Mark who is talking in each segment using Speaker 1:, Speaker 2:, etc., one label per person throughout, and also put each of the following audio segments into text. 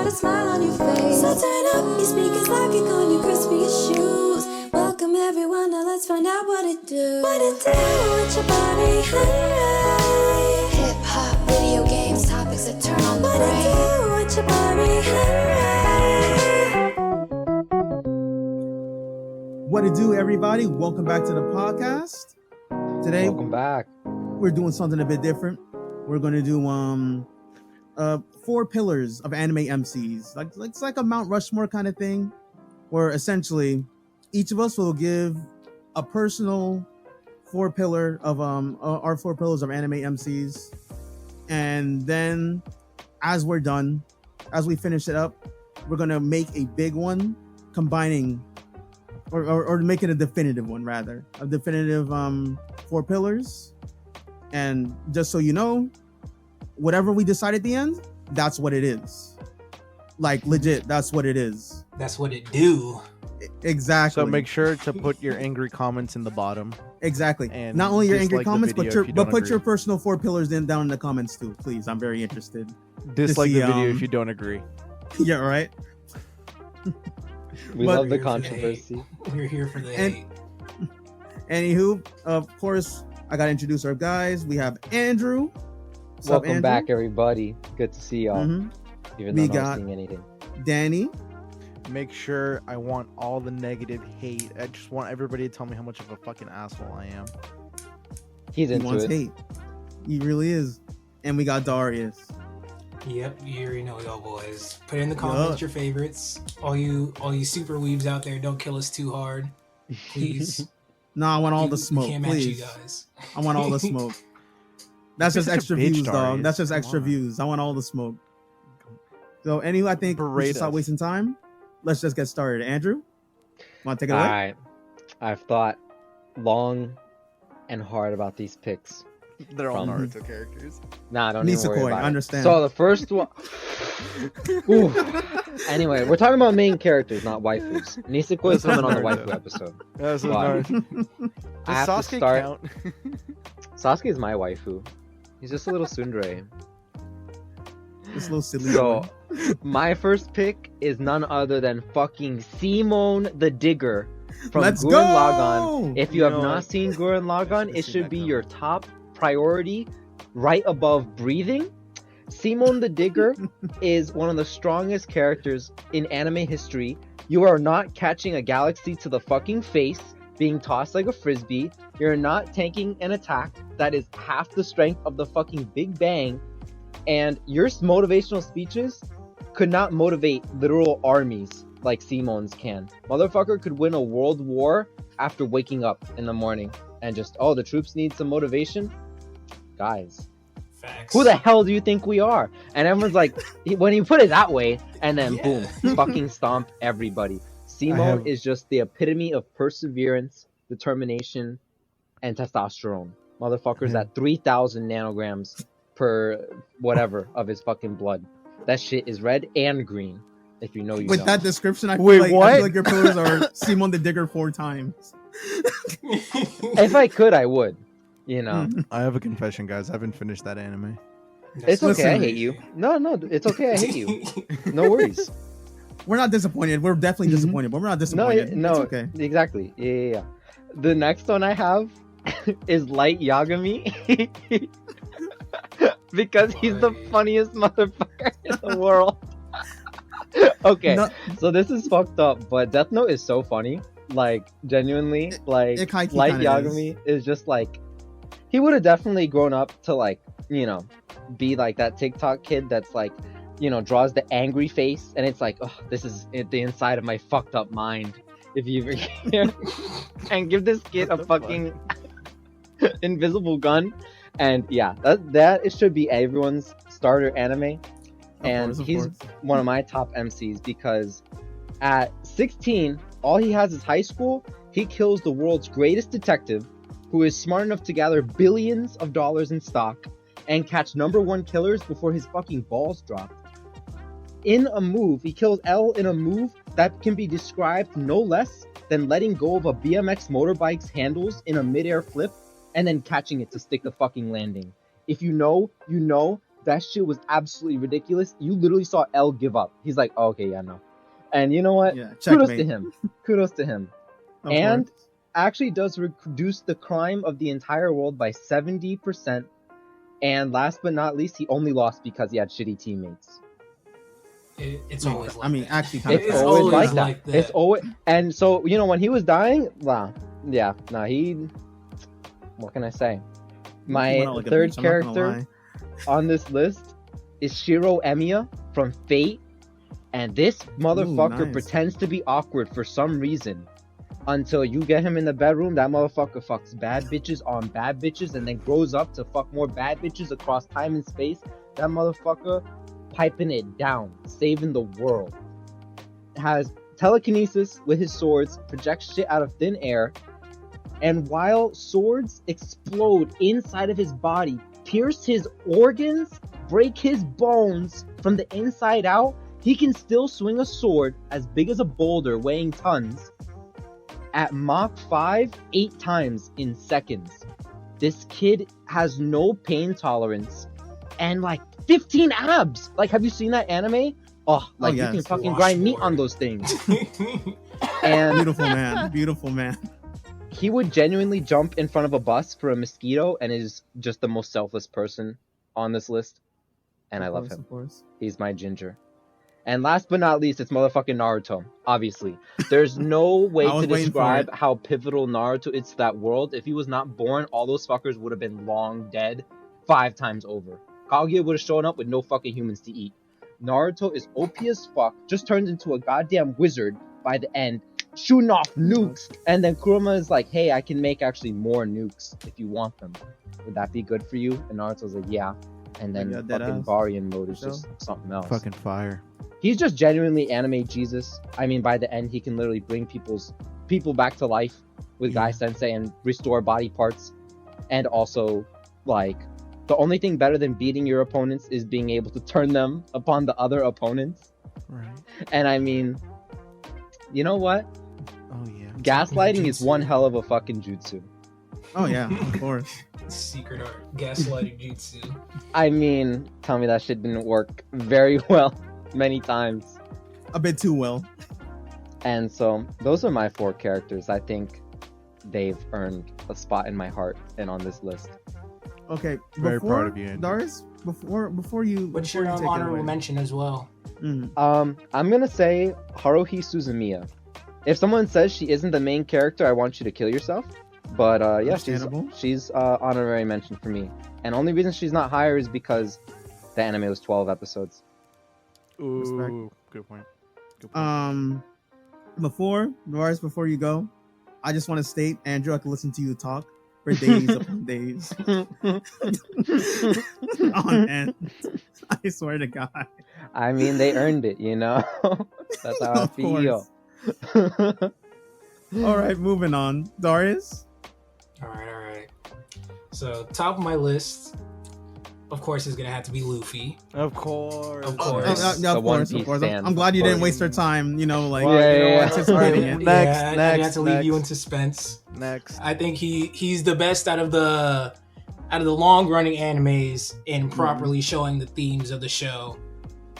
Speaker 1: got a smile on your face. So turn up your speakers like it on your crispiest shoes. Welcome everyone, now let's find out what it do. What it do with your body, hooray. Hip hop, video games, topics that turn on the brain. What it do with your body, hooray.
Speaker 2: What it do, everybody? Welcome back to the podcast. Today,
Speaker 3: welcome back.
Speaker 2: We're doing something a bit different. We're going to do 4 pillars of anime MCs. It's like a Mount Rushmore kind of thing, where essentially each of us will give a personal 4 pillar of our 4 pillars of anime MCs, and then as we're done, as we finish it up, we're gonna make a big one, combining or make it a definitive one, rather a definitive 4 pillars. And just so you know, whatever we decide at the end, that's what it is. Like, legit, that's what it is.
Speaker 4: That's what it do.
Speaker 2: Exactly.
Speaker 5: So make sure to put your angry comments in the bottom.
Speaker 2: Exactly.
Speaker 5: And
Speaker 2: not only your angry
Speaker 5: dislike the
Speaker 2: comments,
Speaker 5: video
Speaker 2: but put
Speaker 5: agree.
Speaker 2: your personal 4 pillars down in the comments too, please. I'm very interested.
Speaker 5: Dislike
Speaker 2: see,
Speaker 5: the video if you don't agree.
Speaker 2: Yeah, right.
Speaker 3: We love the controversy.
Speaker 4: We're here for the hate.
Speaker 2: Anywho, of course, I gotta introduce our guys. We have Andrew. What's
Speaker 3: Welcome
Speaker 2: up, Andrew?
Speaker 3: back, everybody. Good to see y'all.
Speaker 2: Mm-hmm.
Speaker 3: Even though I'm not seeing anything.
Speaker 2: Danny.
Speaker 5: Make sure I want all the negative hate. I just want everybody to tell me how much of a fucking asshole I am.
Speaker 3: He
Speaker 2: wants
Speaker 3: it.
Speaker 2: hate. He really is. And we got Darius.
Speaker 4: Yep, you already know y'all boys. Put in the comments your favorites. All you super weebs out there, don't kill us too hard, please.
Speaker 2: No, I want all the smoke,
Speaker 4: can't
Speaker 2: please.
Speaker 4: match you guys.
Speaker 2: I want all the smoke. That's just extra
Speaker 5: bitch,
Speaker 2: views, dog.
Speaker 5: Darius.
Speaker 2: That's just extra views. I want all the smoke. So anyway, I think we should stop wasting time. Let's just get started. Andrew, want to take it away?
Speaker 3: All right. I've thought long and hard about these picks.
Speaker 5: They're all Naruto characters.
Speaker 3: Nah, don't even worry
Speaker 2: Nisekoi,
Speaker 3: about
Speaker 2: I understand.
Speaker 3: So the first one... Ooh. Anyway, we're talking about main characters, not waifus. Nisekoi's coming on the waifu episode.
Speaker 5: That's
Speaker 3: But
Speaker 5: Naruto.
Speaker 3: I have
Speaker 5: Does
Speaker 3: to
Speaker 5: Sasuke
Speaker 3: start...
Speaker 5: count?
Speaker 3: Sasuke is my waifu. He's just a little tsundere.
Speaker 2: This little silly.
Speaker 3: So,
Speaker 2: boy.
Speaker 3: my first pick is none other than fucking Simone the Digger from
Speaker 2: Let's
Speaker 3: Gurren
Speaker 2: go!
Speaker 3: Lagann. If you have
Speaker 5: No.
Speaker 3: not seen Gurren Lagann, it should be your top priority, right above breathing. Simone the Digger is one of the strongest characters in anime history. You are not catching a galaxy to the fucking face, being tossed like a frisbee. You're not tanking an attack that is half the strength of the fucking Big Bang. And your motivational speeches could not motivate literal armies like Simone's can. Motherfucker could win a world war after waking up in the morning and just, oh, the troops need some motivation? Guys,
Speaker 4: Facts.
Speaker 3: who the hell do you think we are? And everyone's like, when you put it that way, and then boom, fucking stomp everybody. Simone is just the epitome of perseverance, determination, and testosterone. Motherfucker's at 3,000 nanograms per whatever of his fucking blood. That shit is red and green. If you know you
Speaker 2: With
Speaker 3: know.
Speaker 2: that description, I feel,
Speaker 5: Wait,
Speaker 2: like,
Speaker 5: what?
Speaker 2: I feel like your pillars are Simon the Digger 4 times.
Speaker 3: If I could, I would. You know.
Speaker 5: I have a confession, guys. I haven't finished that anime.
Speaker 3: It's okay,
Speaker 2: Listen.
Speaker 3: I hate you. No, it's okay, I hate you. No worries.
Speaker 2: We're not disappointed. We're definitely disappointed, but we're not disappointed.
Speaker 3: No,
Speaker 2: It's okay.
Speaker 3: exactly. Yeah. The next one I have is Light Yagami. Because he's the funniest motherfucker in the world. Okay,
Speaker 2: No-
Speaker 3: so this is fucked up, but Death Note is so funny. Like, genuinely, like,
Speaker 2: it kinda
Speaker 3: Light
Speaker 2: kinda
Speaker 3: Yagami is just like, he would have definitely grown up to, like, you know, be like that TikTok kid that's like, you know, draws the angry face, and it's like, oh, this is the inside of my fucked up mind. If you ever hear, and give this kid a fucking invisible gun, and yeah, that it should be everyone's starter anime, and he's one of my top MCs because at 16, all he has is high school. He kills the world's greatest detective, who is smart enough to gather billions of dollars in stock and catch #1 killers before his fucking balls drop. In a move, he kills L in a move that can be described no less than letting go of a BMX motorbike's handles in a midair flip and then catching it to stick the fucking landing. If you know, you know. That shit was absolutely ridiculous. You literally saw L give up. He's like, oh, okay, yeah, no. And you know what?
Speaker 2: Yeah,
Speaker 3: Kudos to
Speaker 2: checkmate.
Speaker 3: him. Kudos to him.
Speaker 2: Of
Speaker 3: And
Speaker 2: course.
Speaker 3: actually does reduce the crime of the entire world by 70%. And last but not least, he only lost because he had shitty teammates.
Speaker 4: It's always like
Speaker 2: I mean,
Speaker 4: that.
Speaker 2: actually, kind of.
Speaker 3: It's
Speaker 4: It's
Speaker 3: always
Speaker 4: always
Speaker 3: like that.
Speaker 4: like that.
Speaker 3: It's always, and so you know when he was dying, wow, yeah, no, he. What can I say? My third character on this list is Shiro Emiya from Fate, and this motherfucker
Speaker 2: nice.
Speaker 3: pretends to be awkward for some reason. Until you get him in the bedroom, that motherfucker fucks bad bitches on bad bitches, and then grows up to fuck more bad bitches across time and space. That motherfucker piping it down, saving the world. Has telekinesis with his swords, projects shit out of thin air, and while swords explode inside of his body, pierce his organs, break his bones from the inside out, he can still swing a sword as big as a boulder weighing tons at Mach 5 8 times in seconds. This kid has no pain tolerance and like 15 abs. Like, have you seen that anime? Oh, like
Speaker 2: yes.
Speaker 3: you can fucking
Speaker 4: Wash
Speaker 3: grind meat
Speaker 4: board.
Speaker 3: on those things. And
Speaker 2: Beautiful man. Beautiful man.
Speaker 3: he would genuinely jump in front of a bus for a mosquito and is just the most selfless person on this list. And I love him.
Speaker 2: Of course.
Speaker 3: He's my ginger. And last but not least, it's motherfucking Naruto, obviously. There's no way
Speaker 2: I was
Speaker 3: to
Speaker 2: waiting for
Speaker 3: describe
Speaker 2: it.
Speaker 3: how pivotal Naruto is to that world. If he was not born, all those fuckers would have been long dead 5 times over. Kaguya would have shown up with no fucking humans to eat. Naruto is OP as fuck, just turns into a goddamn wizard by the end, shooting off nukes. And then Kurama is like, hey, I can make actually more nukes if you want them. Would that be good for you? And Naruto's like, yeah. And then
Speaker 2: Yeah, dead
Speaker 3: fucking
Speaker 2: ass.
Speaker 3: Varian mode is
Speaker 2: So?
Speaker 3: just something else.
Speaker 5: Fucking fire.
Speaker 3: He's just genuinely anime Jesus. I mean, by the end, he can literally bring people back to life with Guy Sensei and restore body parts. And also, like, the only thing better than beating your opponents is being able to turn them upon the other opponents.
Speaker 5: Right.
Speaker 3: And I mean, you know what?
Speaker 5: Oh yeah.
Speaker 3: Gaslighting is
Speaker 4: Jutsu.
Speaker 3: one hell of a fucking jutsu.
Speaker 2: Oh yeah, of course.
Speaker 4: Secret art, gaslighting jutsu.
Speaker 3: I mean, tell me that shit didn't work very well many times.
Speaker 2: A bit too well.
Speaker 3: And so those are my 4 characters. I think they've earned a spot in my heart and on this list.
Speaker 2: Okay.
Speaker 5: Very
Speaker 2: before,
Speaker 5: proud of you, Andrew.
Speaker 2: Darius, before you
Speaker 4: What's
Speaker 2: before
Speaker 4: your
Speaker 2: you take it
Speaker 4: honorable
Speaker 2: away.
Speaker 4: mention as well?
Speaker 3: I'm gonna say Haruhi Suzumiya. If someone says she isn't the main character, I want you to kill yourself. But yeah,
Speaker 2: Understandable.
Speaker 3: she's honorary mention for me. And only reason she's not higher is because the anime was 12 episodes.
Speaker 5: Ooh, good point. Good point.
Speaker 2: Before you go, I just want to state, Andrew, I could listen to you talk for days upon days on end. I swear to God.
Speaker 3: I mean, they earned it, you know? That's how I
Speaker 2: Of
Speaker 3: feel.
Speaker 2: All right, moving on. Darius?
Speaker 4: All right. So top of my list, of course, is gonna have to be Luffy.
Speaker 5: Of course.
Speaker 4: Of course.
Speaker 3: The One
Speaker 2: Of
Speaker 3: Piece
Speaker 2: course.
Speaker 3: fans,
Speaker 2: I'm glad you
Speaker 3: of
Speaker 2: didn't
Speaker 3: course.
Speaker 2: waste your time, like,
Speaker 3: Yeah.
Speaker 2: anticipating it.
Speaker 5: Next,
Speaker 4: I
Speaker 5: next,
Speaker 4: have to leave you in
Speaker 5: next.
Speaker 4: suspense.
Speaker 5: Next.
Speaker 4: I think he's the best out of the long running animes in properly showing the themes of the show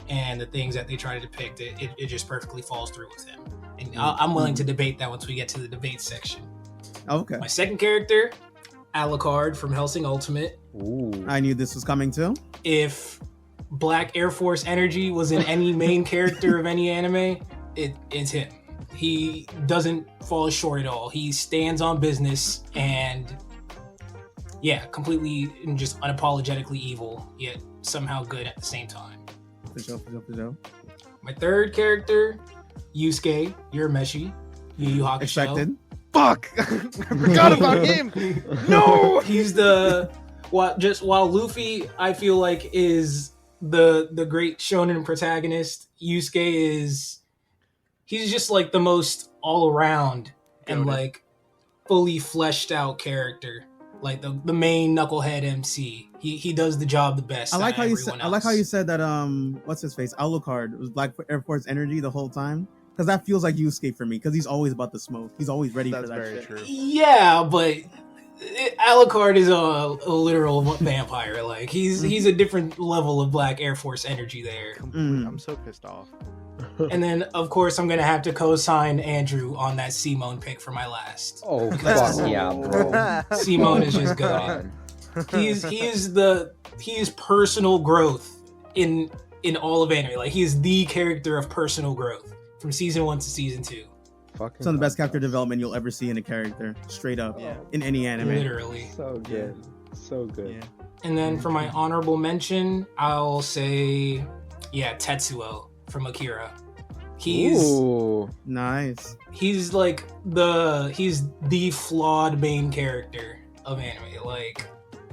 Speaker 4: and the things that they try to depict. It just perfectly falls through with him. And I'm willing to debate that once we get to the debate section.
Speaker 2: Okay.
Speaker 4: My second character, Alucard from Hellsing Ultimate.
Speaker 3: Ooh.
Speaker 2: I knew this was coming too.
Speaker 4: If Black Air Force energy was in any main character of any anime, it's him. He doesn't fall short at all. He stands on business and completely and just unapologetically evil, yet somehow good at the same time.
Speaker 2: For sure.
Speaker 4: My third character, Yusuke Urameshi, Yu Yu Hakusho.
Speaker 2: Expected.
Speaker 5: Fuck! I forgot about him! No!
Speaker 4: He's while Luffy, I feel like, is the great shonen protagonist, Yusuke he's just like the most all around and like fully fleshed out character. Like the main knucklehead MC. He does the job the best.
Speaker 2: I like how you said.
Speaker 4: everyone
Speaker 2: I like how you
Speaker 4: else.
Speaker 2: said that. What's his face? Alucard was Black Air Force energy the whole time. Because that feels like Yusuke for me. Because he's always about the smoke. He's always ready
Speaker 5: That's
Speaker 2: for that
Speaker 5: very
Speaker 2: shit.
Speaker 5: true.
Speaker 4: Yeah, but Alucard is a literal vampire. Like he's a different level of Black Air Force energy there.
Speaker 5: I'm so pissed off.
Speaker 4: And then of course I'm gonna have to co-sign Andrew on that Simone pick for my last.
Speaker 3: Oh fuck yeah, bro.
Speaker 4: Simone is just good. He is personal growth in all of anime. Like he is the character of personal growth from season 1 to season 2.
Speaker 3: Fucking
Speaker 2: Some of the best
Speaker 3: God.
Speaker 2: character development you'll ever see in a character, straight up,
Speaker 5: Yeah.
Speaker 2: in any anime.
Speaker 4: Literally.
Speaker 3: So good. So good.
Speaker 5: Yeah.
Speaker 4: And then for my honorable mention, I'll say, Tetsuo from Akira.
Speaker 3: Ooh.
Speaker 2: Nice.
Speaker 4: He's the flawed main character of anime. Like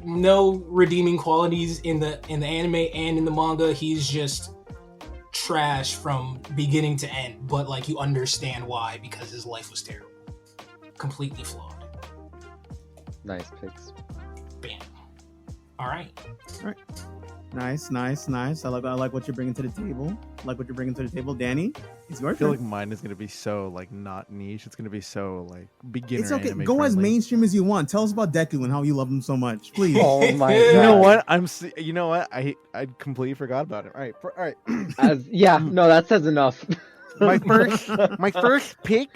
Speaker 4: no redeeming qualities in the anime and in the manga. He's just trash from beginning to end, but like you understand why, because his life was terrible. Completely flawed.
Speaker 3: Nice picks.
Speaker 4: Bam. All right.
Speaker 2: Nice. I like what you're bringing to the table. Danny, it's your
Speaker 5: I feel
Speaker 2: turn.
Speaker 5: like mine is gonna be so like not niche. It's gonna be so like beginner.
Speaker 2: It's okay.
Speaker 5: anime
Speaker 2: Go as
Speaker 5: friendly.
Speaker 2: mainstream as you want. Tell us about Deku and how you love him so much, please.
Speaker 3: Oh my god.
Speaker 5: You know what? You know what? I completely forgot about it. All right. All right.
Speaker 3: No, that says enough.
Speaker 5: my first pick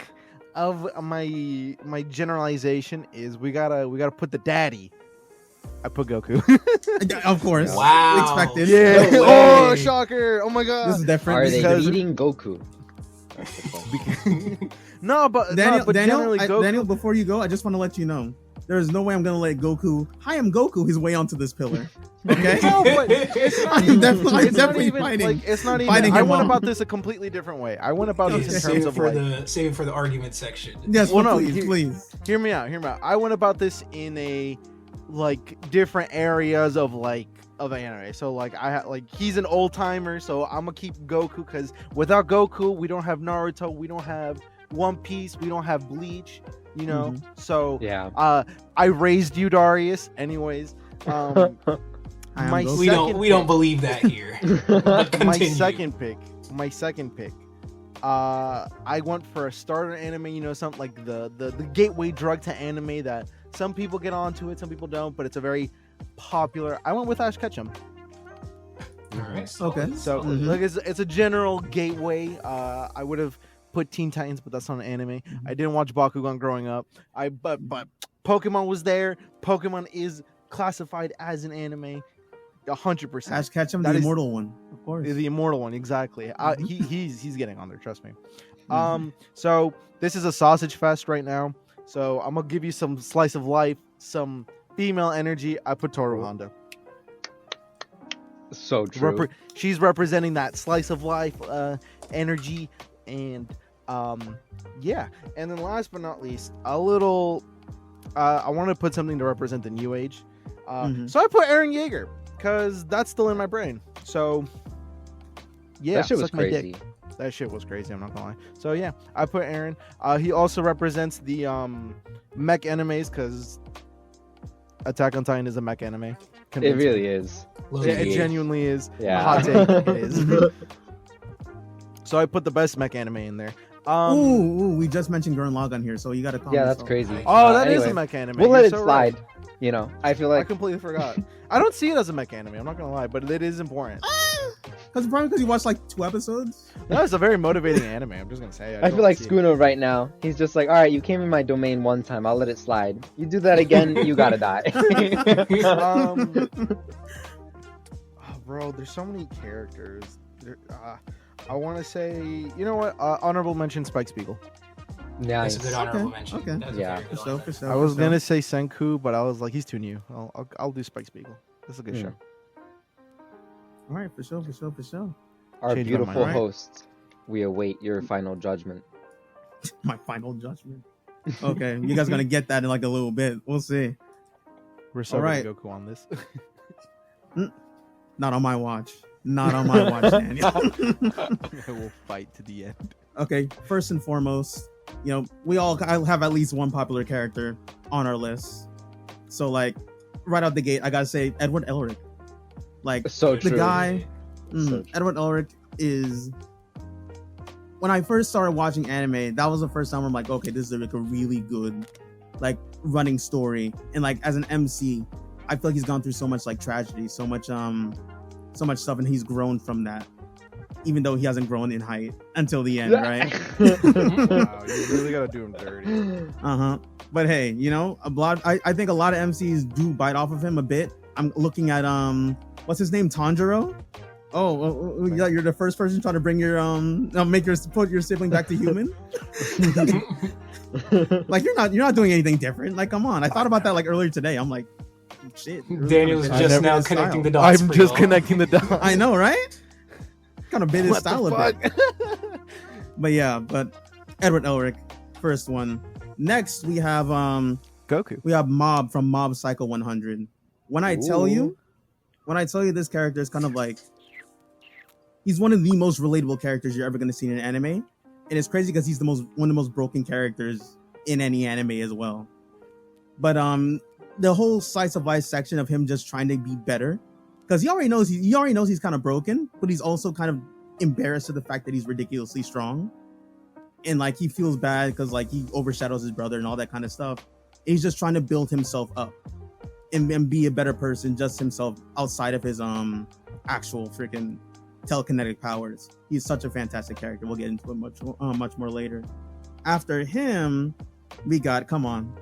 Speaker 5: of my generalization is we gotta put the daddy. I put Goku.
Speaker 2: Of course.
Speaker 4: Wow.
Speaker 2: Expected.
Speaker 5: Yeah.
Speaker 4: No
Speaker 5: Oh,
Speaker 4: way.
Speaker 5: shocker. Oh my god.
Speaker 2: This is different.
Speaker 3: Are they
Speaker 5: Because-
Speaker 3: eating Goku?
Speaker 5: No, but
Speaker 2: Daniel,
Speaker 5: but generally Goku.
Speaker 2: Daniel, before you go, I just want to let you know there is no way I'm gonna let Goku. Hi, I'm Goku. His way onto this pillar. Okay.
Speaker 5: No, but it's not
Speaker 2: I'm
Speaker 5: even-
Speaker 2: definitely
Speaker 5: it's not
Speaker 2: fighting.
Speaker 5: Like, it's not even.
Speaker 2: Fighting
Speaker 5: I
Speaker 2: him
Speaker 5: went
Speaker 2: off.
Speaker 5: about this a completely different way. I went about this in
Speaker 4: Save
Speaker 5: terms
Speaker 4: it
Speaker 5: of
Speaker 4: for
Speaker 5: like.
Speaker 4: save it for the argument section.
Speaker 2: Yes,
Speaker 5: Well,
Speaker 2: well,
Speaker 5: no,
Speaker 2: please,
Speaker 5: here-
Speaker 2: please.
Speaker 5: Hear me out. I went about this in a like different areas of anime. So like he's an old timer, so I'm gonna keep Goku because without Goku, we don't have Naruto, we don't have One Piece, we don't have Bleach. You know, so
Speaker 3: Yeah.
Speaker 5: I raised you, Darius. Anyways,
Speaker 2: I am
Speaker 5: my
Speaker 2: Goku.
Speaker 4: We don't believe that here. But
Speaker 5: my
Speaker 4: continue.
Speaker 5: second pick. I went for a starter anime, you know, something like the gateway drug to anime that some people get onto it, some people don't, but it's a very popular. I went with Ash Ketchum.
Speaker 4: All right.
Speaker 2: Okay.
Speaker 5: So like it's a general gateway. I would have put Teen Titans, but that's not an anime. I didn't watch Bakugan growing up. But Pokemon was there. Pokemon is classified as an anime. 100%.
Speaker 2: Ash Ketchum,
Speaker 5: That
Speaker 2: the
Speaker 5: is-
Speaker 2: immortal one, of course.
Speaker 5: The immortal one, exactly. He's getting on there, trust me.
Speaker 2: Mhm.
Speaker 5: So this is a sausage fest right now. So I'm gonna give you some slice of life, some female energy. I put Toru Honda.
Speaker 3: So true.
Speaker 5: She's representing that slice of life energy, and yeah. And then last but not least, a little. I want to put something to represent the new age. So I put Eren Yeager because that's still in my brain. So yeah,
Speaker 3: that shit was
Speaker 5: suck my dick.
Speaker 3: crazy.
Speaker 5: That shit was crazy. I'm not gonna lie. So yeah, I put Aaron. He also represents the mech animes because Attack on Titan is a mech anime.
Speaker 3: It
Speaker 5: Convince me.
Speaker 3: really is.
Speaker 4: Low-key.
Speaker 5: Yeah, it genuinely is.
Speaker 3: Yeah.
Speaker 5: A hot take. It is. So I put the best mech anime in there.
Speaker 2: Ooh, we just mentioned Gurren Lagann here, so you got to call.
Speaker 3: Yeah, that's crazy.
Speaker 5: Oh, that is
Speaker 3: anyway,
Speaker 5: a mech anime.
Speaker 3: We'll let
Speaker 5: You're
Speaker 3: it
Speaker 5: so
Speaker 3: slide.
Speaker 5: right.
Speaker 3: You know, I feel
Speaker 5: I
Speaker 3: like
Speaker 5: completely forgot. I don't see it as a mech anime. I'm not gonna lie, but it is important.
Speaker 2: Because probably because you watched like 2 episodes.
Speaker 5: No, it's a very motivating anime. I'm just gonna say.
Speaker 3: I feel like Skuno right now. He's just like, all right, you came in my domain one time. I'll let it slide. You do that again, you gotta die.
Speaker 5: Oh, bro, there's so many characters. I want to say, you know what? Honorable mention Spike Spiegel.
Speaker 3: Nice.
Speaker 4: That's a good honorable
Speaker 2: Okay,
Speaker 4: mention.
Speaker 2: okay.
Speaker 4: That's a
Speaker 3: Yeah.
Speaker 4: very good
Speaker 2: For sure,
Speaker 4: honorable
Speaker 2: for sure.
Speaker 5: I was
Speaker 2: for sure.
Speaker 5: gonna say Senku, but I was like, he's too new. I'll do Spike Spiegel. That's a good
Speaker 3: Hmm.
Speaker 5: show.
Speaker 2: All right, for sure.
Speaker 3: Our
Speaker 5: Change my
Speaker 3: beautiful
Speaker 5: mind.
Speaker 3: hosts, we await your final judgment.
Speaker 2: My final judgment. Okay, you guys gonna get that in like a little bit. We'll see.
Speaker 5: We're so
Speaker 2: All right.
Speaker 5: gonna Goku on this.
Speaker 2: Not on my watch. Not on my watch, Daniel.
Speaker 5: We'll fight to the end.
Speaker 2: Okay, first and foremost, you know, we all have at least one popular character on our list. So like, right out the gate, I gotta say Edward Elric. Like
Speaker 3: So
Speaker 2: the
Speaker 3: true.
Speaker 2: guy,
Speaker 3: So true.
Speaker 2: Edward Elric is. When I first started watching anime, that was the first time where I'm like, okay, this is like a really good like running story, and like as an MC, I feel like he's gone through so much like tragedy, so much stuff, and he's grown from that. Even though he hasn't grown in height until the end, right?
Speaker 5: Wow, you really gotta do him dirty.
Speaker 2: But hey, you know, I think a lot of MCs do bite off of him a bit. I'm looking at what's his name, Tanjiro? Oh, yeah, you're the first person trying to bring your put your sibling back to human. Like you're not doing anything different. Like come on, I thought about that like earlier today. I'm like, shit.
Speaker 4: Daniel's just now connecting the dots.
Speaker 5: I'm just connecting the dots.
Speaker 2: I know, right? Kind of bit his
Speaker 5: What the
Speaker 2: style a
Speaker 5: fuck?
Speaker 2: bit. But yeah, Edward Elric, first one. Next we have
Speaker 5: Goku.
Speaker 2: We have Mob from Mob Psycho 100. When I tell you this character is kind of like, he's one of the most relatable characters you're ever going to see in an anime, and it's crazy because he's one of the most broken characters in any anime as well. But the whole slice of life section of him just trying to be better, because he already knows he's kind of broken, but he's also kind of embarrassed of the fact that he's ridiculously strong, and like he feels bad because like he overshadows his brother and all that kind of stuff. He's just trying to build himself up and be a better person, just himself, outside of his actual freaking telekinetic powers. He's such a fantastic character. We'll get into it much more later. After him, we got come on,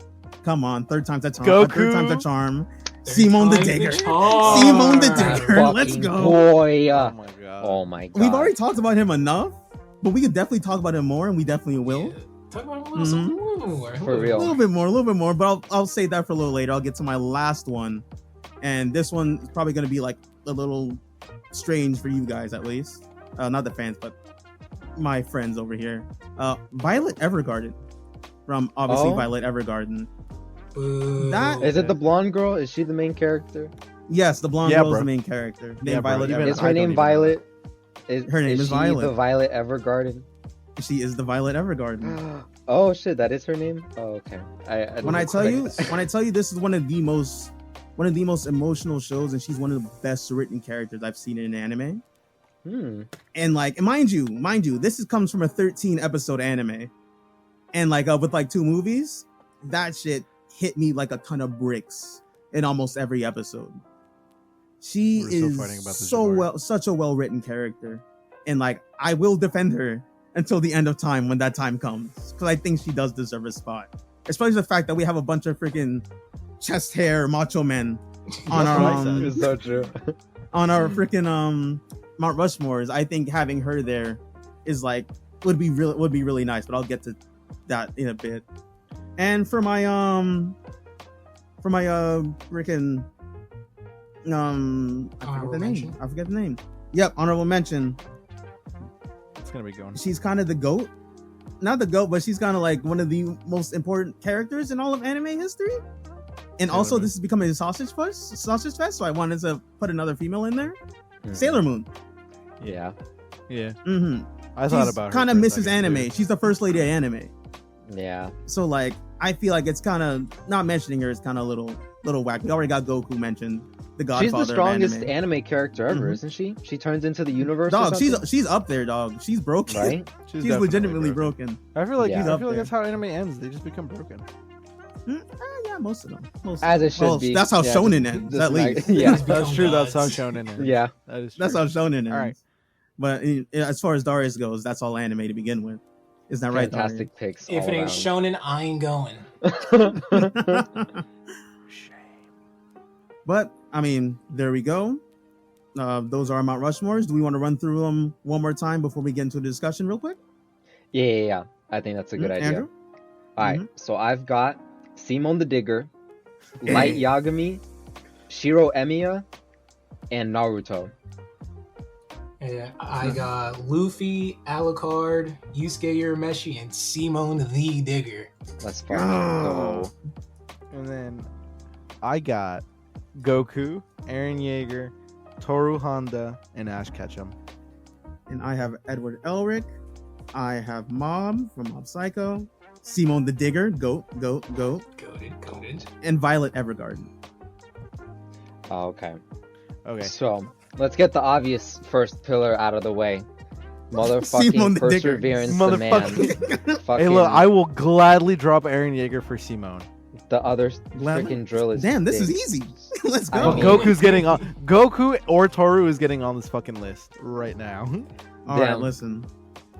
Speaker 2: third time's a charm.
Speaker 5: Goku.
Speaker 2: Third time's a charm. Simon the Digger.
Speaker 4: charm.
Speaker 2: Simon the Digger.
Speaker 3: Fucking
Speaker 2: Let's go.
Speaker 3: Boy.
Speaker 5: Oh my god.
Speaker 3: Oh my god.
Speaker 2: We've already talked about him enough, but we could definitely talk about him more, and we definitely will.
Speaker 4: Yeah. Talk about him a little more.
Speaker 3: For real.
Speaker 2: A little bit more, but I'll save that for a little later. I'll get to my last one, and this one is probably going to be like a little strange for you guys, at least. Not the fans, but my friends over here. Violet Evergarden from obviously Violet Evergarden. That
Speaker 3: Is it the blonde girl? Is she the main character?
Speaker 2: Yes, the blonde girl is the main character. Named Violet Evergarden.
Speaker 3: Is her name Violet?
Speaker 2: Her name is
Speaker 3: she
Speaker 2: Violet.
Speaker 3: The Violet Evergarden.
Speaker 2: She is the Violet Evergarden.
Speaker 3: Oh shit, that is her name. Oh okay.
Speaker 2: When I tell you, this is one of the most emotional shows, and she's one of the best written characters I've seen in an anime. And like, mind you, this comes from a 13 episode anime, and like with like 2 movies, that shit hit me like a ton of bricks in almost every episode. She is such a well written character, and like I will defend her until the end of time when that time comes, because I think she does deserve a spot, especially the fact that we have a bunch of freaking chest hair macho men on our
Speaker 3: It's so true.
Speaker 2: on our freaking Mount Rushmores. I think having her there is like would be really nice, but I'll get to that in a bit. And for my freaking I forget the name. Yep, honorable mention.
Speaker 5: It's gonna be going.
Speaker 2: She's kind of the GOAT. Not the GOAT, but she's kind of like one of the most important characters in all of anime history. And also, this is becoming a sausage fest, so I wanted to put another female in there. Sailor Moon.
Speaker 3: Yeah.
Speaker 5: I thought about her.
Speaker 2: Kind of misses anime. She's the first lady of anime.
Speaker 3: Yeah.
Speaker 2: So like, I feel like it's kind of not mentioning her is kind of a little whack. We already got Goku mentioned. The Godfather.
Speaker 3: She's the strongest
Speaker 2: of
Speaker 3: anime character ever, isn't she? She turns into the universe.
Speaker 2: Dog, she's up there, dog. She's broken.
Speaker 3: Right?
Speaker 2: She's legitimately broken.
Speaker 5: I feel like
Speaker 3: Yeah.
Speaker 5: I feel like that's how anime ends. They just become broken.
Speaker 2: Yeah, most of them.
Speaker 3: As it should be.
Speaker 2: That's how
Speaker 3: Yeah,
Speaker 2: Shonen ends, at least.
Speaker 3: Yeah.
Speaker 5: That's true. That's how shonen ends.
Speaker 3: Yeah.
Speaker 5: That is true.
Speaker 2: That's how Shonen ends.
Speaker 5: All right.
Speaker 2: But as far as Darius goes, that's all anime to begin with. Isn't that right,
Speaker 3: Fantastic picks.
Speaker 4: If
Speaker 3: all
Speaker 4: it ain't
Speaker 3: around.
Speaker 4: shonen, I ain't going.
Speaker 2: Darius? But I mean, there we go. Those are our Mount Rushmores. Do we want to run through them one more time before we get into the discussion real quick?
Speaker 3: Yeah. I think that's a good idea.
Speaker 2: Andrew?
Speaker 3: All right. So I've got Simon the Digger, Light Yagami, Shiro Emiya, and Naruto.
Speaker 4: Yeah, I got Luffy, Alucard, Yusuke Urameshi, and Simone the Digger.
Speaker 3: Let's fucking go.
Speaker 5: And then I got Goku, Eren Yeager, Toru Honda, and Ash Ketchum.
Speaker 2: And I have Edward Elric. I have Mob from Mob Psycho. Simone the Digger, goat.
Speaker 4: Goated.
Speaker 2: And Violet Evergarden.
Speaker 3: Oh, okay.
Speaker 5: Okay.
Speaker 3: So let's get the obvious first pillar out of the way.
Speaker 2: Simon
Speaker 3: Motherfucking
Speaker 2: the Digger.
Speaker 3: perseverance, the man.
Speaker 5: Hey, look, I will gladly drop Eren Yeager for Simone.
Speaker 3: the other
Speaker 2: Gladly.
Speaker 3: freaking drill is.
Speaker 2: Damn, this is
Speaker 3: thick.
Speaker 2: easy. Let's
Speaker 3: I
Speaker 2: go.
Speaker 5: But
Speaker 3: mean-
Speaker 5: Goku's getting on. Goku or Toru is getting on this fucking list right now.
Speaker 2: All right,
Speaker 3: Damn.
Speaker 2: listen.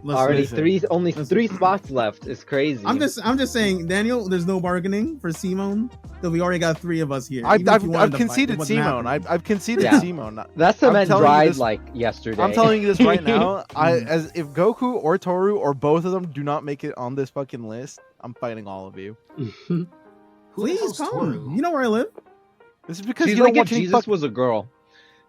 Speaker 3: Already
Speaker 5: Listen.
Speaker 3: only
Speaker 2: Listen.
Speaker 3: 3 spots left. It's crazy.
Speaker 2: I'm just saying, Daniel. There's no bargaining for Simone. So we already got 3 of us here.
Speaker 5: I've,
Speaker 2: Even if
Speaker 5: I've,
Speaker 2: you
Speaker 5: I've
Speaker 2: wanted to fight, it
Speaker 5: conceded
Speaker 2: wasn't
Speaker 5: Simone.
Speaker 2: happening.
Speaker 5: I've conceded
Speaker 3: Yeah.
Speaker 5: Simone.
Speaker 3: That cement
Speaker 5: telling you
Speaker 3: dried
Speaker 5: this-
Speaker 3: like yesterday.
Speaker 5: I'm telling you this right now.
Speaker 2: Mm.
Speaker 5: As if Goku or Toru or both of them do not make it on this fucking list, I'm fighting all of you.
Speaker 4: Who the
Speaker 2: Please
Speaker 4: hell's
Speaker 2: come.
Speaker 4: Toru?
Speaker 2: You know where I live.
Speaker 5: This is because
Speaker 3: She's
Speaker 5: you
Speaker 3: like
Speaker 5: don't
Speaker 3: if
Speaker 5: watch any
Speaker 3: Jesus
Speaker 5: fuck.
Speaker 3: was a girl.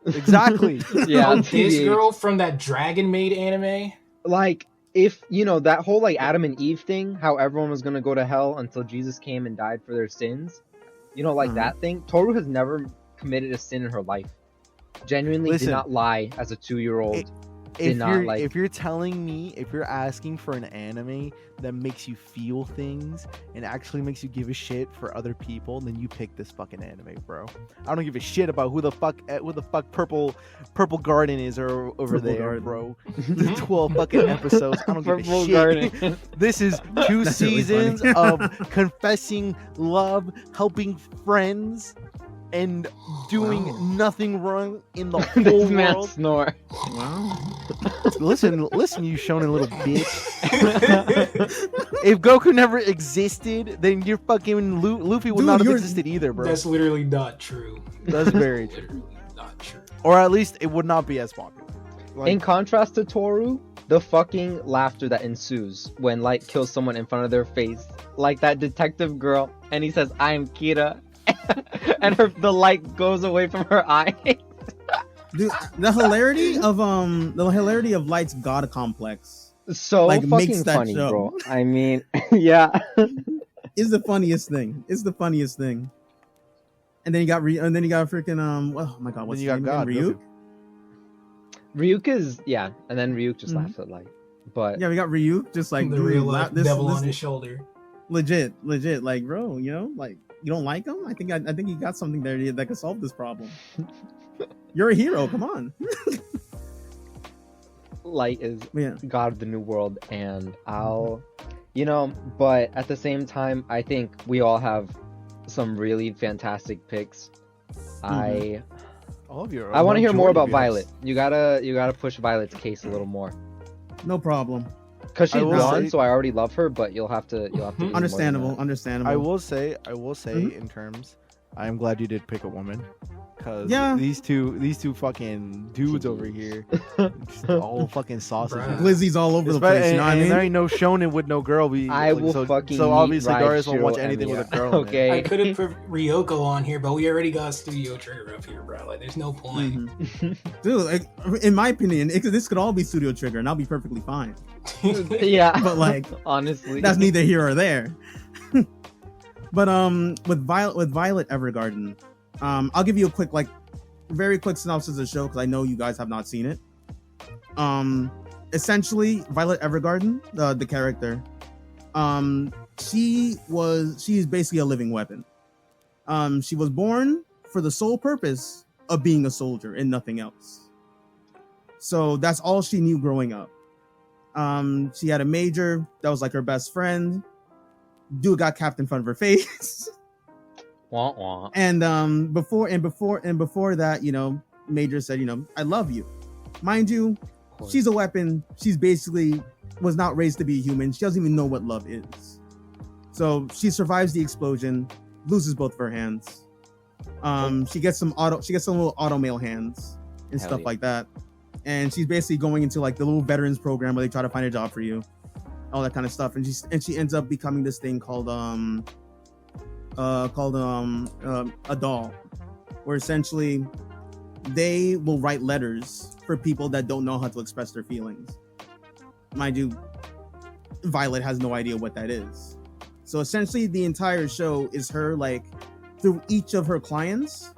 Speaker 5: Exactly.
Speaker 3: Yeah,
Speaker 4: Oh, this
Speaker 3: TBH.
Speaker 4: girl from that Dragon Maid anime.
Speaker 3: Like if that whole like Adam and Eve thing, how everyone was gonna go to hell until Jesus came and died for their sins. Like
Speaker 2: Uh-huh.
Speaker 3: that thing. Toru has never committed a sin in her life. Genuinely
Speaker 5: Listen,
Speaker 3: did not lie as a 2-year-old.
Speaker 5: It-
Speaker 3: Did
Speaker 5: if
Speaker 3: not,
Speaker 5: you're
Speaker 3: like-
Speaker 5: if you're telling me, if you're asking for an anime that makes you feel things and actually makes you give a shit for other people, then you pick this fucking anime, bro. I don't give a shit about who the fuck purple garden is or over
Speaker 2: Purple
Speaker 5: there,
Speaker 2: Garden.
Speaker 5: bro. The 12 fucking episodes. I don't give a
Speaker 3: Purple
Speaker 5: shit.
Speaker 3: Garden.
Speaker 5: This is 2
Speaker 2: That's really
Speaker 5: seasons
Speaker 2: funny.
Speaker 5: of confessing love, helping friends, and doing
Speaker 4: Wow.
Speaker 5: nothing wrong in the whole
Speaker 3: This man
Speaker 5: world.
Speaker 3: snore.
Speaker 2: Wow.
Speaker 5: Listen, you shonen little bitch. If Goku never existed, then your fucking Luffy would
Speaker 2: Dude,
Speaker 5: not have
Speaker 2: you're-
Speaker 5: existed either, bro.
Speaker 4: That's literally not true.
Speaker 5: That's very true.
Speaker 4: Literally not true.
Speaker 5: Or at least it would not be as popular.
Speaker 3: In contrast to Toru, the fucking laughter that ensues when Light kills someone in front of their face, like that detective girl, and he says, "I'm Kira," and the light goes away from her eye.
Speaker 2: Dude, the hilarity of Light's god complex
Speaker 3: So
Speaker 2: Like, makes
Speaker 3: fucking
Speaker 2: that
Speaker 3: funny,
Speaker 2: show.
Speaker 3: bro. I mean, yeah.
Speaker 2: is the funniest thing. It's the funniest thing. And then you got freaking oh my god, what's
Speaker 5: Then you
Speaker 2: his
Speaker 5: got
Speaker 2: name again?
Speaker 5: God,
Speaker 2: Ryuk?
Speaker 3: Ryuk is and then Ryuk just
Speaker 2: Mhm.
Speaker 3: laughs at Light. But
Speaker 2: Yeah, we got Ryuk just like
Speaker 4: The
Speaker 2: doing
Speaker 4: real life
Speaker 2: this
Speaker 4: devil on his shoulder.
Speaker 2: legit, like bro, like you don't like him? I think you got something there that could solve this problem. You're a hero, come on.
Speaker 3: Light is
Speaker 2: Yeah.
Speaker 3: God of the New World, and but at the same time, I think we all have some really fantastic picks.
Speaker 2: Mm-hmm.
Speaker 5: All of you.
Speaker 3: I want to hear more about
Speaker 5: majority of
Speaker 3: Violet. You gotta push Violet's case a little more,
Speaker 2: No problem.
Speaker 3: cause
Speaker 5: I
Speaker 3: she's
Speaker 5: will
Speaker 3: blonde,
Speaker 5: say-
Speaker 3: so I already love her. But you'll have to. give me more than
Speaker 2: Understandable,
Speaker 3: that.
Speaker 2: understandable.
Speaker 5: I will say,
Speaker 2: Mhm.
Speaker 5: in terms, I am glad you did pick a woman, because
Speaker 2: Yeah.
Speaker 5: these two fucking dudes over here, just all fucking sausage.
Speaker 4: Bruh.
Speaker 2: Glizzy's all over the place, you know what I
Speaker 5: and
Speaker 2: mean?
Speaker 5: there ain't no shonen with no girl.
Speaker 3: I will
Speaker 5: so,
Speaker 3: fucking
Speaker 5: So obviously,
Speaker 3: meet
Speaker 5: Darius won't watch
Speaker 3: Raichu
Speaker 5: anything
Speaker 3: and
Speaker 5: with a
Speaker 3: yeah.
Speaker 5: girl. in it.
Speaker 3: Okay.
Speaker 4: I could have put Ryoko on here, but we already got Studio Trigger up here, bro. Like, there's no point.
Speaker 2: Mhm. Dude, like, in my opinion, this could all be Studio Trigger, and I'll be perfectly fine.
Speaker 3: Yeah,
Speaker 2: But like,
Speaker 3: honestly,
Speaker 2: that's neither here or there. But with Violet Evergarden, I'll give you a quick, very quick synopsis of the show because I know you guys have not seen it. Essentially, Violet Evergarden, the character, she's basically a living weapon. She was born for the sole purpose of being a soldier and nothing else. So that's all she knew growing up. She had a major that was like her best friend. Dude got capped in front of her face.
Speaker 3: wah, wah.
Speaker 2: And before that, Major said, I love you. Mind you,
Speaker 3: Of course.
Speaker 2: she's a weapon. She's basically was not raised to be a human. She doesn't even know what love is. So she survives the explosion, loses both of her hands. She gets some little auto mail hands and
Speaker 3: Hell
Speaker 2: stuff
Speaker 3: yeah.
Speaker 2: like that. And she's basically going into like the little veterans program where they try to find a job for you, all that kind of stuff. And she ends up becoming this thing called a doll, where essentially they will write letters for people that don't know how to express their feelings. Mind you, Violet has no idea what that is. So essentially the entire show is her through each of her clients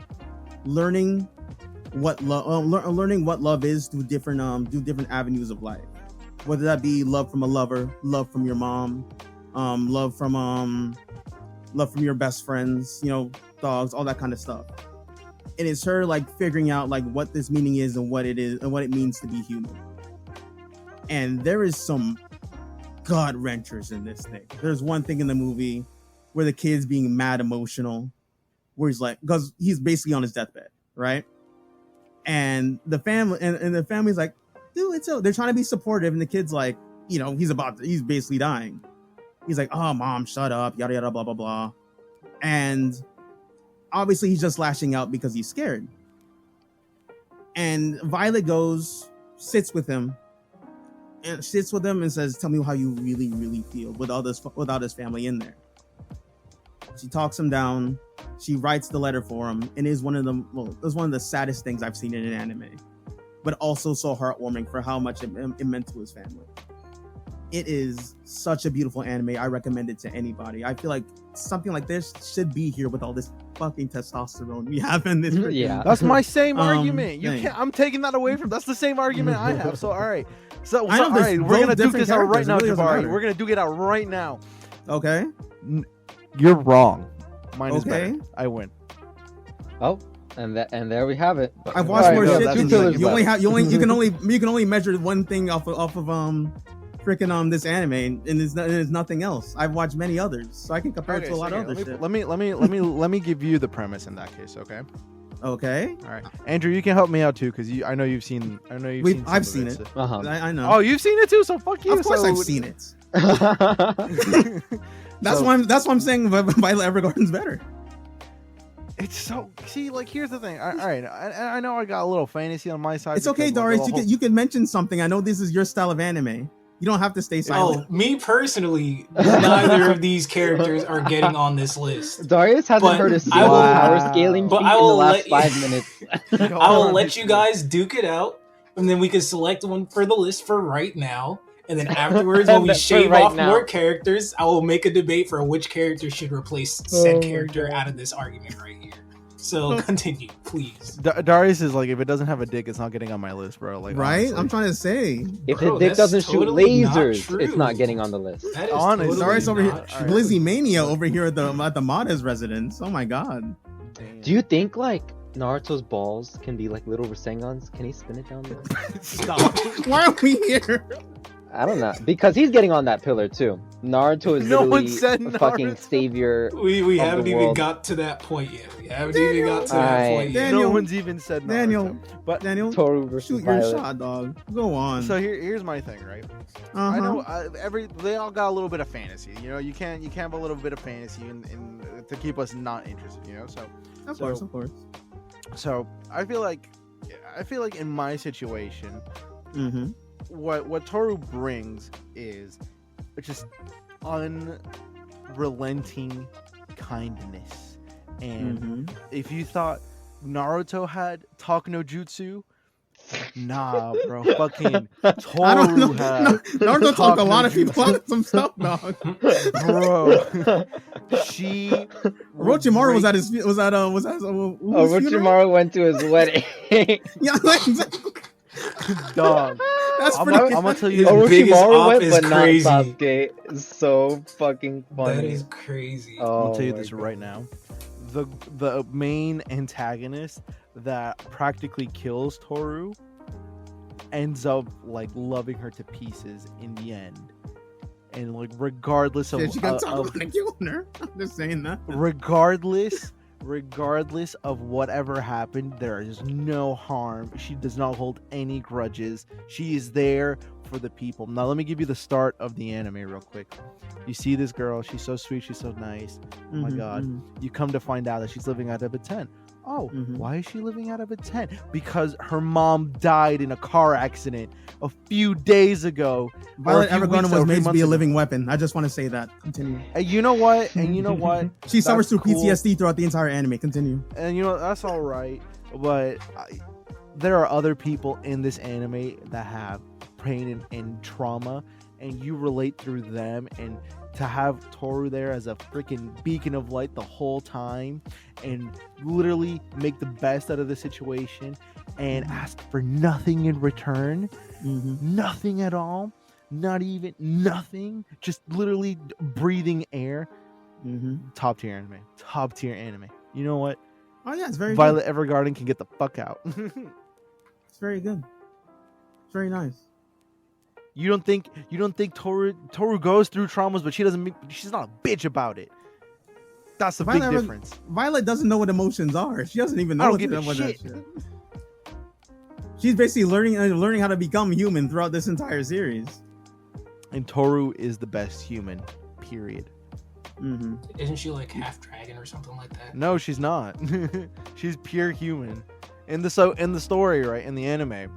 Speaker 2: learning what love is through different avenues of life, whether that be love from a lover, love from your mom, love from your best friends, dogs, all that kind of stuff. And it's her figuring out what this meaning is and what it is and what it means to be human. And there is some gut wrenchers in this thing. There's one thing in the movie where the kid's being mad emotional, where he's like, because he's basically on his deathbed, right? And the family and the family's like, dude, it's so they're trying to be supportive, and the kid's like, he's basically dying. He's like, oh, mom, shut up, yada yada, blah blah blah, and obviously he's just lashing out because he's scared. And Violet sits with him and says, tell me how you really, really feel without his family in there. She talks him down. She writes the letter for him, and it was one of the saddest things I've seen in an anime, but also so heartwarming for how much it meant to his family. It is such a beautiful anime. I recommend it to anybody. I feel like something like this should be here with all this fucking testosterone we have in this.
Speaker 3: Yeah.
Speaker 5: That's my same argument. You
Speaker 2: thing.
Speaker 5: can't. I'm taking that away from. That's the same argument I have. So all right. So
Speaker 2: I know
Speaker 5: all
Speaker 2: there's
Speaker 5: right. We're
Speaker 2: both
Speaker 5: gonna duke
Speaker 2: different
Speaker 5: this out right
Speaker 2: characters.
Speaker 5: now,
Speaker 2: It really doesn't
Speaker 5: Jabari.
Speaker 2: matter.
Speaker 5: We're gonna duke it out right now.
Speaker 2: Okay.
Speaker 5: You're wrong. Mine is
Speaker 2: Okay.
Speaker 5: better. I win.
Speaker 3: Oh, and there we have it.
Speaker 2: I've watched more
Speaker 5: no,
Speaker 2: shit.
Speaker 5: that's
Speaker 2: Than
Speaker 5: easy.
Speaker 2: you can only measure one thing off of freaking this anime, and there's nothing else. I've watched many others, so I can compare it to a lot of other shit.
Speaker 5: Let me give you the premise in that case, okay?
Speaker 2: Okay.
Speaker 5: All right, Andrew, you can help me out too because I know you've seen.
Speaker 2: I've seen it.
Speaker 3: Uh-huh.
Speaker 2: I know.
Speaker 5: Oh, you've seen it too, so fuck you.
Speaker 2: Of course,
Speaker 5: so,
Speaker 2: I've seen it. That's why I'm saying Violet Evergarden's better.
Speaker 5: It's so like here's the thing. All right, I know I got a little fantasy on my side.
Speaker 2: It's okay,
Speaker 5: because,
Speaker 2: Doris. You can mention something. I know this is your style of anime. You don't have to stay silent.
Speaker 4: Oh, me personally, neither of these characters are getting on this list.
Speaker 3: Darius hasn't
Speaker 4: But
Speaker 3: heard a
Speaker 4: I
Speaker 3: single
Speaker 4: will-
Speaker 3: power scaling
Speaker 4: but
Speaker 3: feat
Speaker 4: I
Speaker 3: in the
Speaker 4: will
Speaker 3: last
Speaker 4: let
Speaker 3: 5 minutes.
Speaker 4: I will let you guys duke it out, and then we can select one for the list for right now. And then afterwards, when we
Speaker 3: For
Speaker 4: shave
Speaker 3: right
Speaker 4: off
Speaker 3: now.
Speaker 4: more characters, I will make a debate for which character should replace said
Speaker 3: Oh my
Speaker 4: character
Speaker 3: God.
Speaker 4: out of this argument right here. So continue, please.
Speaker 5: Darius is like, if it doesn't have a dick, it's not getting on my list, bro. Like,
Speaker 2: Right?
Speaker 5: honestly.
Speaker 2: I'm trying to say.
Speaker 3: If
Speaker 4: Bro,
Speaker 3: his dick
Speaker 4: that's
Speaker 3: doesn't shoot
Speaker 4: totally not
Speaker 3: lasers,
Speaker 4: true.
Speaker 3: it's not getting on the list.
Speaker 4: That is
Speaker 5: Honest.
Speaker 4: totally
Speaker 2: Darius over here,
Speaker 4: not true.
Speaker 2: Blizzy Mania over here at the Mada's residence. Oh my god.
Speaker 5: Damn.
Speaker 3: Do you think like Naruto's balls can be like little Rasengans? Can he spin it down there?
Speaker 5: Stop.
Speaker 2: Why are we here?
Speaker 3: I don't know, because he's getting on that pillar too. Naruto is
Speaker 5: No one
Speaker 3: literally
Speaker 5: said
Speaker 3: a fucking
Speaker 5: Naruto.
Speaker 3: savior.
Speaker 4: We
Speaker 3: of
Speaker 4: haven't
Speaker 3: the
Speaker 4: even
Speaker 3: world.
Speaker 4: got to that point yet. We haven't even got to that
Speaker 3: Alright.
Speaker 4: point yet.
Speaker 2: Daniel,
Speaker 5: No one's even said Naruto.
Speaker 2: Daniel,
Speaker 5: But
Speaker 2: Daniel,
Speaker 3: Toru versus
Speaker 2: shoot your
Speaker 3: Violet.
Speaker 2: shot, dog. Go on.
Speaker 5: so here's my thing, right?
Speaker 2: Uh-huh.
Speaker 5: I know they all got a little bit of fantasy. You know, you can't have a little bit of fantasy in to keep us not interested. You know, so
Speaker 2: Of course, of course.
Speaker 5: so I feel like in my situation,
Speaker 2: Mm-hmm.
Speaker 5: what Toru brings is just unrelenting kindness. And
Speaker 2: Mm-hmm.
Speaker 5: if you thought Naruto had talk no jutsu, nah, bro, fucking Toru
Speaker 2: I don't know.
Speaker 5: had
Speaker 2: Naruto talk a lot of
Speaker 5: no
Speaker 2: people out of some stuff, dog.
Speaker 5: bro. She
Speaker 2: Orochimaru was
Speaker 5: break-
Speaker 2: at his whose funeral?
Speaker 3: Orochimaru went to his wedding.
Speaker 2: Yeah, like,
Speaker 5: dog.
Speaker 2: that's
Speaker 5: I'm
Speaker 2: pretty.
Speaker 5: gonna tell you
Speaker 4: His
Speaker 5: this.
Speaker 4: biggest
Speaker 3: Orochimaru
Speaker 4: op
Speaker 3: went,
Speaker 4: is
Speaker 3: but not
Speaker 4: crazy.
Speaker 3: Sasuke. It's so fucking
Speaker 4: That
Speaker 3: funny.
Speaker 4: is crazy.
Speaker 3: Oh
Speaker 5: I'll tell you
Speaker 3: my
Speaker 5: this
Speaker 3: God.
Speaker 5: right now. The main antagonist that practically kills Toru ends up like loving her to pieces in the end. And like regardless of,
Speaker 2: Shit, she got talk
Speaker 5: of
Speaker 2: about killing her. I'm just saying that.
Speaker 5: regardless of whatever happened, there is no harm. She does not hold any grudges. She is there for the people. Now let me give you the start of the anime real quick. You see this girl, she's so sweet, she's so nice. Oh my god. You come to find out that she's living out of a tent. Oh,
Speaker 2: Mhm.
Speaker 5: why is she living out of a tent? Because her mom died in a car accident a few days ago.
Speaker 2: Violet
Speaker 5: few
Speaker 2: Evergarden
Speaker 5: weeks or
Speaker 2: was
Speaker 5: a few
Speaker 2: made to
Speaker 5: months
Speaker 2: be a
Speaker 5: ago.
Speaker 2: living weapon. I just want to say that. Continue.
Speaker 5: And you know what? And you know what?
Speaker 2: She suffers
Speaker 5: That's
Speaker 2: through
Speaker 5: cool.
Speaker 2: PTSD throughout the entire anime. Continue.
Speaker 5: And you know that's all right, but there are other people in this anime that have pain and trauma, and you relate through them. And to have Toru there as a freaking beacon of light the whole time, and literally make the best out of the situation, and ask for nothing in return, nothing at all, not even nothing, just literally breathing air. Top tier anime. Top tier anime. You know what?
Speaker 2: Oh yeah, it's very
Speaker 5: Violet Evergarden can get the fuck out.
Speaker 2: good. It's very good. It's very nice.
Speaker 5: You don't think Toru goes through traumas, but she's not a bitch about it. That's the big
Speaker 2: Violet,
Speaker 5: difference.
Speaker 2: Violet doesn't know what emotions are. She doesn't even
Speaker 5: I
Speaker 2: know
Speaker 5: don't give a
Speaker 2: what that
Speaker 5: shit.
Speaker 2: shit. She's basically learning how to become human throughout this entire series.
Speaker 5: And Toru is the best human. Period.
Speaker 2: Mm-hmm.
Speaker 4: Isn't she like half dragon or something like that?
Speaker 5: No, she's not. She's pure human. In the story, right, in the anime,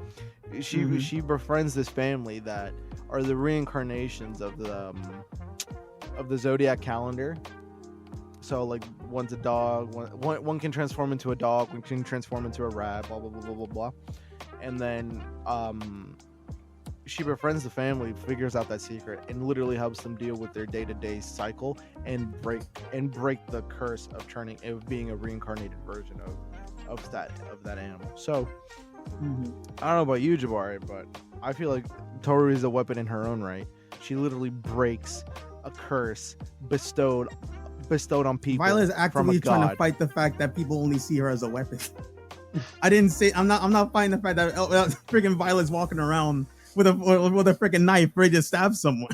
Speaker 5: she befriends this family that are the reincarnations of the zodiac calendar. So like one's a dog, one can transform into a dog, one can transform into a rat, blah blah blah blah blah blah. And then she befriends the family, figures out that secret, and literally helps them deal with their day-to-day cycle and break the curse of being a reincarnated version of that animal. So I don't know about you, Jabari, but I feel like Toru is a weapon in her own right. She literally breaks a curse bestowed on people.
Speaker 2: Violet is actively trying to fight the fact that people only see her as a weapon. I'm not fighting the fact that freaking Violet's walking around with a freaking knife ready to stab someone.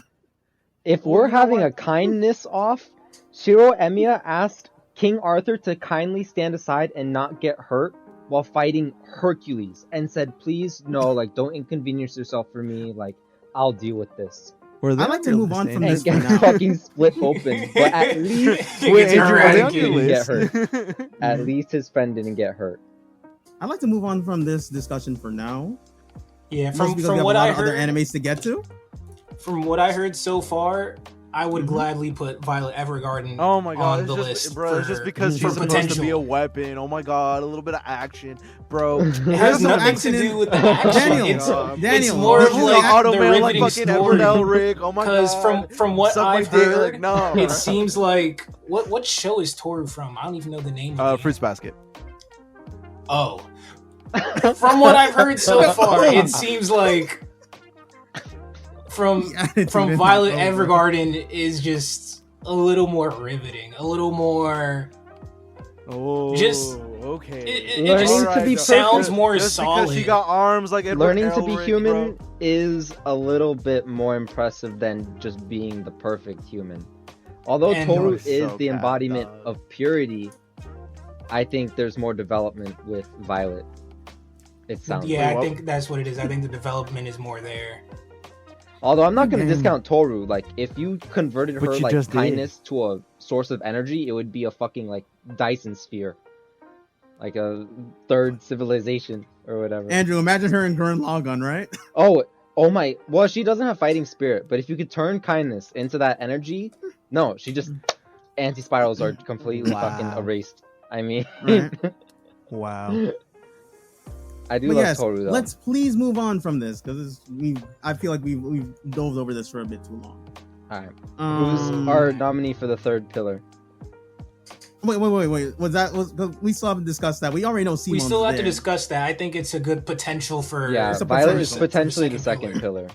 Speaker 3: If we're having a kindness off, Shiro Emiya asked King Arthur to kindly stand aside and not get hurt while fighting Hercules, and said, "Please, no, like, don't inconvenience yourself for me. Like, I'll deal with this."
Speaker 2: I'd like to move on from
Speaker 3: And
Speaker 2: this for
Speaker 3: get
Speaker 2: now.
Speaker 3: fucking split open, but at least
Speaker 4: It's
Speaker 3: his friend
Speaker 4: eradicated.
Speaker 3: didn't get hurt. At least his friend didn't get hurt.
Speaker 2: I'd like to move on from this discussion for now.
Speaker 4: Yeah,
Speaker 2: Just
Speaker 4: from
Speaker 2: because we have
Speaker 4: what
Speaker 2: a lot
Speaker 4: I
Speaker 2: of other
Speaker 4: heard,
Speaker 2: animes to get to.
Speaker 4: from what I heard so far, I would gladly put Violet Evergarden
Speaker 5: Oh my god,
Speaker 4: on the
Speaker 5: it's
Speaker 4: list.
Speaker 5: just, bro, it's just because
Speaker 4: for
Speaker 5: she's supposed to be
Speaker 4: potential.
Speaker 5: a weapon. Oh my god, a little bit of action, bro.
Speaker 4: It has
Speaker 2: no
Speaker 4: nothing
Speaker 2: action
Speaker 4: to
Speaker 2: in-
Speaker 4: do with the action.
Speaker 2: Daniel,
Speaker 4: it's
Speaker 2: Daniel,
Speaker 4: more of
Speaker 2: this is
Speaker 4: like
Speaker 2: an
Speaker 5: auto
Speaker 4: the
Speaker 5: man like
Speaker 4: riveting
Speaker 5: fucking Edward
Speaker 4: story.
Speaker 5: Elric. Oh my god.
Speaker 4: Because from what
Speaker 5: Suck my
Speaker 4: I've
Speaker 5: dick,
Speaker 4: heard,
Speaker 5: like, no.
Speaker 4: it seems like what show is Toru from? I don't even know the name of it.
Speaker 5: Fruits Basket.
Speaker 4: Oh. From what I've heard so far, it seems like from Violet Evergarden is just a little more riveting, a little more.
Speaker 5: Oh,
Speaker 4: Just-
Speaker 5: okay.
Speaker 4: It
Speaker 3: Learning
Speaker 4: just
Speaker 3: to be
Speaker 4: sounds
Speaker 3: perfect.
Speaker 4: more
Speaker 5: Just
Speaker 4: solid.
Speaker 5: because she got arms like Edward
Speaker 3: Learning to be
Speaker 5: Elric,
Speaker 3: human
Speaker 5: bro.
Speaker 3: is a little bit more impressive than just being the perfect human. Although
Speaker 4: And
Speaker 3: Toru
Speaker 5: it's
Speaker 3: is
Speaker 5: so
Speaker 3: the
Speaker 5: bad,
Speaker 3: embodiment
Speaker 5: dog.
Speaker 3: of purity, I think there's more development with Violet. It sounds
Speaker 4: Yeah,
Speaker 3: like.
Speaker 4: I think that's what it is. I think the development is more there.
Speaker 3: Although I'm not going to
Speaker 2: Again.
Speaker 3: discount Toru. Like, if you converted
Speaker 5: But
Speaker 3: her
Speaker 5: you
Speaker 3: like
Speaker 5: just did.
Speaker 3: kindness to a source of energy, it would be a fucking like Dyson sphere, like a third civilization or whatever.
Speaker 2: Andrew, imagine her in Gurren Lagann, right?
Speaker 3: Oh my. Well, she doesn't have fighting spirit, but if you could turn kindness into that energy, no, she just anti-spirals are completely fucking
Speaker 5: Wow.
Speaker 3: erased. I mean,
Speaker 2: Right.
Speaker 5: Wow.
Speaker 3: I do
Speaker 2: But
Speaker 3: love
Speaker 2: yes,
Speaker 3: Toru though.
Speaker 2: let's please move on from this because I feel like we've dove over this for a bit too long.
Speaker 3: All right. Who's our nominee for the third pillar?
Speaker 2: Wait. We still haven't discussed that. We already know Simon's
Speaker 4: We still have
Speaker 2: there.
Speaker 4: to discuss that. I think it's a good potential for.
Speaker 3: Yeah,
Speaker 2: It's a
Speaker 3: Violet is
Speaker 2: potential.
Speaker 3: potentially the second pillar.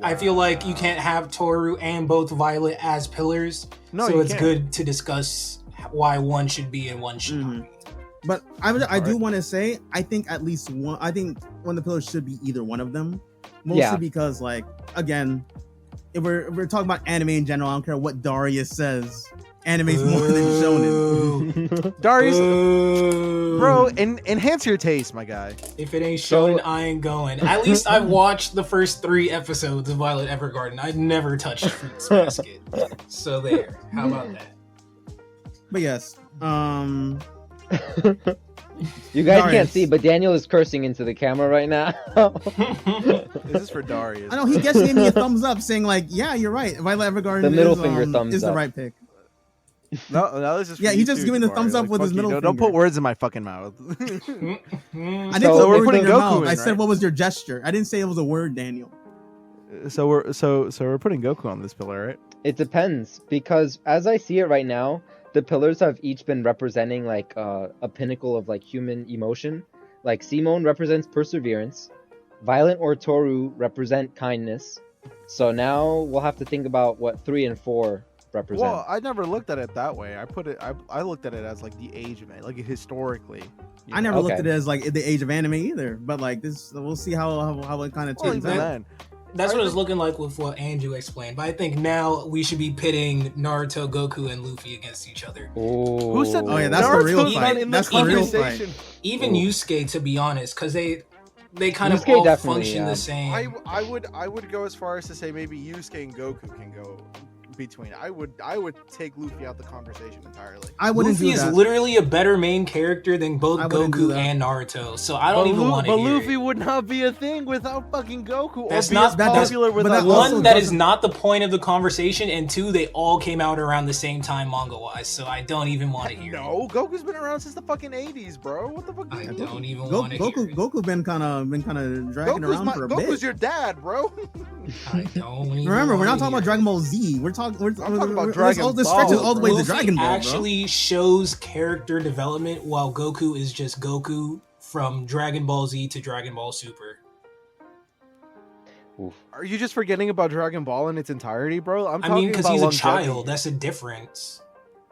Speaker 4: I feel like you can't have Toru and both Violet as pillars.
Speaker 5: No,
Speaker 4: so
Speaker 5: you
Speaker 4: it's
Speaker 5: can't.
Speaker 4: good to discuss why one should be and one should not be.
Speaker 2: But I do
Speaker 5: Alright.
Speaker 2: want to say I think at least one. I think one of the pillars should be either one of them, mostly
Speaker 3: Yeah.
Speaker 2: because like again, if we're talking about anime in general, I don't care what Darius says. Anime's more than shonen.
Speaker 5: Darius,
Speaker 4: Boo.
Speaker 5: bro, enhance your taste, my guy.
Speaker 4: If it ain't
Speaker 3: So-
Speaker 4: showing, I ain't going. At least I've watched the first 3 episodes of Violet Evergarden. I've never touched Fruits Basket. So there. How about that?
Speaker 2: But yes,
Speaker 3: You guys can't
Speaker 2: Darius.
Speaker 3: see, but Daniel is cursing into the camera right now.
Speaker 5: This is for Darius.
Speaker 2: I know he gave me a thumbs up saying like, yeah, you're right. Violet Evergarden
Speaker 3: The middle
Speaker 2: is,
Speaker 3: finger thumbs
Speaker 2: is the
Speaker 3: up.
Speaker 2: right pick.
Speaker 5: No, this is for
Speaker 2: Yeah,
Speaker 5: you
Speaker 2: he's just
Speaker 5: too,
Speaker 2: giving the
Speaker 5: Jabari.
Speaker 2: thumbs up
Speaker 5: Like,
Speaker 2: with his
Speaker 5: fuck you.
Speaker 2: middle
Speaker 5: Don't put
Speaker 2: finger.
Speaker 5: words in my fucking mouth.
Speaker 2: I didn't
Speaker 3: So
Speaker 2: put
Speaker 3: we're
Speaker 2: words in
Speaker 5: putting
Speaker 2: your
Speaker 5: Goku
Speaker 2: mouth.
Speaker 5: in,
Speaker 2: I said
Speaker 5: right?
Speaker 2: what was your gesture. I didn't say it was a word, Daniel.
Speaker 5: so we're putting Goku on this pillar, right?
Speaker 3: It depends, because as I see it right now, the pillars have each been representing like a pinnacle of like human emotion. Like Simone represents perseverance, Violet or Toru represent kindness. So now we'll have to think about what 3 and 4 represent.
Speaker 5: Well, I never looked at it that way. I looked at it as like the age of it, like historically.
Speaker 2: I never looked
Speaker 3: Okay.
Speaker 2: at it as like the age of anime either. But like this, we'll see how it kind of
Speaker 5: Well,
Speaker 2: turns
Speaker 5: even
Speaker 2: out.
Speaker 5: then,
Speaker 4: That's what it's looking like with what Andrew explained. But I think now we should be pitting Naruto, Goku, and Luffy against each other.
Speaker 5: Who said?
Speaker 2: Oh yeah, that's the real
Speaker 5: Naruto's not
Speaker 2: fight.
Speaker 5: in the
Speaker 2: That's the real fight.
Speaker 5: conversation.
Speaker 4: Even
Speaker 3: Ooh.
Speaker 4: Yusuke, to be honest, because they kind of
Speaker 3: Yusuke
Speaker 4: all
Speaker 3: definitely,
Speaker 4: function
Speaker 3: yeah.
Speaker 4: the same.
Speaker 5: I would go as far as to say maybe Yusuke and Goku can go between. I would take Luffy out the conversation entirely.
Speaker 2: I wouldn't
Speaker 4: Luffy
Speaker 2: do
Speaker 4: is
Speaker 2: that.
Speaker 4: literally a better main character than both
Speaker 2: I wouldn't do
Speaker 4: Goku
Speaker 2: that.
Speaker 4: and Naruto. So I don't even want to
Speaker 5: But
Speaker 4: hear
Speaker 5: Luffy
Speaker 4: it.
Speaker 5: would not be a thing without fucking Goku.
Speaker 4: That's
Speaker 5: or be
Speaker 4: not-
Speaker 5: as
Speaker 4: that's-
Speaker 5: popular
Speaker 2: but
Speaker 5: without
Speaker 2: that also
Speaker 4: One, that is
Speaker 2: doesn't-
Speaker 4: not the point of the conversation, and two, they all came out around the same time manga-wise, so I don't even want to hear it.
Speaker 5: No, Goku's been around since the fucking 80s, bro. What the fuck?
Speaker 4: I
Speaker 5: Are you
Speaker 4: don't even
Speaker 2: Go,
Speaker 4: want to hear
Speaker 2: Goku
Speaker 4: it.
Speaker 2: Goku been kind of dragging around for a
Speaker 5: Goku's
Speaker 2: bit.
Speaker 5: your dad, bro.
Speaker 4: I don't even
Speaker 2: Remember, we're not
Speaker 4: wanna
Speaker 2: talking about
Speaker 4: hear
Speaker 2: Dragon Ball Z. We're talking
Speaker 5: about
Speaker 2: this
Speaker 5: Dragon
Speaker 2: this
Speaker 5: Ball,
Speaker 2: stretches all the way to
Speaker 4: Luffy
Speaker 2: Dragon Ball, bro.
Speaker 4: actually shows character development, while Goku is just Goku from Dragon Ball Z to Dragon Ball Super.
Speaker 3: Oof.
Speaker 5: Are you just forgetting about Dragon Ball in its entirety, bro?
Speaker 4: I mean, because he's a child. That's a difference.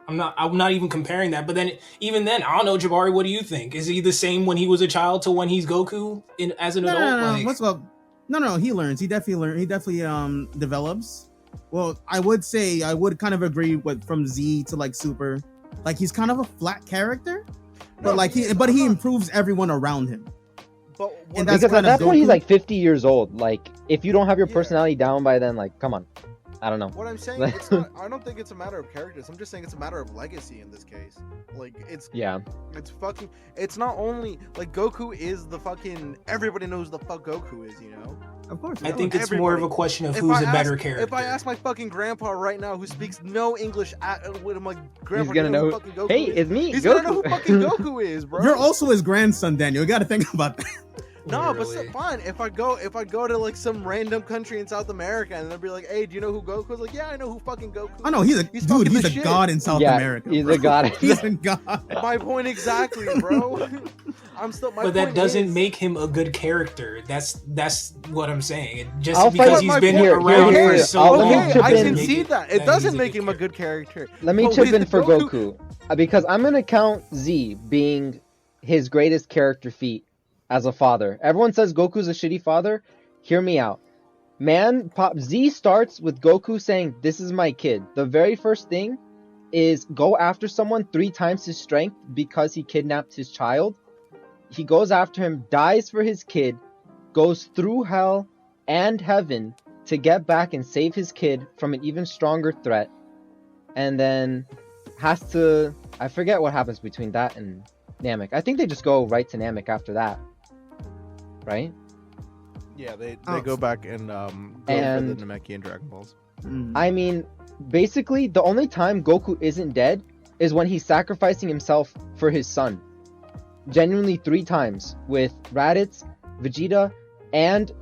Speaker 4: I'm not even comparing that. But then, even then, I don't know, Jabari. What do you think? Is he the same when he was a child to when he's Goku as an
Speaker 2: No,
Speaker 4: adult?
Speaker 2: no, no,
Speaker 4: Like,
Speaker 2: what's up? No, he learns. He definitely learns. He definitely develops. Well, I would say I would kind of agree with from Z to like Super. Like he's kind of a flat character, but he improves everyone around him.
Speaker 5: But
Speaker 2: And that's
Speaker 3: Because at
Speaker 2: kind of
Speaker 3: that point, he's
Speaker 2: Goku.
Speaker 3: like 50 years old. Like, if you don't have your
Speaker 5: Yeah.
Speaker 3: personality down by then, like, come on. I don't know.
Speaker 5: what I'm saying, it's not, I don't think it's a matter of characters. I'm just saying it's a matter of legacy in this case. Like it's
Speaker 3: Yeah.
Speaker 5: fucking. It's not only like Goku is the fucking. Everybody knows the fuck Goku is, you know.
Speaker 2: Of course,
Speaker 4: I think it's more of a question of
Speaker 5: If
Speaker 4: who's
Speaker 5: I
Speaker 4: a better
Speaker 5: ask-
Speaker 4: character.
Speaker 5: If I ask my fucking grandpa right now, who speaks no English, with him like, grandpa,
Speaker 3: He's gonna
Speaker 5: you
Speaker 3: know.
Speaker 5: who fucking Goku
Speaker 3: Hey,
Speaker 5: is?
Speaker 3: it's me,
Speaker 5: He's
Speaker 3: Goku.
Speaker 5: gonna know who fucking Goku is, bro.
Speaker 2: You're also his grandson, Daniel. You got to think about that.
Speaker 5: No, but
Speaker 4: Literally.
Speaker 5: still, fine. If I go to like some random country in South America and they'll be like, "Hey, do you know who Goku is?" Like, yeah, I know who fucking Goku.
Speaker 2: I know he's a
Speaker 5: He's
Speaker 2: dude.
Speaker 5: fucking
Speaker 2: He's
Speaker 5: the
Speaker 2: a
Speaker 5: shit.
Speaker 2: god in South
Speaker 3: Yeah,
Speaker 2: America.
Speaker 3: he's
Speaker 2: bro.
Speaker 3: a god.
Speaker 2: He's a god.
Speaker 5: My point exactly, bro. I'm still. My
Speaker 4: But that
Speaker 5: point
Speaker 4: doesn't
Speaker 5: is-
Speaker 4: make him a good character. That's what I'm saying. Just
Speaker 3: I'll
Speaker 4: because
Speaker 3: fight-
Speaker 4: he's
Speaker 5: my
Speaker 4: been
Speaker 5: point-
Speaker 4: around
Speaker 3: here,
Speaker 4: for
Speaker 3: here,
Speaker 4: so
Speaker 3: I'll-
Speaker 4: long.
Speaker 3: let me
Speaker 5: Okay,
Speaker 3: chip
Speaker 5: I
Speaker 3: in.
Speaker 5: concede that. It
Speaker 4: he's
Speaker 5: doesn't
Speaker 4: a
Speaker 5: make
Speaker 4: good
Speaker 5: him a good character.
Speaker 3: Let me
Speaker 5: But
Speaker 3: chip
Speaker 5: with
Speaker 3: in for
Speaker 5: Goku-
Speaker 3: Goku. Because I'm going to count Z being his greatest character feat as a father. Everyone says Goku's a shitty father. Hear me out. Man, Z starts with Goku saying, "This is my kid." The very first thing is go after someone 3 times his strength because he kidnapped his child. He goes after him, dies for his kid, goes through hell and heaven to get back and save his kid from an even stronger threat, and then has to... I forget what happens between that and Namek. I think they just go right to Namek after that. Right?
Speaker 5: Yeah, they
Speaker 2: Oh.
Speaker 5: go back and go
Speaker 3: And-
Speaker 5: for the Namekian Dragon Balls.
Speaker 2: Mm.
Speaker 3: I mean, basically, the only time Goku isn't dead is when he's sacrificing himself for his son. Genuinely 3 times with Raditz, Vegeta, and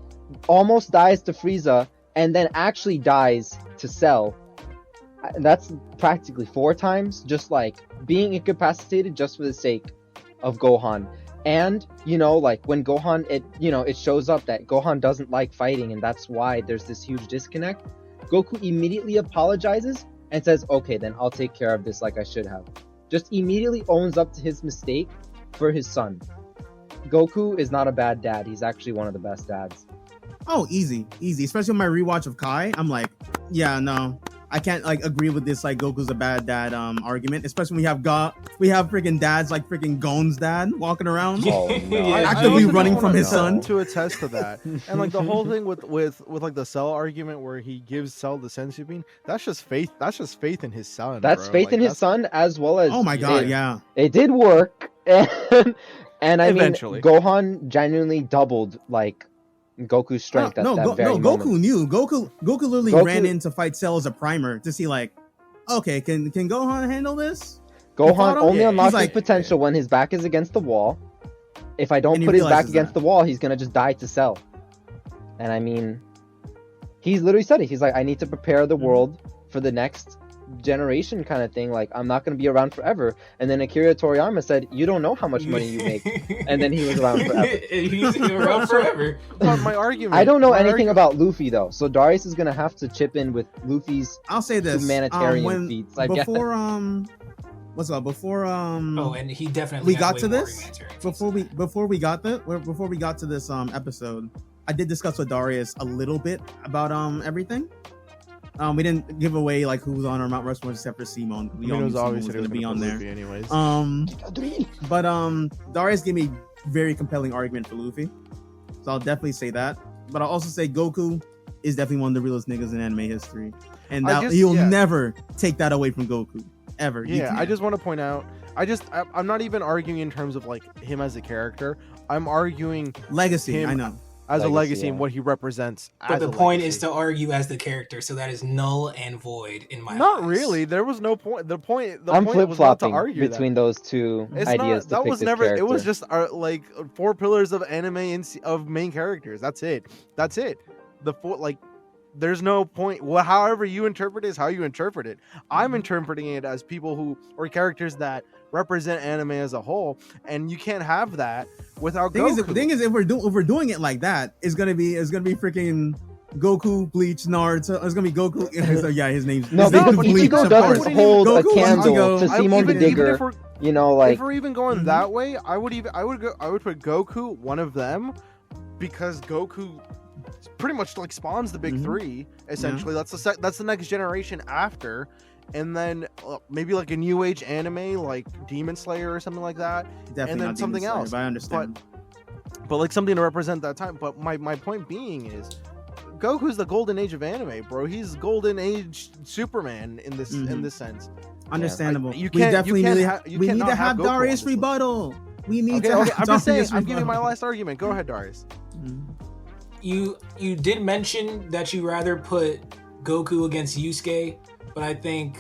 Speaker 3: almost dies to Frieza, and then actually dies to Cell. That's practically 4 times, just like being incapacitated just for the sake of Gohan. And, you know, like when Gohan, it shows up that Gohan doesn't like fighting, and that's why there's this huge disconnect. Goku immediately apologizes and says, "Okay, then I'll take care of this like I should have." Just immediately owns up to his mistake for his son. Goku is not a bad dad. He's actually one of the best dads.
Speaker 2: Oh, easy. Especially on my rewatch of Kai, I'm like, yeah, no, I can't like agree with this like Goku's a bad dad argument. Especially when we have freaking dads like freaking Gon's dad walking around.
Speaker 3: Oh, no.
Speaker 4: Yeah,
Speaker 2: Actively
Speaker 5: also
Speaker 2: running
Speaker 5: just
Speaker 2: from
Speaker 5: wanna
Speaker 2: his son.
Speaker 5: to attest to that, and like the whole thing with like the Cell argument where he gives Cell the senzu bean. That's just faith. That's just faith in his son.
Speaker 3: That's
Speaker 5: bro.
Speaker 3: faith
Speaker 5: Like,
Speaker 3: in his
Speaker 5: that's-
Speaker 3: son as well as...
Speaker 2: Oh my god,
Speaker 3: it,
Speaker 2: yeah.
Speaker 3: It did work. And I
Speaker 5: Eventually.
Speaker 3: mean, Gohan genuinely doubled like Goku's strength at that very moment.
Speaker 2: Goku knew. Goku literally
Speaker 3: Goku-
Speaker 2: ran in to fight Cell as a primer to see like, okay, can Gohan handle this?
Speaker 3: Gohan
Speaker 2: fought him?
Speaker 3: only
Speaker 2: Yeah,
Speaker 3: unlocks
Speaker 2: he's
Speaker 3: his
Speaker 2: like-
Speaker 3: potential when his back is against the wall. If I don't
Speaker 2: And he
Speaker 3: put his back
Speaker 2: realizes
Speaker 3: against
Speaker 2: that.
Speaker 3: the wall, he's gonna just die to Cell. And I mean, he's literally said it. He's like, I need to prepare the world for the next generation kind of thing. Like, I'm not gonna be around forever. And then Akira Toriyama said, "You don't know how much money you make." And then he was around forever.
Speaker 4: He's around forever.
Speaker 5: But my argument.
Speaker 3: I don't know
Speaker 5: my
Speaker 3: anything
Speaker 5: argu-
Speaker 3: about Luffy though, so Darius is gonna have to chip in with Luffy's
Speaker 2: I'll say this.
Speaker 3: humanitarian feats. I guess.
Speaker 2: Before what's up? Before
Speaker 4: Oh, and he definitely
Speaker 2: we
Speaker 4: has
Speaker 2: got
Speaker 4: way
Speaker 2: to
Speaker 4: more
Speaker 2: this
Speaker 4: humanitarian
Speaker 2: before we got to this episode, I did discuss with Darius a little bit about everything. We didn't give away like who was on our Mount Rushmore except for Simon. We all
Speaker 5: it
Speaker 2: knew
Speaker 5: was
Speaker 2: Simon
Speaker 5: obvious
Speaker 2: was
Speaker 5: it was
Speaker 2: going to be on there.
Speaker 5: Luffy anyways.
Speaker 2: But Darius gave me a very compelling argument for Luffy, so I'll definitely say that. But I'll also say Goku is definitely one of the realest niggas in anime history, and you'll never take that away from Goku ever.
Speaker 5: Yeah, I just want to point out. I'm not even arguing in terms of like him as a character. I'm arguing
Speaker 2: legacy.
Speaker 5: him
Speaker 2: I know.
Speaker 5: As a legacy and what he represents.
Speaker 4: But the point is to argue as the character, so that is null and void in my eyes.
Speaker 5: Not really. There was no point. The point
Speaker 3: I'm
Speaker 5: was not to argue
Speaker 3: between those two ideas.
Speaker 5: That was never. Character. It was just like 4 pillars of anime and of main characters. That's it. The 4 like. There's no point. Well, however you interpret it is how you interpret it. I'm interpreting it as people who or characters that represent anime as a whole, and you can't have that without Goku.
Speaker 2: The thing is, if we're doing it like that, it's gonna be freaking Goku, Bleach, Naruto. It's gonna be Goku. So yeah, his name's
Speaker 3: no, because
Speaker 2: Bleach,
Speaker 3: Ichigo doesn't hold
Speaker 2: Goku,
Speaker 3: a candle
Speaker 2: Ichigo,
Speaker 3: to Simon the Digger.
Speaker 5: If we're even going that way, I would put Goku one of them because Goku pretty much like spawns the big 3 essentially. That's the next generation after, and then maybe like a new age anime like Demon Slayer or something like that.
Speaker 2: Definitely
Speaker 5: and then
Speaker 2: not
Speaker 5: something
Speaker 2: Demon Slayer,
Speaker 5: else.
Speaker 2: but I understand.
Speaker 5: But like something to represent that time. But my point being is, Goku's the golden age of anime, bro. He's golden age Superman in this sense.
Speaker 2: Understandable.
Speaker 5: You
Speaker 2: we definitely
Speaker 5: we need to
Speaker 2: have Darius rebuttal. We need to.
Speaker 5: Okay,
Speaker 2: have
Speaker 5: I'm just saying.
Speaker 2: Darius
Speaker 5: I'm giving my
Speaker 2: rebuttal.
Speaker 5: last argument. Go ahead, Darius.
Speaker 4: You did mention that you rather put Goku against Yusuke, but I think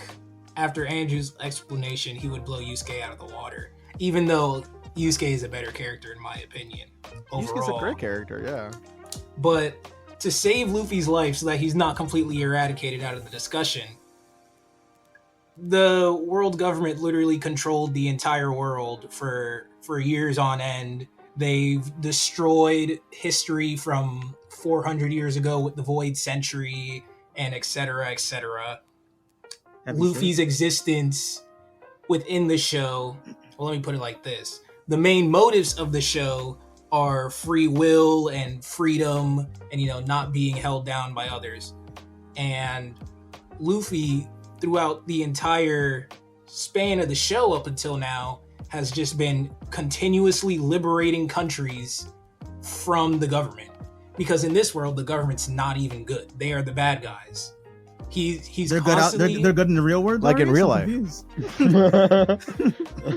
Speaker 4: after Andrew's explanation, he would blow Yusuke out of the water. Even though Yusuke is a better character in my opinion. Overall.
Speaker 5: Yusuke's a great character, yeah.
Speaker 4: But to save Luffy's life so that he's not completely eradicated out of the discussion, the world government literally controlled the entire world for years on end. They've destroyed history from 400 years ago with the Void Century and etc. etc. Luffy's existence within the show, well, let me put it like this. The main motives of the show are free will and freedom and, not being held down by others. And Luffy, throughout the entire span of the show up until now, has just been continuously liberating countries from the government. Because in this world, the government's not even good. They are the bad guys. They're constantly...
Speaker 2: They're good in the real world?
Speaker 5: Like in real life.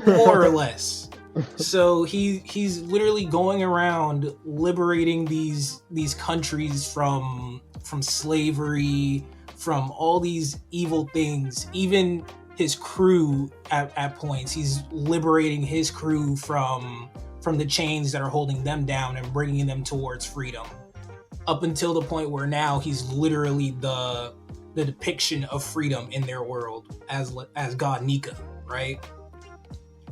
Speaker 4: More or less. So he's literally going around liberating these countries from slavery, from all these evil things. Even his crew at points, he's liberating his crew from the chains that are holding them down and bringing them towards freedom. Up until the point where now he's literally the depiction of freedom in their world as God Nika, right?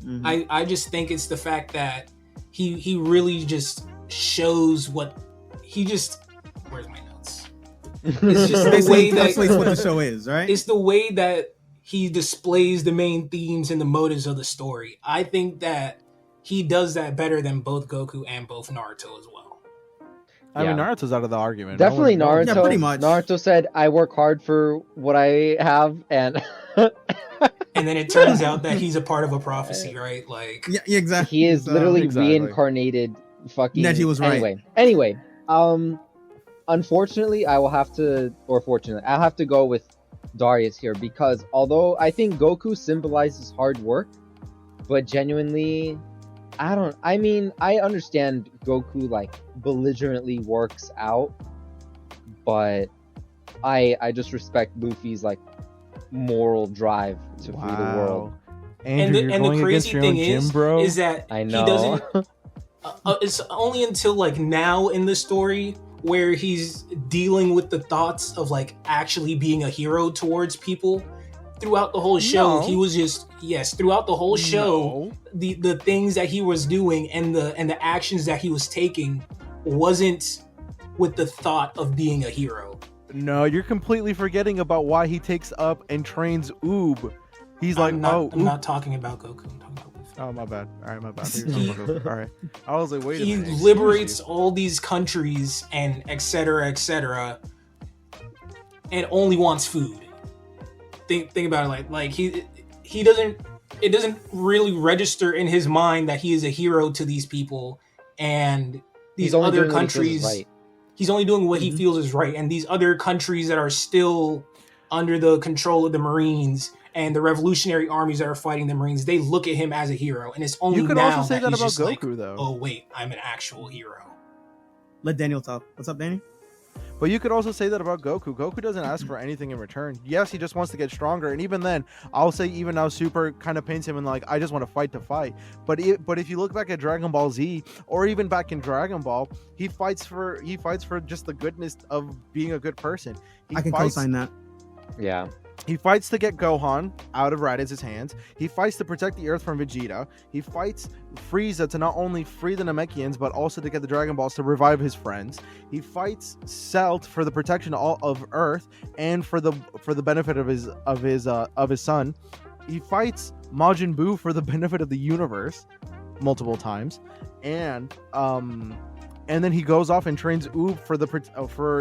Speaker 4: Mm-hmm. I just think it's the fact that he really just shows what he just. Where's my notes? It's just the way that
Speaker 2: what the show is, right?
Speaker 4: It's the way that he displays the main themes and the motives of the story. I think that he does that better than both Goku and both Naruto as well.
Speaker 5: I mean, Naruto's out of the argument.
Speaker 3: Definitely Naruto.
Speaker 2: Yeah, pretty much.
Speaker 3: Naruto said, "I work hard for what I have," and
Speaker 4: and then it turns out that he's a part of a prophecy, right? Like,
Speaker 2: yeah, exactly.
Speaker 3: He is literally reincarnated. Fucking.
Speaker 2: Neji was right.
Speaker 3: Anyway, unfortunately, I'll have to go with Darius here because although I think Goku symbolizes hard work, but genuinely, I understand Goku like belligerently works out, but I just respect Luffy's like moral drive to free the world.
Speaker 5: Andrew,
Speaker 4: and the crazy thing is that
Speaker 3: I know.
Speaker 4: He doesn't. It's only until like now in the story where he's dealing with the thoughts of like actually being a hero towards people. Throughout the whole show, he was just throughout the whole show, the things that he was doing and the actions that he was taking wasn't with the thought of being a hero.
Speaker 5: No, you're completely forgetting about why he takes up and trains Oob. He's like,
Speaker 4: I'm not talking about Goku. I'm talking about Luffy.
Speaker 5: Oh, my bad. All right, my bad.
Speaker 4: He-
Speaker 5: All right. I was like, wait a
Speaker 4: He
Speaker 5: minute.
Speaker 4: liberates all these countries and etc., and only wants food. Think about it like he doesn't, it doesn't really register in his mind that he is a hero to these people and these
Speaker 3: He's only
Speaker 4: other
Speaker 3: doing what he feels is
Speaker 4: countries.
Speaker 3: right.
Speaker 4: He's only doing what he feels is right, and these other countries that are still under the control of the Marines and the revolutionary armies that are fighting the Marines, they look at him as a hero, and it's only
Speaker 5: You could
Speaker 4: now
Speaker 5: also say that
Speaker 4: he's
Speaker 5: about
Speaker 4: just like,
Speaker 5: Goku, though.
Speaker 4: oh wait, I'm an actual hero.
Speaker 2: Let Daniel talk. What's up, Danny?
Speaker 5: But you could also say that about Goku. Goku doesn't ask for anything in return. Yes, he just wants to get stronger. And even then, I'll say even now Super kind of paints him in like, I just want to fight to fight. But if you look back at Dragon Ball Z or even back in Dragon Ball, he fights for just the goodness of being a good person.
Speaker 2: I can co-sign that.
Speaker 3: Yeah.
Speaker 5: He fights to get Gohan out of Raditz' hands. He fights to protect the Earth from Vegeta. He fights Frieza to not only free the Namekians, but also to get the Dragon Balls to revive his friends. He fights Cell for the protection of Earth and for the benefit of his son. He fights Majin Buu for the benefit of the universe multiple times, and then he goes off and trains Oob for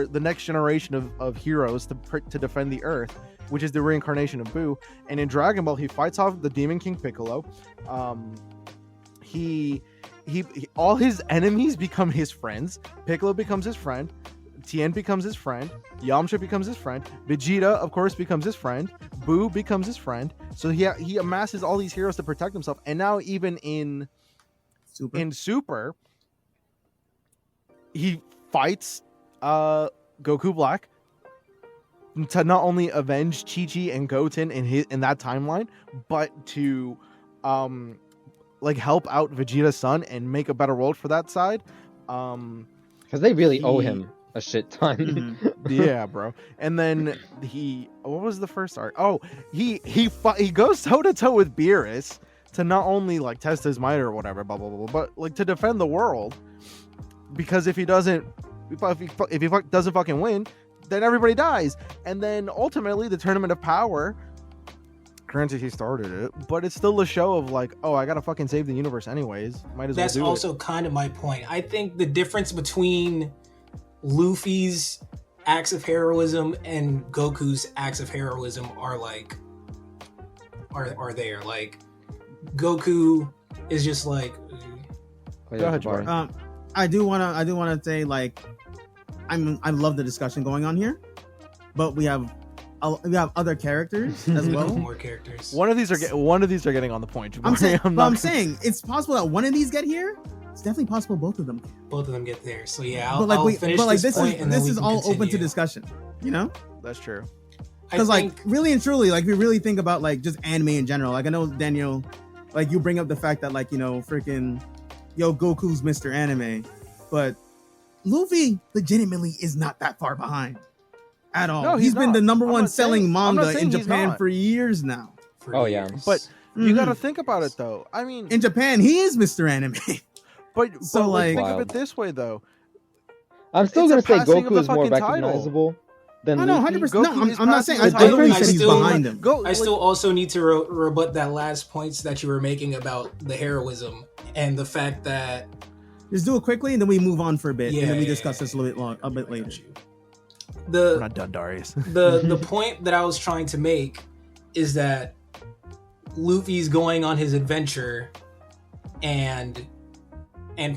Speaker 5: the next generation of heroes to defend the Earth, which is the reincarnation of Buu. And in Dragon Ball, he fights off the Demon King Piccolo. He all his enemies become his friends. Piccolo becomes his friend. Tien becomes his friend. Yamcha becomes his friend. Vegeta, of course, becomes his friend. Buu becomes his friend. So he amasses all these heroes to protect himself. And now even in Super, he fights Goku Black to not only avenge Chi-Chi and Goten in that timeline, but to help out Vegeta's son and make a better world for that side.
Speaker 3: Because they really owe him a shit ton.
Speaker 5: Yeah, bro. And then what was the first arc? Oh, he goes toe to toe with Beerus to not only like test his might or whatever, blah blah blah, but like to defend the world. Because if he doesn't fucking win, then everybody dies. And then ultimately the Tournament of Power, granted he started it, but it's still a show of like, oh, I gotta fucking save the universe anyways. Might as well do it.
Speaker 4: That's also kind of my point. I think the difference between Luffy's acts of heroism and Goku's acts of heroism are there. Like Goku is just like,
Speaker 5: Go ahead, Jabari.
Speaker 2: I do wanna say like I love the discussion going on here, but we have other characters as well.
Speaker 4: more characters.
Speaker 5: One of these are getting on the point.
Speaker 2: I'm
Speaker 5: Jabari.
Speaker 2: saying it's possible that one of these get here. It's definitely possible both of them can.
Speaker 4: Both of them get there. So yeah, I'll
Speaker 2: But
Speaker 4: finish this point and then
Speaker 2: this
Speaker 4: we
Speaker 2: is
Speaker 4: can
Speaker 2: all open to
Speaker 4: continue.
Speaker 2: discussion. You know,
Speaker 5: That's true.
Speaker 2: because like really and truly, like we really think about like just anime in general. Like I know Daniel, like you bring up the fact that like freaking Goku's Mr. Anime, but Luffy legitimately is not that far behind at all.
Speaker 5: No,
Speaker 2: he's been
Speaker 5: not.
Speaker 2: the number
Speaker 5: I'm
Speaker 2: one
Speaker 5: not saying-
Speaker 2: selling
Speaker 5: I'm not
Speaker 2: manga
Speaker 5: saying
Speaker 2: in
Speaker 5: he's
Speaker 2: Japan
Speaker 5: not.
Speaker 2: for years now.
Speaker 4: For
Speaker 3: Oh, yeah.
Speaker 4: years.
Speaker 5: But you
Speaker 2: Mhm.
Speaker 5: got to think about it though. I mean,
Speaker 2: In Japan, he is Mr. Anime.
Speaker 5: but
Speaker 2: so, like-
Speaker 5: think of
Speaker 3: Wild.
Speaker 5: it this way though.
Speaker 3: I'm still
Speaker 5: It's
Speaker 3: gonna
Speaker 5: a
Speaker 3: say
Speaker 5: passing of
Speaker 3: Goku
Speaker 5: the
Speaker 3: is more
Speaker 5: fucking title.
Speaker 3: recognizable than
Speaker 2: No,
Speaker 3: Luffy.
Speaker 2: 100%. No,
Speaker 5: Goku is
Speaker 2: I'm not saying. I
Speaker 5: passing
Speaker 2: literally
Speaker 4: I
Speaker 2: said he's
Speaker 4: still-
Speaker 2: behind him.
Speaker 5: Go.
Speaker 4: I still also need to rebut that last points that you were making about the heroism and the fact that
Speaker 2: Just do it quickly, and then we move on for a bit, and then we
Speaker 4: Yeah,
Speaker 2: discuss
Speaker 4: yeah,
Speaker 2: this a bit later.
Speaker 5: We're not done, Darius.
Speaker 4: The point that I was trying to make is that Luffy's going on his adventure and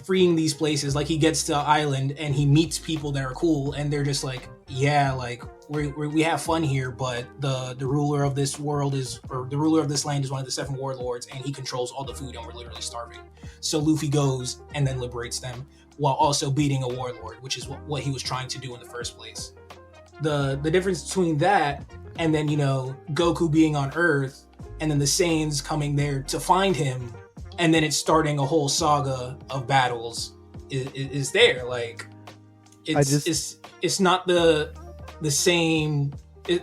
Speaker 4: freeing these places. Like he gets to an island and he meets people that are cool, and they're just like, yeah, like we have fun here, but the ruler of this world the ruler of this land is one of the 7 warlords, and he controls all the food, and we're literally starving. So Luffy goes and then liberates them while also beating a warlord, which is what he was trying to do in the first place. The difference between that and then Goku being on Earth and then the Saiyans coming there to find him, and then it's starting a whole saga of battles is there. Like it's not the same.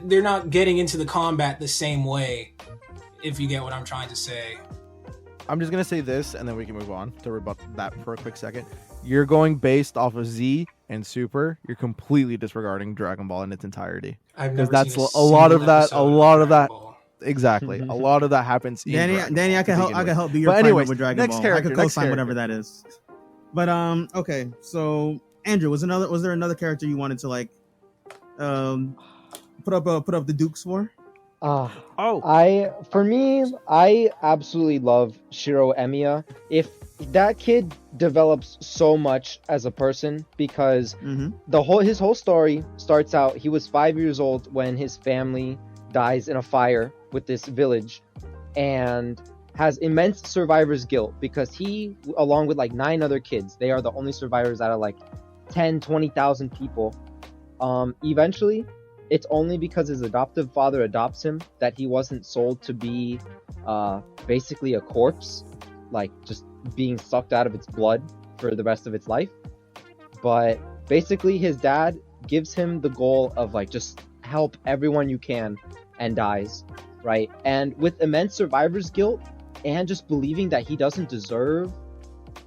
Speaker 4: They're not getting into the combat the same way, if you get what I'm trying to say.
Speaker 5: I'm just gonna say this, and then we can move on to rebut that for a quick second. You're going based off of Z and Super. You're completely disregarding Dragon Ball in its entirety.
Speaker 4: I've
Speaker 5: Because
Speaker 4: never
Speaker 5: that's
Speaker 4: seen
Speaker 5: a lot of that. A
Speaker 4: single
Speaker 5: lot of
Speaker 4: episode
Speaker 5: that.
Speaker 4: Dragon Ball.
Speaker 5: exactly. A lot of that happens. In
Speaker 2: Danny,
Speaker 5: Dragon
Speaker 2: Danny,
Speaker 5: Ball
Speaker 2: I
Speaker 5: to
Speaker 2: can help.
Speaker 5: begin
Speaker 2: I can
Speaker 5: with.
Speaker 2: help be your
Speaker 5: But
Speaker 2: friend
Speaker 5: anyways,
Speaker 2: with Dragon
Speaker 5: next
Speaker 2: Ball.
Speaker 5: character,
Speaker 2: I could
Speaker 5: next
Speaker 2: co-sign whatever
Speaker 5: character.
Speaker 2: that is. But okay. So Andrew, was there another character you wanted to like, put up the Dukes for?
Speaker 3: Ah,
Speaker 5: Oh,
Speaker 3: for me, I absolutely love Shiro Emiya. If that kid develops so much as a person, because
Speaker 2: Mm-hmm.
Speaker 3: his whole story starts out, he was 5 years old when his family dies in a fire with this village, and has immense survivor's guilt because he, along with like 9 other kids, they are the only survivors out of like 20,000 people. Eventually, it's only because his adoptive father adopts him that he wasn't sold to be basically a corpse, like just being sucked out of its blood for the rest of its life. But basically, his dad gives him the goal of like just help everyone you can, and dies, right? And with immense survivor's guilt and just believing that he doesn't deserve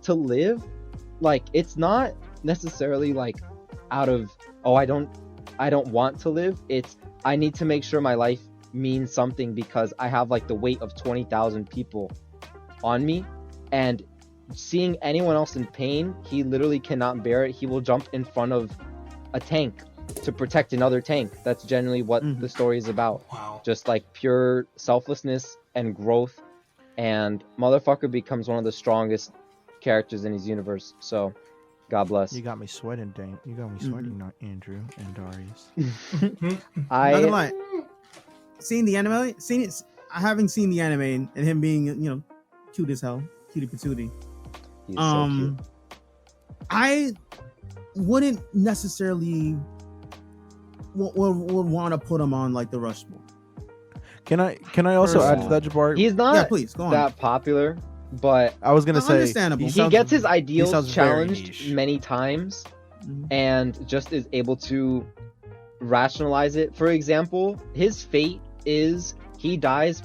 Speaker 3: to live, like it's not necessarily like out of, oh, I don't want to live. It's, I need to make sure my life means something because I have like the weight of 20,000 people on me, and seeing anyone else in pain, he literally cannot bear it. He will jump in front of a tank to protect another tank. That's generally what the story is about.
Speaker 4: Wow.
Speaker 3: Just like pure selflessness and growth, and motherfucker becomes one of the strongest characters in his universe. So God bless.
Speaker 5: you got me sweating, Dane. You got me sweating, not Andrew and Darius.
Speaker 2: Not gonna lie. Seeing the anime, having seen the anime and him being, cute as hell, cutie patootie.
Speaker 3: He's so cute.
Speaker 2: I wouldn't necessarily would want to put him on like the Rushmore.
Speaker 5: Can I also add to that, Jabari?
Speaker 3: He's not
Speaker 2: Yeah, please go on.
Speaker 3: that popular, but
Speaker 5: I was gonna say
Speaker 2: Understandable.
Speaker 3: he gets his ideals
Speaker 5: sounds very
Speaker 3: challenged
Speaker 5: niche.
Speaker 3: many times,
Speaker 2: Mhm.
Speaker 3: and just is able to rationalize it. For example, his fate is he dies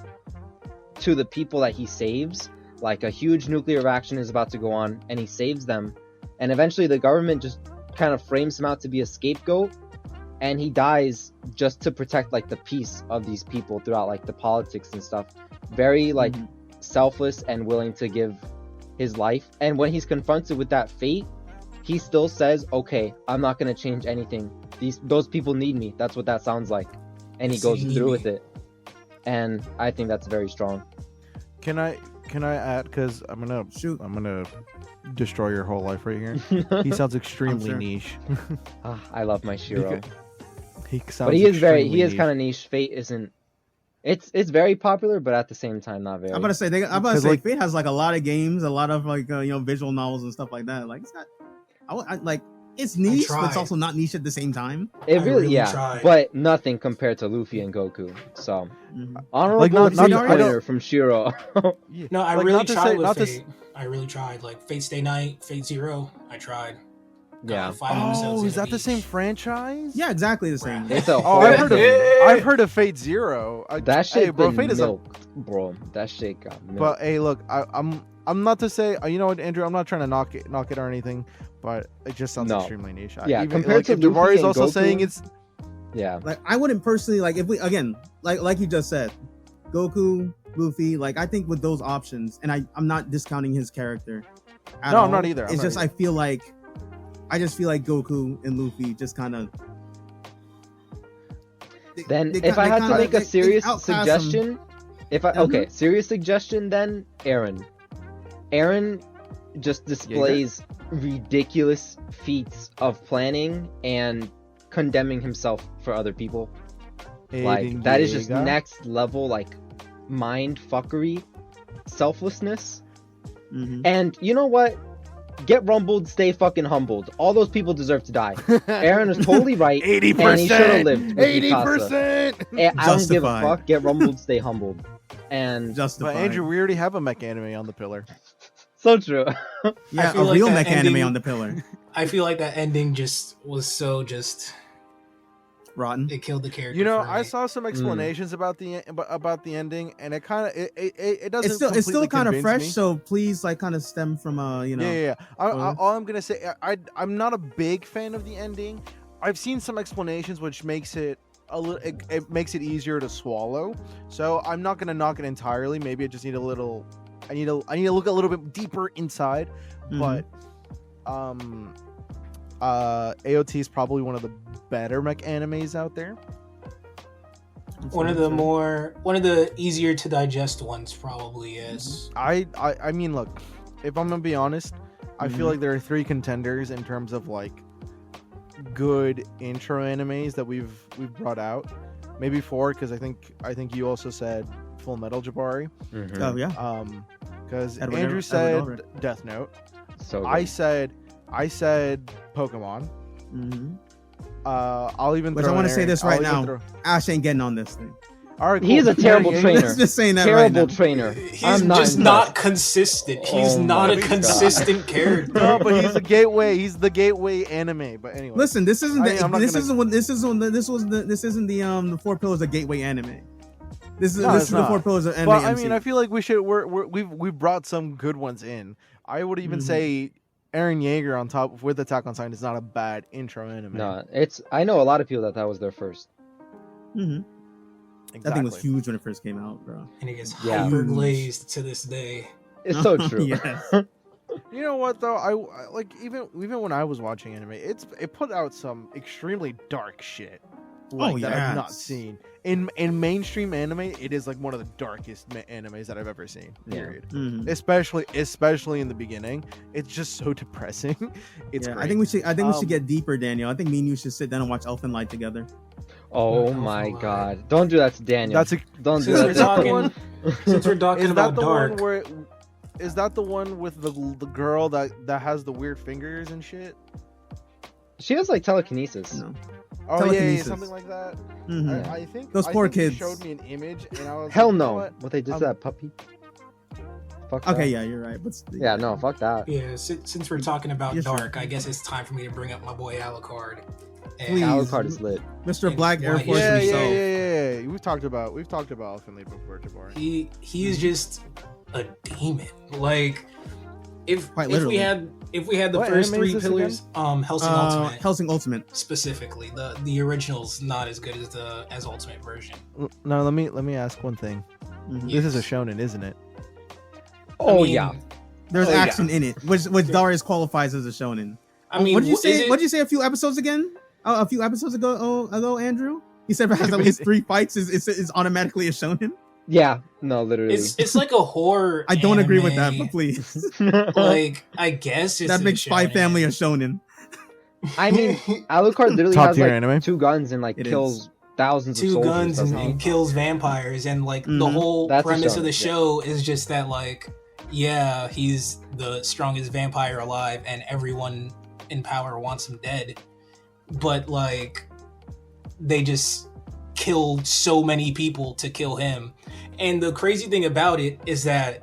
Speaker 3: to the people that he saves. Like a huge nuclear reaction is about to go on, and he saves them, and eventually the government just kind of frames him out to be a scapegoat, and he dies just to protect like the peace of these people throughout like the politics and stuff. Very like selfless and willing to give his life. And when he's confronted with that fate, he still says, okay, I'm not going to change anything. Those people need me. That's what that sounds like. And he goes through with it. And I think that's very strong.
Speaker 5: Can I add, because I'm gonna destroy your whole life right here. He sounds extremely
Speaker 2: sure.
Speaker 5: niche.
Speaker 3: I love my Shiro.
Speaker 5: He sounds
Speaker 3: But he is
Speaker 5: extremely
Speaker 3: kind of niche. Fate isn't, it's very popular, but at the same time not very.
Speaker 2: I'm gonna say
Speaker 5: like,
Speaker 2: Fate has like a lot of games, a lot of like visual novels and stuff like that. Like it's not, like it's niche, but it's
Speaker 4: tried.
Speaker 2: also not niche at the same time.
Speaker 3: It
Speaker 4: I
Speaker 3: really,
Speaker 4: really tried.
Speaker 3: but nothing compared to Luffy and Goku. So honorable
Speaker 5: Like, not
Speaker 3: pointer from Shiro.
Speaker 5: Yeah.
Speaker 4: No, I
Speaker 5: Like,
Speaker 4: really
Speaker 5: not to
Speaker 4: tried
Speaker 5: say-
Speaker 4: with
Speaker 5: not to
Speaker 4: Fate. I really tried. Like Fate Stay Night, Fate Zero. I tried.
Speaker 3: Yeah.
Speaker 4: 5 episodes
Speaker 5: Oh, is
Speaker 4: in
Speaker 5: that the
Speaker 4: each.
Speaker 5: same franchise?
Speaker 2: Yeah, exactly the same.
Speaker 3: It's a
Speaker 5: Oh,
Speaker 3: whole
Speaker 5: I've heard of Fate Zero.
Speaker 3: that shit
Speaker 5: hey, bro,
Speaker 3: been
Speaker 5: Fate is a.
Speaker 3: milked, bro. That shit got milked.
Speaker 5: But hey, look, I'm not to say, you know what, Andrew, I'm not trying to knock it or anything, but it just sounds
Speaker 3: No.
Speaker 5: extremely niche.
Speaker 3: Yeah,
Speaker 5: Even,
Speaker 3: compared
Speaker 5: like,
Speaker 3: to
Speaker 5: if
Speaker 3: Luffy
Speaker 5: Jabari's
Speaker 3: and
Speaker 5: also
Speaker 3: Goku-
Speaker 5: saying it's
Speaker 3: yeah.
Speaker 2: Like I wouldn't personally like if we again like you just said, Goku, Luffy. Like I think with those options, and I'm not discounting his character. At
Speaker 5: No,
Speaker 2: all.
Speaker 5: I'm not either. I'm
Speaker 2: It's
Speaker 5: not
Speaker 2: just
Speaker 5: either.
Speaker 2: I just feel like Goku and Luffy just kind of.
Speaker 3: Then if I had to make a serious suggestion,
Speaker 2: Mhm.
Speaker 3: serious suggestion, then Aaron just displays ridiculous feats of planning and condemning himself for other people. Like that is just
Speaker 5: Yeager.
Speaker 3: next level, like mind fuckery, selflessness.
Speaker 2: Mhm.
Speaker 3: And you know what? Get rumbled, stay fucking humbled. All those people deserve to die. Aaron is totally right.
Speaker 5: 80%.
Speaker 3: And he should have lived. with
Speaker 5: 80%.
Speaker 3: Mikasa. And I don't give a
Speaker 2: Justified.
Speaker 3: fuck. Get rumbled, stay humbled. And
Speaker 2: Justified.
Speaker 5: But Andrew, we already have a mech anime on the pillar.
Speaker 3: so true.
Speaker 2: yeah,
Speaker 4: I feel
Speaker 2: a
Speaker 4: like
Speaker 2: real
Speaker 4: that
Speaker 2: mech anime
Speaker 4: ending-
Speaker 2: on the pillar.
Speaker 4: I feel like that ending just was so just.
Speaker 2: Rotten.
Speaker 4: It killed the character.
Speaker 5: You know,
Speaker 4: for me.
Speaker 5: I saw some explanations about the ending, and it kind of it doesn't.
Speaker 2: It's still kind of fresh,
Speaker 5: Me.
Speaker 2: so please like kind of stem from
Speaker 5: Yeah.
Speaker 2: spoilers.
Speaker 5: All I'm gonna say, I'm not a big fan of the ending. I've seen some explanations which makes it it makes it easier to swallow. So I'm not gonna knock it entirely. Maybe I just need a little. I need to look a little bit deeper inside. But AOT is probably one of the better mech animes out there.
Speaker 4: One of the easier to digest ones probably is.
Speaker 5: I mean, look, if I'm gonna be honest, I feel like there are 3 contenders in terms of like good intro animes that we've brought out. Maybe 4, because I think you also said Full Metal Jabari.
Speaker 2: Oh yeah.
Speaker 5: Because Andrew said Death Note.
Speaker 3: So good.
Speaker 5: I said Pokemon. I'll even.
Speaker 2: Which I want to say this right now. Ash ain't getting on this thing.
Speaker 5: All right, cool.
Speaker 3: He's a terrible trainer.
Speaker 2: Let's just saying that
Speaker 3: Terrible
Speaker 2: right now.
Speaker 3: trainer.
Speaker 4: He's
Speaker 3: I'm not
Speaker 4: just
Speaker 3: impressed.
Speaker 4: not consistent. He's
Speaker 3: Oh
Speaker 4: not
Speaker 3: my
Speaker 4: a
Speaker 3: God.
Speaker 4: consistent character.
Speaker 5: No, but he's the gateway. He's the gateway anime. But anyway,
Speaker 2: Listen, this isn't
Speaker 5: I mean, I'm not
Speaker 2: this
Speaker 5: gonna-
Speaker 2: isn't what this isn't the 4 pillars of gateway anime. This
Speaker 5: No,
Speaker 2: is
Speaker 5: it's
Speaker 2: the
Speaker 5: not.
Speaker 2: 4 pillars of anime.
Speaker 5: But I mean, I feel like we've brought some good ones in. I would even say Eren Yeager on top with Attack on Titan is not a bad intro anime.
Speaker 3: No, I know a lot of people that was their first.
Speaker 5: Exactly.
Speaker 2: That thing was huge when it first came out, bro.
Speaker 4: And it gets
Speaker 3: Yeah.
Speaker 4: hyper glazed to this day.
Speaker 3: It's so true.
Speaker 2: Yes.
Speaker 5: You know what though? I like even when I was watching anime, it put out some extremely dark shit. That I've not seen in mainstream anime. It is like one of the darkest animes that I've ever seen. Period. Especially in the beginning, it's just so depressing. It's great.
Speaker 2: I think we should get deeper, Daniel. I think me and you should sit down and watch Elfen Light together.
Speaker 3: Oh my God! Don't do that to Daniel. Don't do
Speaker 4: Since
Speaker 3: that.
Speaker 4: we're talking, since we're talking about dark,
Speaker 5: is that the one with the girl that has the weird fingers and shit?
Speaker 3: She has like telekinesis.
Speaker 2: No.
Speaker 5: Oh
Speaker 2: Telekinesis.
Speaker 5: something like that. I think
Speaker 2: Those poor kids.
Speaker 5: He showed me an image, and I was
Speaker 3: Hell
Speaker 5: like, you know
Speaker 3: no!
Speaker 5: what?
Speaker 3: What they did to that puppy? Fuck
Speaker 2: Okay,
Speaker 3: that.
Speaker 2: yeah, you're right. But
Speaker 3: Yeah, no, fuck that.
Speaker 4: yeah. Since we're talking about
Speaker 2: Yes, sir.
Speaker 4: dark, I guess it's time for me to bring up my boy Alucard.
Speaker 2: Please.
Speaker 3: Alucard is lit.
Speaker 2: Mr. Black Air
Speaker 4: Yeah,
Speaker 2: Force
Speaker 5: Yeah.
Speaker 2: himself.
Speaker 5: We've talked about Elfen Lied before, Jabari.
Speaker 4: He's just a demon. Like
Speaker 2: Quite
Speaker 4: if we
Speaker 2: literally.
Speaker 4: had the
Speaker 5: What
Speaker 4: first
Speaker 5: anime is
Speaker 4: 3
Speaker 5: this
Speaker 4: pillars, Hellsing Ultimate
Speaker 2: Helsing Ultimate.
Speaker 4: specifically, the original's not as good as Ultimate version.
Speaker 5: Now let me ask one thing. This is a shonen, isn't it?
Speaker 3: Oh
Speaker 4: I mean,
Speaker 3: yeah.
Speaker 2: There's
Speaker 3: Oh, yeah.
Speaker 2: action in it, which Darius qualifies as a shonen.
Speaker 4: I mean,
Speaker 2: what did you say?
Speaker 4: is it-
Speaker 2: What did you say a few episodes again? A few episodes ago, Andrew. He said if it has at least 3 fights, is automatically a shonen.
Speaker 3: Yeah. No, literally.
Speaker 4: It's like a horror.
Speaker 2: I don't agree with that,
Speaker 4: anime.
Speaker 2: but please.
Speaker 4: Like I guess it's
Speaker 2: That
Speaker 4: a
Speaker 2: makes Spy
Speaker 4: shonen.
Speaker 2: Family a shonen.
Speaker 3: I mean, Alucard literally
Speaker 5: Top
Speaker 3: has
Speaker 5: tier
Speaker 3: like
Speaker 5: anime.
Speaker 3: 2 guns and like
Speaker 2: It
Speaker 3: kills thousands of
Speaker 4: 2
Speaker 3: soldiers.
Speaker 4: guns
Speaker 3: doesn't
Speaker 4: and
Speaker 3: he?
Speaker 4: kills vampires, and like the whole
Speaker 3: That's a
Speaker 4: premise of
Speaker 3: shonen,
Speaker 4: the
Speaker 3: yeah.
Speaker 4: show is just that like, yeah, he's the strongest vampire alive, and everyone in power wants him dead, but like they just killed so many people to kill him. And the crazy thing about it is that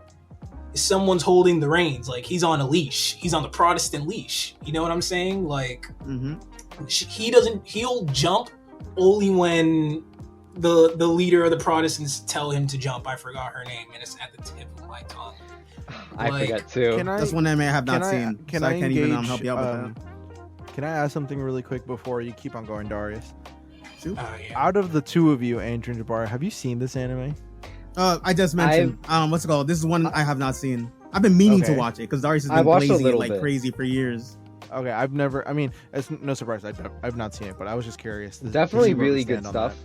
Speaker 4: someone's holding the reins. Like he's on a leash. He's on the Protestant leash. You know what I'm saying? Like he'll jump only when the leader of the Protestants tell him to jump. I forgot her name, and it's at the tip of my tongue.
Speaker 3: I
Speaker 4: Like,
Speaker 3: forget too.
Speaker 2: That's one anime I have not seen.
Speaker 5: Can
Speaker 2: so I can't even
Speaker 5: engage,
Speaker 2: help you out with that.
Speaker 5: Can I ask something really quick before you keep on going, Darius?
Speaker 2: Shoot.
Speaker 4: Yeah.
Speaker 5: Out of the 2 of you, Andrew and Jabari, have you seen this anime?
Speaker 2: I just mentioned. What's it called? This is one I have not seen. I've been meaning to
Speaker 5: Okay.
Speaker 2: watch it because Darius has
Speaker 3: I
Speaker 2: been
Speaker 3: watched a
Speaker 2: blazing it
Speaker 3: little
Speaker 2: like
Speaker 3: bit.
Speaker 2: crazy for years.
Speaker 5: Okay, I've never. I mean, it's no surprise. I've not seen it, but I was just curious. to
Speaker 3: Definitely
Speaker 5: see where we
Speaker 3: really good
Speaker 5: stand on
Speaker 3: stuff.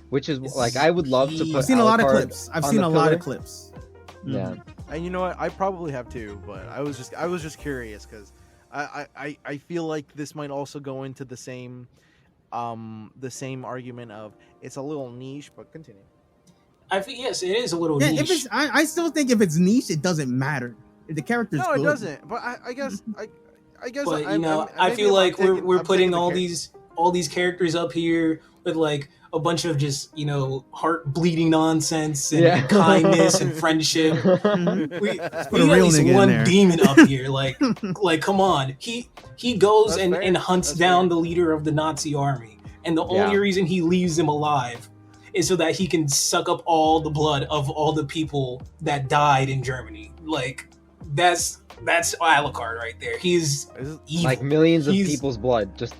Speaker 3: Which is like I would love to put.
Speaker 2: I've seen a lot of
Speaker 3: Alucard
Speaker 2: clips. I've
Speaker 3: on
Speaker 2: seen
Speaker 3: the
Speaker 2: a lot
Speaker 3: pillar.
Speaker 2: of clips.
Speaker 3: Yeah.
Speaker 2: Mhm.
Speaker 5: that. And you know what? I probably have too, but I was just curious because I feel like this might also go into the same argument of it's a little niche, but continue.
Speaker 4: I think yes, it is a little
Speaker 2: Yeah,
Speaker 4: niche.
Speaker 2: if it's, I still think if it's niche, it doesn't matter. If the character's
Speaker 5: No,
Speaker 2: good.
Speaker 5: it doesn't. But I guess I guess.
Speaker 4: But
Speaker 5: I'm,
Speaker 4: I
Speaker 5: maybe
Speaker 4: feel
Speaker 5: I'm
Speaker 4: like
Speaker 5: taking-
Speaker 4: we're
Speaker 5: I'm
Speaker 4: putting
Speaker 5: taking the
Speaker 4: all these characters up here with like a bunch of just heart bleeding nonsense and
Speaker 3: Yeah.
Speaker 4: kindness and friendship.
Speaker 2: Mhm.
Speaker 4: We
Speaker 2: Put a
Speaker 4: got at
Speaker 2: real
Speaker 4: least
Speaker 2: nigga in
Speaker 4: one
Speaker 2: there.
Speaker 4: demon up here. Like come on. He goes
Speaker 5: That's
Speaker 4: and,
Speaker 5: fair.
Speaker 4: and hunts
Speaker 5: That's
Speaker 4: down
Speaker 5: fair.
Speaker 4: the leader of the Nazi army, and the only
Speaker 3: Yeah.
Speaker 4: reason he leaves him alive is so that he can suck up all the blood of all the people that died in Germany. Like that's Alucard right there. He's
Speaker 5: Is it-
Speaker 4: evil.
Speaker 3: Like millions of
Speaker 4: He's-
Speaker 3: people's blood. Just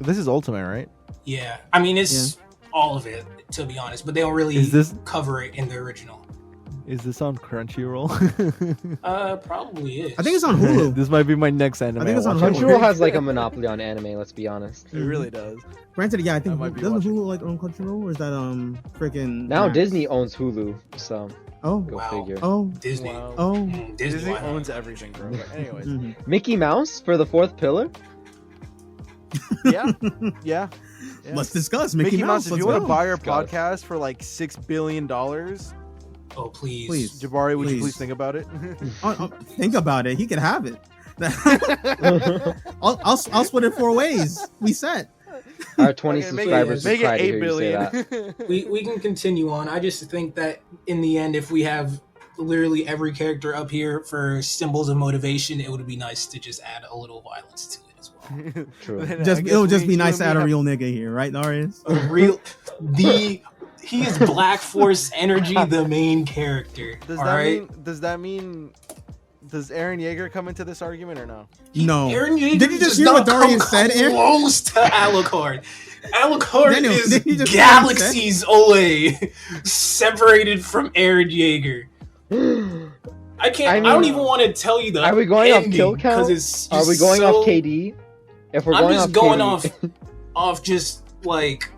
Speaker 5: This is Ultimate, right?
Speaker 4: Yeah, I mean it's all of it to be honest, but they don't really cover it in the original.
Speaker 5: Is this on Crunchyroll?
Speaker 4: Probably is.
Speaker 2: I think it's on Hulu.
Speaker 5: This might be my next anime.
Speaker 2: I think it's on
Speaker 3: Crunchyroll has like a monopoly on anime. Let's be honest.
Speaker 5: It really does.
Speaker 2: Granted, yeah, I think
Speaker 5: I might be
Speaker 2: doesn't
Speaker 5: watching.
Speaker 2: Hulu like own Crunchyroll, or is that freaking
Speaker 3: Now
Speaker 2: Max?
Speaker 3: Disney owns Hulu, so
Speaker 2: Oh,
Speaker 3: go
Speaker 4: Wow.
Speaker 3: figure.
Speaker 2: oh,
Speaker 4: Disney.
Speaker 5: Wow.
Speaker 2: oh.
Speaker 5: Disney
Speaker 4: why not?
Speaker 5: owns everything, bro. But anyways,
Speaker 2: Mhm.
Speaker 3: Mickey Mouse for the fourth pillar.
Speaker 5: yeah. Yeah.
Speaker 2: Let's discuss
Speaker 5: Mickey Mouse. If
Speaker 2: let's
Speaker 5: you want
Speaker 2: go.
Speaker 5: to buy our
Speaker 3: Discuss.
Speaker 5: podcast for like $6 billion,
Speaker 4: Oh please.
Speaker 2: Please.
Speaker 5: Jabari, would you
Speaker 2: Please.
Speaker 5: please think about it?
Speaker 2: Think about it. He could have it. I'll split it 4 ways. We set.
Speaker 3: Our 20
Speaker 5: Okay,
Speaker 3: subscribers
Speaker 5: make
Speaker 3: would cry
Speaker 5: it
Speaker 3: to hear
Speaker 5: 8
Speaker 3: you say that.
Speaker 5: billion.
Speaker 4: We can continue on. I just think that in the end, if we have literally every character up here for symbols of motivation, it would be nice to just add a little violence to it as well.
Speaker 3: True.
Speaker 5: Then I
Speaker 2: Just
Speaker 5: guess
Speaker 2: it'll just
Speaker 5: we-
Speaker 2: be
Speaker 5: you
Speaker 2: nice
Speaker 5: and
Speaker 2: to
Speaker 5: me
Speaker 2: add a
Speaker 5: have-
Speaker 2: real nigga here, right, Darius?
Speaker 4: A real he is Black Force Energy, the main character.
Speaker 5: Does
Speaker 4: all
Speaker 5: that
Speaker 4: right.
Speaker 5: mean? Does that mean? Does Aaron Yeager come into this argument or no?
Speaker 2: No.
Speaker 4: Aaron Yeager
Speaker 2: Did you just
Speaker 4: does
Speaker 2: hear what
Speaker 4: not
Speaker 2: Darius
Speaker 4: come
Speaker 2: said, Aaron?
Speaker 4: close to Alucard. Alucard
Speaker 2: Daniel,
Speaker 4: is
Speaker 2: did you just hear what he said?
Speaker 4: galaxies away, separated from Aaron Yeager. I can't. I,
Speaker 3: I mean,
Speaker 4: don't even want to tell you the.
Speaker 3: Are we going off
Speaker 4: ending,
Speaker 3: kill count?
Speaker 4: 'cause it's
Speaker 3: Are we
Speaker 4: just
Speaker 3: going
Speaker 4: so-
Speaker 3: off KD? If we're
Speaker 4: I'm
Speaker 3: going
Speaker 4: just
Speaker 3: off
Speaker 4: going
Speaker 3: KD,
Speaker 4: off just like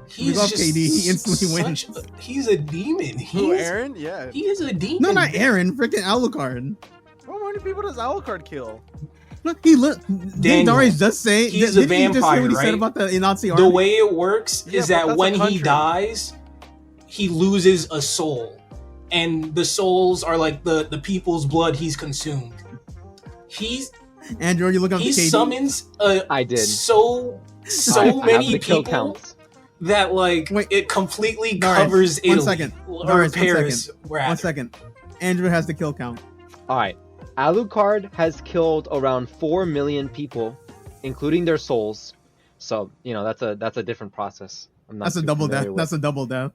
Speaker 4: he's
Speaker 2: love
Speaker 4: just
Speaker 2: KD, he instantly wins.
Speaker 4: He's a demon.
Speaker 5: Who,
Speaker 4: He's
Speaker 5: Aaron? Yeah.
Speaker 4: he is a demon.
Speaker 2: No, not Aaron. Freaking Alucard.
Speaker 5: How many people does Alucard kill?
Speaker 2: Look, did
Speaker 4: Daniel,
Speaker 2: Darius just say?
Speaker 4: he's
Speaker 2: Did
Speaker 4: a
Speaker 2: he just hear
Speaker 4: vampire,
Speaker 2: what he said
Speaker 4: right?
Speaker 2: about the Nazi
Speaker 4: The
Speaker 2: army?
Speaker 4: way it works
Speaker 5: Yeah,
Speaker 4: is
Speaker 5: but
Speaker 4: that
Speaker 5: that's
Speaker 4: when
Speaker 5: a
Speaker 4: he
Speaker 5: country.
Speaker 4: dies, he loses a soul, and the souls are like the people's blood he's consumed.
Speaker 2: Andrew, are you looking up
Speaker 4: He
Speaker 2: KD?
Speaker 4: summons
Speaker 3: I did.
Speaker 4: so
Speaker 3: I have
Speaker 4: many
Speaker 3: the kill
Speaker 4: people
Speaker 3: counts.
Speaker 4: that like
Speaker 2: Wait.
Speaker 4: it completely
Speaker 2: Darius,
Speaker 4: covers
Speaker 2: one
Speaker 4: Italy.
Speaker 2: second.
Speaker 4: Or
Speaker 2: Darius, one
Speaker 4: Paris. We're at
Speaker 2: One
Speaker 4: it.
Speaker 2: second. Andrew has the kill count.
Speaker 3: All right, Alucard has killed around 4 million people, including their souls. So that's a different process. I'm not
Speaker 2: That's a
Speaker 3: too
Speaker 2: double death.
Speaker 3: familiar with.
Speaker 2: That's a double death.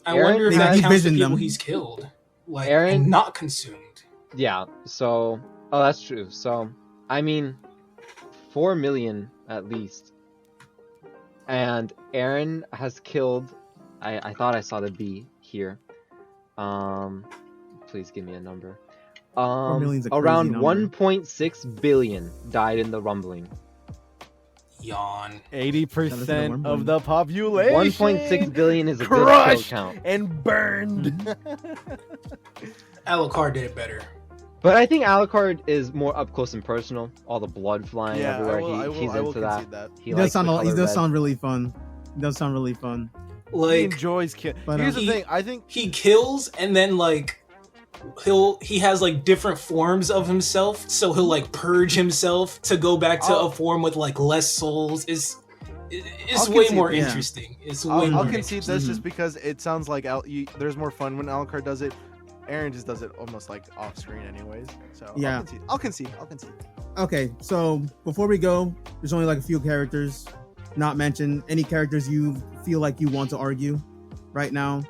Speaker 4: I
Speaker 3: Aaron,
Speaker 4: wonder if
Speaker 3: he
Speaker 4: that counts the
Speaker 2: visioned
Speaker 4: people
Speaker 2: them.
Speaker 4: he's killed, like
Speaker 3: Aaron-
Speaker 4: and not consumed.
Speaker 3: Yeah. So, oh, that's true. So, I mean, 4 million at least. And Aaron has killed. I thought I saw the B here. Please give me a number.
Speaker 2: 4 million's a crazy
Speaker 3: Around
Speaker 2: number.
Speaker 3: 1.6 billion died in the rumbling.
Speaker 4: Yawn.
Speaker 5: 80% of the population.
Speaker 3: 1.6 billion is a good kill
Speaker 5: crushed
Speaker 3: count.
Speaker 5: and burned.
Speaker 4: Alucard did it better.
Speaker 3: But I think Alucard is more up close and personal. All the blood flying
Speaker 5: Yeah,
Speaker 3: everywhere. He's
Speaker 5: I will
Speaker 3: into that.
Speaker 5: concede that.
Speaker 3: He
Speaker 2: He
Speaker 3: likes
Speaker 2: does sound.
Speaker 3: the
Speaker 2: He
Speaker 3: color
Speaker 2: does
Speaker 3: red.
Speaker 2: sound really fun. He does sound really fun.
Speaker 5: He
Speaker 4: Like
Speaker 5: enjoys kill.
Speaker 2: But,
Speaker 5: Here's the
Speaker 4: he-
Speaker 5: thing. I think
Speaker 4: he kills and then like he has like different forms of himself, so he'll like purge himself to go back to
Speaker 5: I'll-
Speaker 4: a form with like less souls. It's
Speaker 5: I'll
Speaker 4: way
Speaker 5: concede,
Speaker 4: more
Speaker 2: yeah.
Speaker 4: interesting. It's way
Speaker 5: I'll
Speaker 4: more
Speaker 5: concede
Speaker 4: interesting.
Speaker 5: this
Speaker 2: Mhm.
Speaker 5: just because it sounds like there's more fun when Alucard does it. Aaron just does it almost like off screen, anyways. So
Speaker 2: Yeah.
Speaker 5: I'll concede.
Speaker 2: Okay, so before we go, there's only like a few characters not mentioned. Any characters you feel like you want to argue right now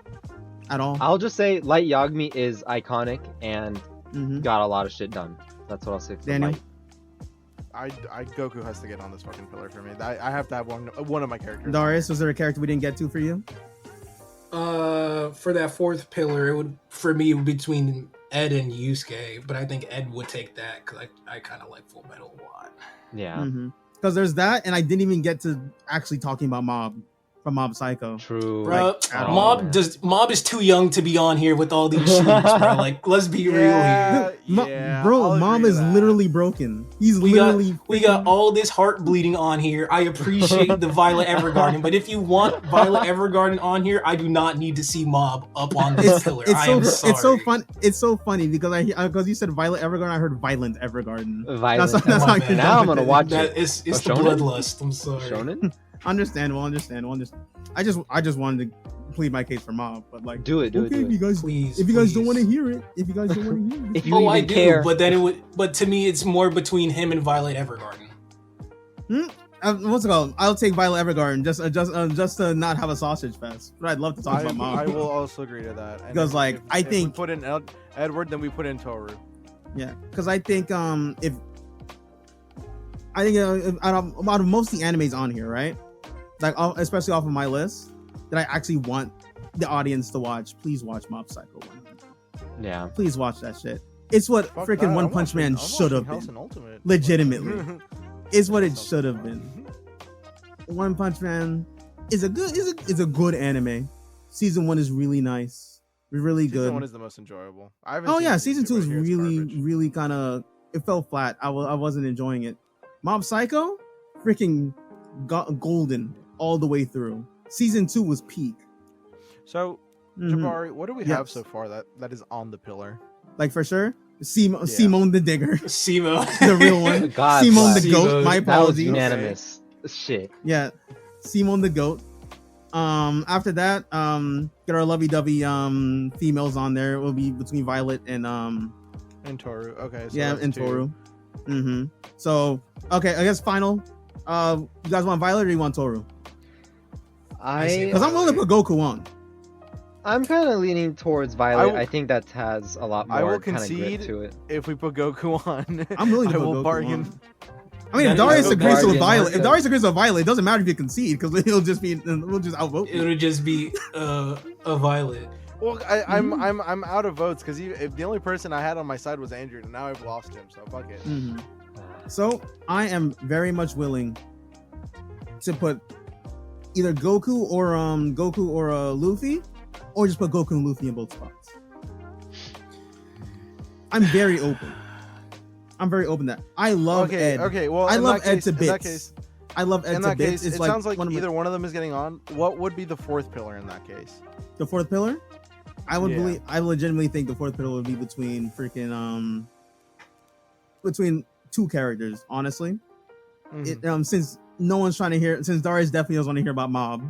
Speaker 2: at all?
Speaker 3: I'll just say Light Yagami is iconic and
Speaker 2: Mm-hmm.
Speaker 3: got a lot of shit done. That's what I'll say for
Speaker 2: Daniel?
Speaker 3: Light.
Speaker 5: I Goku has to get on this fucking pillar for me. I have to have one of my characters.
Speaker 2: Darius, was there a character we didn't get to for you?
Speaker 4: For that fourth pillar, it would for me between Ed and Yusuke, but I think Ed would take that because I kind of like Full Metal a lot.
Speaker 3: Yeah,
Speaker 2: Because there's that, and I didn't even get to actually talking about Mob from Mob Psycho.
Speaker 3: true.
Speaker 4: Bro,
Speaker 2: at
Speaker 3: all.
Speaker 4: Mob is too young to be on here with all these cheats, bro. Like, let's be real here.
Speaker 2: Bro, Mob is literally broken. He's literally.
Speaker 4: We got all this heart bleeding on here. I appreciate the Violet Evergarden, but if you want Violet Evergarden on here, I do not need to see Mob up on this pillar. I am sorry.
Speaker 2: It's so fun. It's so funny because because you said Violet Evergarden, I heard Violent Evergarden.
Speaker 3: Violent.
Speaker 2: That's
Speaker 4: how
Speaker 2: I
Speaker 4: I
Speaker 3: now I'm gonna watch
Speaker 4: That
Speaker 3: it.
Speaker 4: it's
Speaker 3: Oh,
Speaker 4: the
Speaker 3: Shonen?
Speaker 4: bloodlust. I'm sorry.
Speaker 3: Shonen?
Speaker 2: Understandable. I just wanted to plead my case for Mob, but like,
Speaker 3: Do it.
Speaker 2: okay, if you guys,
Speaker 4: Please,
Speaker 2: if you guys don't
Speaker 4: please.
Speaker 2: want to hear it, if you guys don't want to hear it,
Speaker 3: If you
Speaker 4: Oh,
Speaker 3: even
Speaker 4: I do,
Speaker 3: care.
Speaker 4: but then it would. But to me, it's more between him and Violet Evergarden.
Speaker 2: what's it called? I'll take Violet Evergarden just to not have a sausage fest. But I'd love to talk about Mob.
Speaker 5: I will also agree to that. And
Speaker 2: Because, like, I
Speaker 5: if we
Speaker 2: think-
Speaker 5: put in Edward, then we put in Toru.
Speaker 2: Yeah, because I think if I think out of most of the animes on here, right? Like especially off of my list, that I actually want the audience to watch. Please watch Mob Psycho 100.
Speaker 3: Yeah.
Speaker 2: Please watch that shit. It's what
Speaker 5: Fuck
Speaker 2: freaking
Speaker 5: that,
Speaker 2: One
Speaker 5: I'm
Speaker 2: Punch
Speaker 5: watching-
Speaker 2: Man
Speaker 5: I'm
Speaker 2: should have
Speaker 5: watching House
Speaker 2: been.
Speaker 5: and Ultimate.
Speaker 2: Legitimately. It's what it should have been. One Punch Man is a good anime. Season 1 is really nice. Really good.
Speaker 5: Season 1 is the most enjoyable. I haven't
Speaker 2: Oh
Speaker 5: seen
Speaker 2: yeah, season 2
Speaker 5: but
Speaker 2: is
Speaker 5: I hear it's
Speaker 2: really,
Speaker 5: garbage.
Speaker 2: really kind of. It fell flat. I wasn't enjoying it. Mob Psycho, freaking golden all the way through. Season 2 was peak.
Speaker 5: So,
Speaker 2: Mhm.
Speaker 5: Jabari, what do we have
Speaker 2: Yes.
Speaker 5: so far that is on the pillar?
Speaker 2: Like for sure, Simone the Digger,
Speaker 4: Simo.
Speaker 2: the real one.
Speaker 3: God
Speaker 2: Simone
Speaker 3: bless.
Speaker 2: the Goat.
Speaker 4: Simo.
Speaker 2: My
Speaker 3: That was
Speaker 2: apologies.
Speaker 3: unanimous. Shit.
Speaker 2: Yeah, Simone the Goat. After that, get our lovey-dovey females on there. It will be between Violet and
Speaker 5: And Toru. Okay. So
Speaker 2: yeah,
Speaker 5: that's
Speaker 2: and
Speaker 5: two.
Speaker 2: Toru. Mm-hmm. So okay, I guess final. You guys want Violet or you want Toru? Because I'm willing to put Goku on.
Speaker 3: I'm kind of leaning towards Violet.
Speaker 5: will-
Speaker 3: I think that has a lot
Speaker 5: I will
Speaker 3: more kind of grip
Speaker 5: concede
Speaker 3: to it.
Speaker 5: If we put Goku on,
Speaker 2: I'm willing to
Speaker 5: I
Speaker 2: put
Speaker 5: will
Speaker 2: Goku
Speaker 5: bargain.
Speaker 2: on. I mean, if
Speaker 4: That is
Speaker 2: Darius
Speaker 4: a
Speaker 2: agrees with
Speaker 3: bargain.
Speaker 2: Violet, if Darius agrees with Violet, it doesn't matter if you concede because we'll just outvote
Speaker 4: It
Speaker 2: you.
Speaker 4: would just be a Violet.
Speaker 5: Well, I'm out of votes because if the only person I had on my side was Andrew, and now I've lost him. So fuck it.
Speaker 2: Mhm. So I am very much willing to put either Goku or Luffy, or just put Goku and Luffy in both spots. I'm very open. I'm very open that I love
Speaker 5: Okay.
Speaker 2: Ed.
Speaker 5: Okay. Well,
Speaker 2: I
Speaker 5: in
Speaker 2: love
Speaker 5: that
Speaker 2: Ed
Speaker 5: case,
Speaker 2: to
Speaker 5: in
Speaker 2: bits.
Speaker 5: that case,
Speaker 2: I love Ed
Speaker 5: in
Speaker 2: to
Speaker 5: that
Speaker 2: bits.
Speaker 5: case,
Speaker 2: It's
Speaker 5: it
Speaker 2: like
Speaker 5: sounds like
Speaker 2: one of my-
Speaker 5: either one of them is getting on. What would be the fourth pillar in that case?
Speaker 2: the fourth pillar. I would
Speaker 5: Yeah.
Speaker 2: believe. I legitimately think the fourth pillar would be between freaking between two characters. Honestly,
Speaker 5: Mhm.
Speaker 2: since no one's trying to hear, since Darius definitely doesn't want to hear about Mob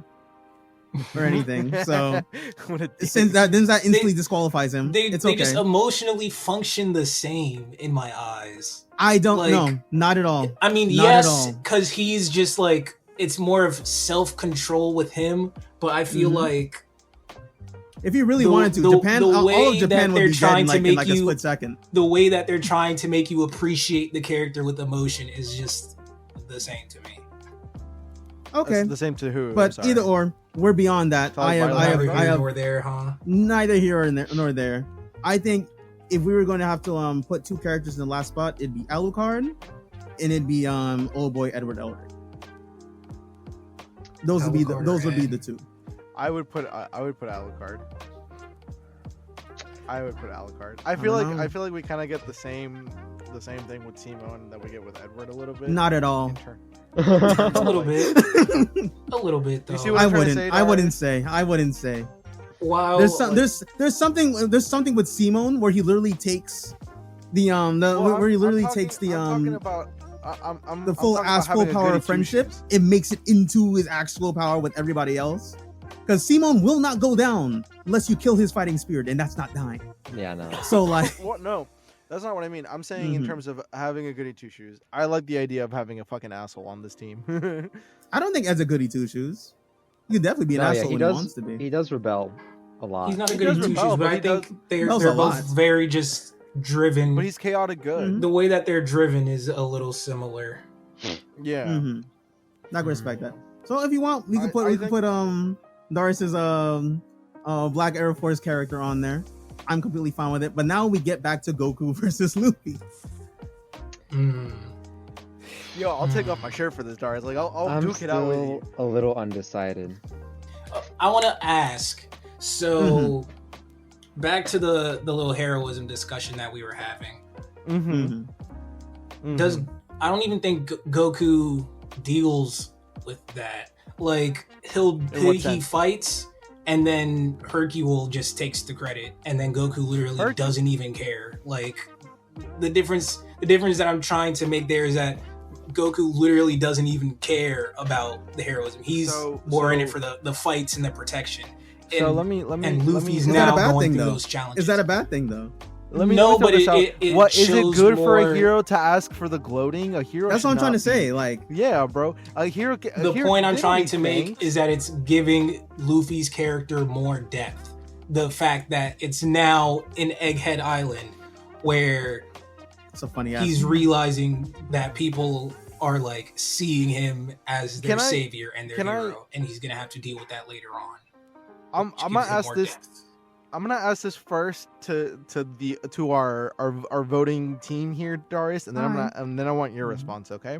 Speaker 2: or anything. So
Speaker 5: What a dick.
Speaker 2: since that instantly disqualifies him,
Speaker 4: They
Speaker 2: it's
Speaker 4: they
Speaker 2: okay.
Speaker 4: just emotionally function the same in my eyes.
Speaker 2: I don't
Speaker 4: like-
Speaker 2: know, not at all.
Speaker 4: I mean,
Speaker 2: Not at
Speaker 4: yes,
Speaker 2: all.
Speaker 4: because he's just like it's more of self-control with him. But I feel
Speaker 2: Mhm.
Speaker 4: like
Speaker 2: If you really
Speaker 4: the-
Speaker 2: wanted to,
Speaker 4: the-
Speaker 2: Japan,
Speaker 4: the
Speaker 2: all
Speaker 4: way
Speaker 2: of Japan
Speaker 4: that
Speaker 2: would
Speaker 4: they're
Speaker 2: be dead
Speaker 4: trying
Speaker 2: in
Speaker 4: to
Speaker 2: like, in
Speaker 4: make
Speaker 2: like a
Speaker 4: you-
Speaker 2: split second.
Speaker 4: the way that they're trying to make you appreciate the character with emotion is just the same to me.
Speaker 2: Okay,
Speaker 5: That's the same to who? I'm
Speaker 2: but
Speaker 5: sorry.
Speaker 2: either or, we're beyond that.
Speaker 5: Thought Violet
Speaker 2: I
Speaker 4: Neither
Speaker 2: have
Speaker 4: here nor there, huh?
Speaker 2: neither here nor there. I think if we were going to have to put two characters in the last spot, it'd be Alucard and it'd be old boy Edward Elric. Those would be
Speaker 4: Alucard
Speaker 2: the two.
Speaker 5: I would put Alucard. I would put Alucard. I feel
Speaker 2: don't know.
Speaker 5: like we kind of get the same thing with Simone that we get with Edward a little bit.
Speaker 2: Not at all.
Speaker 5: in turn.
Speaker 4: A little bit, a little bit though.
Speaker 5: You see what
Speaker 2: I
Speaker 5: I'm trying to
Speaker 2: wouldn't.
Speaker 5: say,
Speaker 2: I wouldn't
Speaker 5: Darius?
Speaker 2: say. I wouldn't say.
Speaker 4: Wow,
Speaker 2: There's something with Simone where he literally takes the
Speaker 5: Well,
Speaker 2: where he
Speaker 5: I'm
Speaker 2: literally
Speaker 5: talking-
Speaker 2: takes the
Speaker 5: I'm talking about I'm
Speaker 2: the full
Speaker 5: talking about
Speaker 2: ass full
Speaker 5: having a
Speaker 2: power
Speaker 5: goody
Speaker 2: of friendship.
Speaker 5: two-shoes.
Speaker 2: It makes it into his actual power with everybody else. Because Simone will not go down unless you kill his fighting spirit, and that's not dying.
Speaker 3: Yeah, no.
Speaker 2: So like,
Speaker 5: What? No, that's not what I mean. I'm saying in
Speaker 2: Mhm.
Speaker 5: terms of having a goody two shoes. I like the idea of having a fucking asshole on this team.
Speaker 2: I don't think Ed's a goody two shoes. He could definitely be an
Speaker 3: No, yeah,
Speaker 2: asshole
Speaker 3: he
Speaker 2: when he
Speaker 3: does.
Speaker 2: wants to be.
Speaker 3: He does rebel a lot.
Speaker 4: he's not a
Speaker 5: He
Speaker 4: good
Speaker 5: does
Speaker 4: two shoes,
Speaker 5: rebel,
Speaker 4: but
Speaker 5: but
Speaker 4: I
Speaker 5: he
Speaker 4: think
Speaker 5: does-
Speaker 4: they're
Speaker 2: rebels
Speaker 4: they're
Speaker 2: a
Speaker 4: both
Speaker 2: lot.
Speaker 4: very just driven.
Speaker 5: But he's chaotic good.
Speaker 2: Mhm.
Speaker 4: The way that they're driven is a little similar.
Speaker 5: Yeah.
Speaker 2: Mm-hmm. Not gonna respect that. So if you want, we
Speaker 5: I
Speaker 2: could put
Speaker 5: think-
Speaker 2: Darius's Black Air Force character on there. I'm completely fine with it. But now we get back to Goku versus Luffy.
Speaker 4: Mm.
Speaker 5: Yo, I'll take off my shirt for this, Darius. Like I'll
Speaker 3: I'm
Speaker 5: duke it out with you.
Speaker 3: still a little undecided.
Speaker 4: I want to ask. So,
Speaker 2: Mm-hmm.
Speaker 4: back to the little heroism discussion that we were having.
Speaker 5: Mm-hmm.
Speaker 2: Mm-hmm.
Speaker 4: Does I don't even think Goku deals with that. Like
Speaker 5: what
Speaker 4: he
Speaker 5: sense?
Speaker 4: fights, and then Hercule just takes the credit, and then Goku literally
Speaker 5: Hercule-
Speaker 4: doesn't even care. Like the difference that I'm trying to make there is that Goku literally doesn't even care about the heroism. He's more in it for the fights and the protection.
Speaker 5: So
Speaker 4: And-
Speaker 5: let me
Speaker 4: and Luffy's
Speaker 2: Is that
Speaker 4: now
Speaker 2: a bad
Speaker 4: going
Speaker 2: thing,
Speaker 4: through
Speaker 2: though?
Speaker 4: those challenges.
Speaker 2: Is that a bad thing though?
Speaker 5: let me
Speaker 4: No,
Speaker 5: throw
Speaker 4: but
Speaker 5: this out.
Speaker 4: it
Speaker 5: What is it
Speaker 4: shows
Speaker 5: good for
Speaker 4: more-
Speaker 5: a hero to ask for the gloating? A hero.
Speaker 2: That's
Speaker 5: should
Speaker 2: what I'm trying
Speaker 5: not
Speaker 2: to say.
Speaker 5: be-
Speaker 2: Like,
Speaker 5: Yeah, bro. A hero.
Speaker 4: The point I'm trying to make is that it's giving Luffy's character more depth. The fact that it's now in Egghead Island where
Speaker 2: it's a funny ass.
Speaker 4: he's realizing that people are like seeing him as their
Speaker 5: Can I-
Speaker 4: savior and their
Speaker 5: can I-
Speaker 4: hero, and he's gonna have to deal with that later on.
Speaker 5: I'm
Speaker 4: which
Speaker 5: I'm
Speaker 4: gives
Speaker 5: gonna
Speaker 4: him
Speaker 5: ask
Speaker 4: more
Speaker 5: this.
Speaker 4: depth.
Speaker 5: I'm gonna ask this first to our voting team here, Darius, and then
Speaker 2: Alright.
Speaker 5: I want your
Speaker 2: Mhm.
Speaker 5: response. Okay.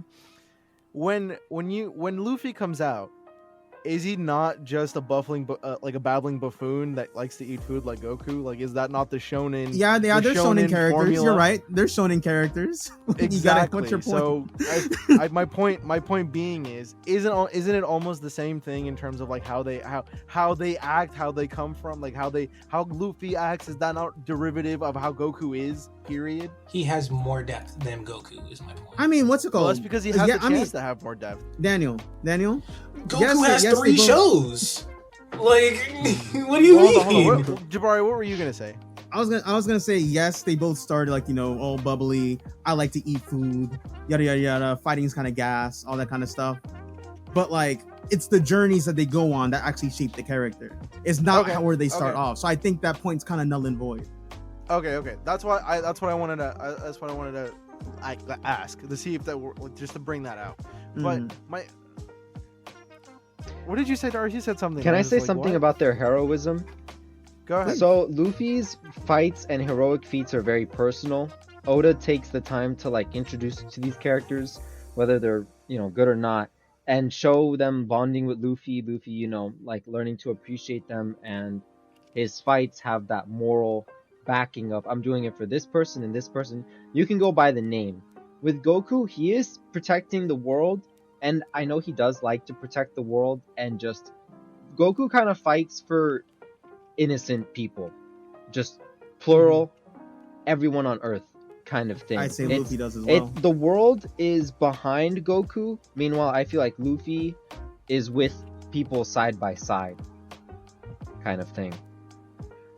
Speaker 5: When Luffy comes out, is he not just a like a babbling buffoon that likes to eat food like Goku? Like, is that not the shonen?
Speaker 2: Yeah, they're shonen characters.
Speaker 5: formula?
Speaker 2: You're right. They're shonen characters. You gotta, what's your point?
Speaker 5: So my point being isn't it almost the same thing in terms of like how they act, how they come from, like how Luffy acts? Is that not derivative of how Goku is? Period.
Speaker 4: He has more depth than Goku, is my point.
Speaker 2: I mean, what's it called?
Speaker 5: Well, that's because he has the chance to have more depth.
Speaker 2: Daniel.
Speaker 4: Goku has
Speaker 2: yes,
Speaker 4: 3
Speaker 2: they both-
Speaker 4: shows. Like, what do you
Speaker 5: Hold on,
Speaker 4: mean?
Speaker 5: hold on. Jabari, what were you gonna say?
Speaker 2: I was gonna say yes. They both started like all bubbly. I like to eat food. Yada yada yada. Fighting's kind of gas. All that kind of stuff. But like, it's the journeys that they go on that actually shape the character. It's not
Speaker 5: Okay,
Speaker 2: where they start
Speaker 5: okay.
Speaker 2: off. So I think that point's kind of null and void.
Speaker 5: Okay. That's what I wanted to ask to see if that were just to bring that out. But what did you say, Darius? You said something.
Speaker 3: Can I
Speaker 5: was
Speaker 3: say
Speaker 5: like,
Speaker 3: something
Speaker 5: what?
Speaker 3: about their heroism?
Speaker 5: Go ahead.
Speaker 3: So Luffy's fights and heroic feats are very personal. Oda takes the time to like introduce to these characters, whether they're good or not, and show them bonding with Luffy. Luffy, like learning to appreciate them, and his fights have that moral backing of I'm doing it for this person and this person. You can go by the name. With Goku, he is protecting the world, and I know he does like to protect the world, and just Goku kind of fights for innocent people, just plural, everyone on Earth kind of thing.
Speaker 2: I'd say Luffy does as well.
Speaker 3: The world is behind Goku. Meanwhile, I feel like Luffy is with people side by side, kind of thing.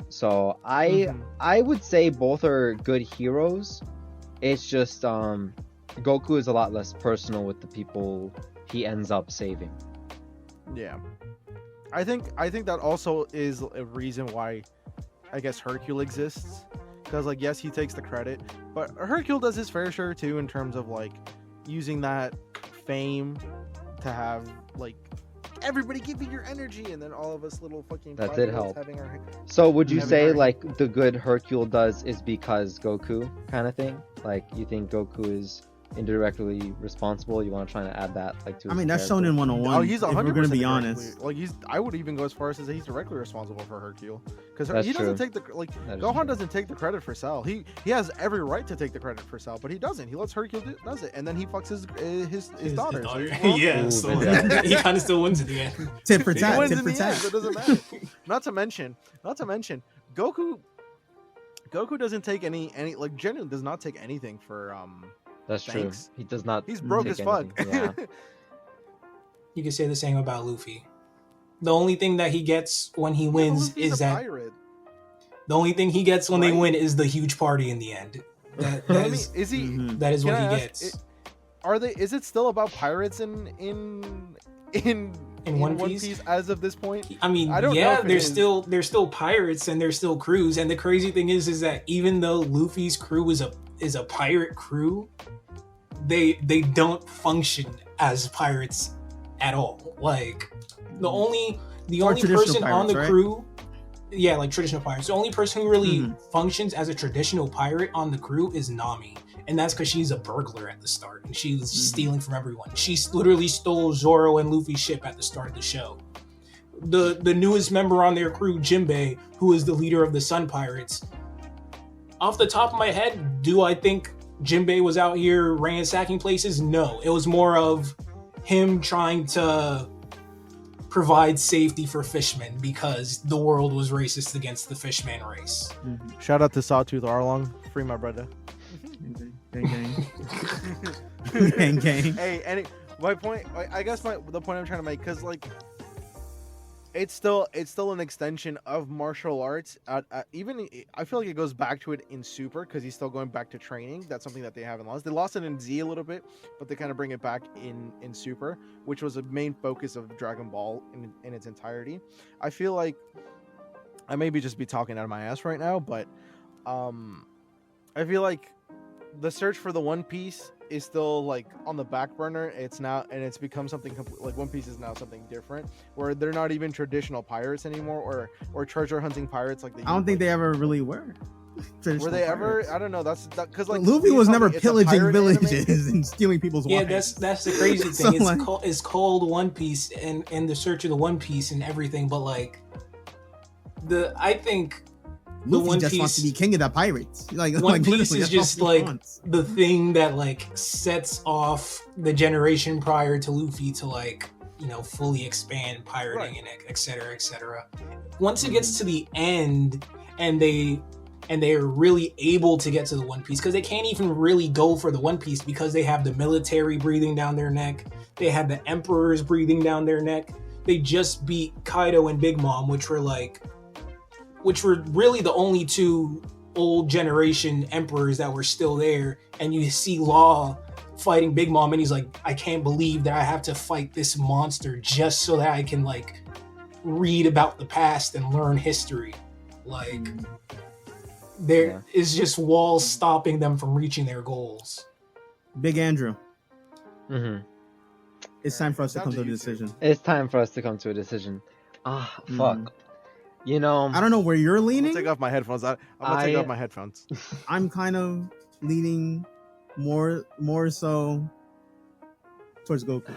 Speaker 3: So I would say both are good heroes. It's just Goku is a lot less personal with the people he ends up saving.
Speaker 5: Yeah, I think that also is a reason why I guess Hercule exists, because like yes, he takes the credit, but Hercule does his fair share too in terms of like using that fame to have like everybody give me your energy, and then all of us little fucking
Speaker 3: That did
Speaker 5: 5-year-olds
Speaker 3: help.
Speaker 5: having our
Speaker 3: So would you
Speaker 5: Having
Speaker 3: say
Speaker 5: our-
Speaker 3: like the good Hercule does is because Goku kind of thing? Like you think Goku is indirectly responsible? You want to try to add that like to
Speaker 2: I
Speaker 3: his
Speaker 2: mean, that's
Speaker 3: character?
Speaker 2: shown in 101.
Speaker 5: Oh, he's 100%.
Speaker 2: if we're gonna be
Speaker 5: directly-
Speaker 2: honest.
Speaker 5: Like I would even go as far as to say he's directly responsible for Hercule, because
Speaker 3: That's
Speaker 5: he doesn't
Speaker 3: true.
Speaker 5: take the
Speaker 3: That is
Speaker 5: Gohan
Speaker 3: true.
Speaker 5: doesn't take the credit for Cell. He has every right to take the credit for Cell, but he doesn't. He lets Hercule does it, and then he fucks his daughter. So he's wrong.
Speaker 4: Yeah,
Speaker 3: Ooh,
Speaker 4: so
Speaker 3: yeah.
Speaker 4: he kind of still wins at the end.
Speaker 2: Tit for
Speaker 5: He
Speaker 2: tat.
Speaker 5: wins
Speaker 2: Tit
Speaker 5: in
Speaker 2: for
Speaker 5: the end,
Speaker 2: tat.
Speaker 5: so it doesn't matter. Not to mention, Goku doesn't take any like genuinely does not take anything for
Speaker 3: That's
Speaker 5: Thanks.
Speaker 3: true. He does not.
Speaker 5: He's broke
Speaker 3: take
Speaker 5: as fuck.
Speaker 3: anything. Yeah.
Speaker 4: You could say the same about Luffy. The only thing that he gets when he wins
Speaker 5: Luffy's
Speaker 4: is
Speaker 5: a
Speaker 4: that
Speaker 5: pirate.
Speaker 4: the only thing he gets when they
Speaker 5: Right.
Speaker 4: win is the huge party in the end. That
Speaker 5: I mean,
Speaker 4: is,
Speaker 5: is he?
Speaker 2: Mhm.
Speaker 4: that is
Speaker 5: Can
Speaker 4: what
Speaker 5: I
Speaker 4: he
Speaker 5: ask,
Speaker 4: gets.
Speaker 5: Is it still about pirates in
Speaker 4: One Piece?
Speaker 5: as of this point?
Speaker 4: I mean,
Speaker 5: I don't know
Speaker 4: yeah,
Speaker 5: if it
Speaker 4: there's
Speaker 5: is.
Speaker 4: still pirates and there's still crews. And the crazy thing is that even though Luffy's crew is a pirate crew, they don't function as pirates at all. Like the only
Speaker 2: traditional
Speaker 4: person on
Speaker 2: pirates,
Speaker 4: the
Speaker 2: right?
Speaker 4: crew, yeah, like traditional pirates. The only person who really
Speaker 2: Mhm.
Speaker 4: functions as a traditional pirate on the crew is Nami. And that's because she's a burglar at the start and she's stealing from everyone. She literally stole Zoro and Luffy's ship at the start of the show. The newest member on their crew, Jinbei, who is the leader of the Sun Pirates. Off the top of my head, do I think Jinbei was out here ransacking places? No. It was more of him trying to provide safety for fishmen because the world was racist against the fishman race.
Speaker 5: Shout out to Sawtooth Arlong, free my brother.
Speaker 2: Gang, gang. Gang, gang.
Speaker 5: Hey, and my point, I guess the point I'm trying to make, because like it's still an extension of martial arts. Even I feel like it goes back to it in Super because he's still going back to training. That's something that they haven't lost. They lost it in Z a little bit, but they kind of bring it back in Super, which was a main focus of Dragon Ball in its entirety. I feel like I maybe just be talking out of my ass right now, but I feel like the search for the One Piece is still like on the back burner. It's now, and it's become something like One Piece is now something different, where they're not even traditional pirates anymore, or treasure hunting pirates like they.
Speaker 2: I don't think they ever really were.
Speaker 5: Were they ever?
Speaker 2: Pirates.
Speaker 5: I don't know. That's because like
Speaker 2: Luffy was never
Speaker 5: it's a
Speaker 2: pillaging
Speaker 5: pirate
Speaker 2: villages
Speaker 5: anime.
Speaker 2: and stealing people's
Speaker 4: Yeah,
Speaker 2: wives.
Speaker 4: that's the crazy thing.
Speaker 2: So,
Speaker 4: It's
Speaker 2: like-
Speaker 4: it's called One Piece and the search of the One Piece and everything, but like I think the
Speaker 2: Luffy
Speaker 4: One
Speaker 2: just wants to be
Speaker 4: Piece
Speaker 2: king of the pirates. Like
Speaker 4: One
Speaker 2: like,
Speaker 4: Piece
Speaker 2: literally,
Speaker 4: is
Speaker 2: that's all
Speaker 4: just
Speaker 2: he
Speaker 4: like
Speaker 2: wants.
Speaker 4: the thing that like sets off the generation prior to Luffy to like, you know, fully expand pirating
Speaker 5: Right.
Speaker 4: and et cetera, et cetera. Once it gets to the end and they're really able to get to the One Piece, because they can't even really go for the One Piece because they have the military breathing down their neck. They have the emperors breathing down their neck. They just beat Kaido and Big Mom, which were really the only two old generation emperors that were still there. And you see Law fighting Big Mom, and he's like, I can't believe that I have to fight this monster just so that I can like read about the past and learn history. Like, there is just walls stopping them from reaching their goals.
Speaker 2: Big Andrew,
Speaker 3: Mm-hmm.
Speaker 2: it's time for us to
Speaker 5: Down
Speaker 2: come
Speaker 5: to
Speaker 2: to a
Speaker 5: you two.
Speaker 2: decision.
Speaker 3: It's time for us to come to a decision. Fuck. You know,
Speaker 2: I don't know where you're
Speaker 5: I'm
Speaker 2: leaning.
Speaker 5: gonna take off my headphones. I'm gonna take off my headphones.
Speaker 2: I'm kind of leaning more so towards Goku.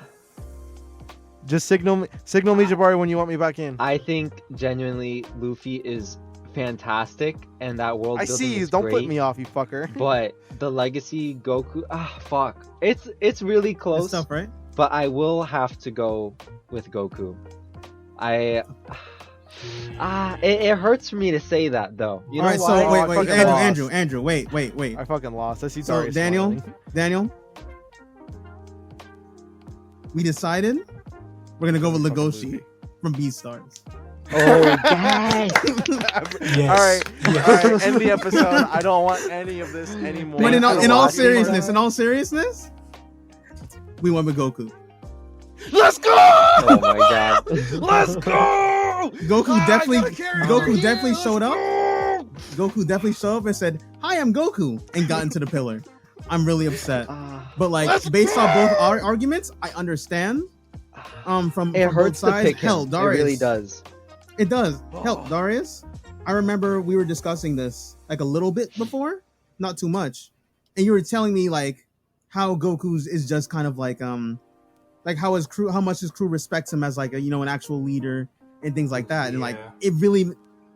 Speaker 5: Just signal me, Jabari, when you want me back in.
Speaker 3: I think genuinely Luffy is fantastic, and that world
Speaker 5: I
Speaker 3: building
Speaker 5: see you.
Speaker 3: is
Speaker 5: Don't
Speaker 3: great,
Speaker 5: put me off, you fucker.
Speaker 3: But the legacy Goku, fuck. It's really
Speaker 2: That's
Speaker 3: close,
Speaker 2: tough, right?
Speaker 3: but I will have to go with Goku. It hurts for me to say that though. You
Speaker 2: All
Speaker 3: know
Speaker 2: right,
Speaker 3: why?
Speaker 2: so
Speaker 5: I
Speaker 2: wait,
Speaker 5: fucking lost.
Speaker 2: Andrew, wait.
Speaker 5: I fucking lost. I see
Speaker 2: So
Speaker 5: Darius
Speaker 2: Daniel,
Speaker 5: smiling.
Speaker 2: we decided we're gonna go with
Speaker 5: Fucking
Speaker 2: Legoshi
Speaker 5: Luffy.
Speaker 2: from Beastars.
Speaker 3: Oh yes.
Speaker 4: Yes.
Speaker 5: All right, end the episode. I don't want any of this anymore.
Speaker 2: But in
Speaker 5: I
Speaker 2: all,
Speaker 5: don't
Speaker 2: in all
Speaker 5: want any more.
Speaker 2: seriousness, we went with Goku.
Speaker 5: Let's go!
Speaker 3: Oh my god.
Speaker 5: Let's go!
Speaker 2: Goku
Speaker 5: I
Speaker 2: definitely,
Speaker 5: gotta carry
Speaker 2: Goku
Speaker 5: it.
Speaker 2: definitely
Speaker 5: Let's
Speaker 2: showed up.
Speaker 5: go!
Speaker 2: Goku definitely showed up and said, "Hi, I'm Goku," and got into the pillar. I'm really upset, but like
Speaker 5: Let's
Speaker 2: based on
Speaker 5: go!
Speaker 2: both our arguments, I understand. From
Speaker 3: It
Speaker 2: both
Speaker 3: hurts to
Speaker 2: sides.
Speaker 3: pick him.
Speaker 2: Hell, Darius,
Speaker 3: It really does.
Speaker 2: It does. Hell,
Speaker 5: Oh.
Speaker 2: Darius, I remember we were discussing this like a little bit before, not too much, and you were telling me like how Goku's is just kind of like how his crew, how much his crew respects him as like a, you know, an actual leader and things like that, and like
Speaker 4: Yeah.
Speaker 2: it really,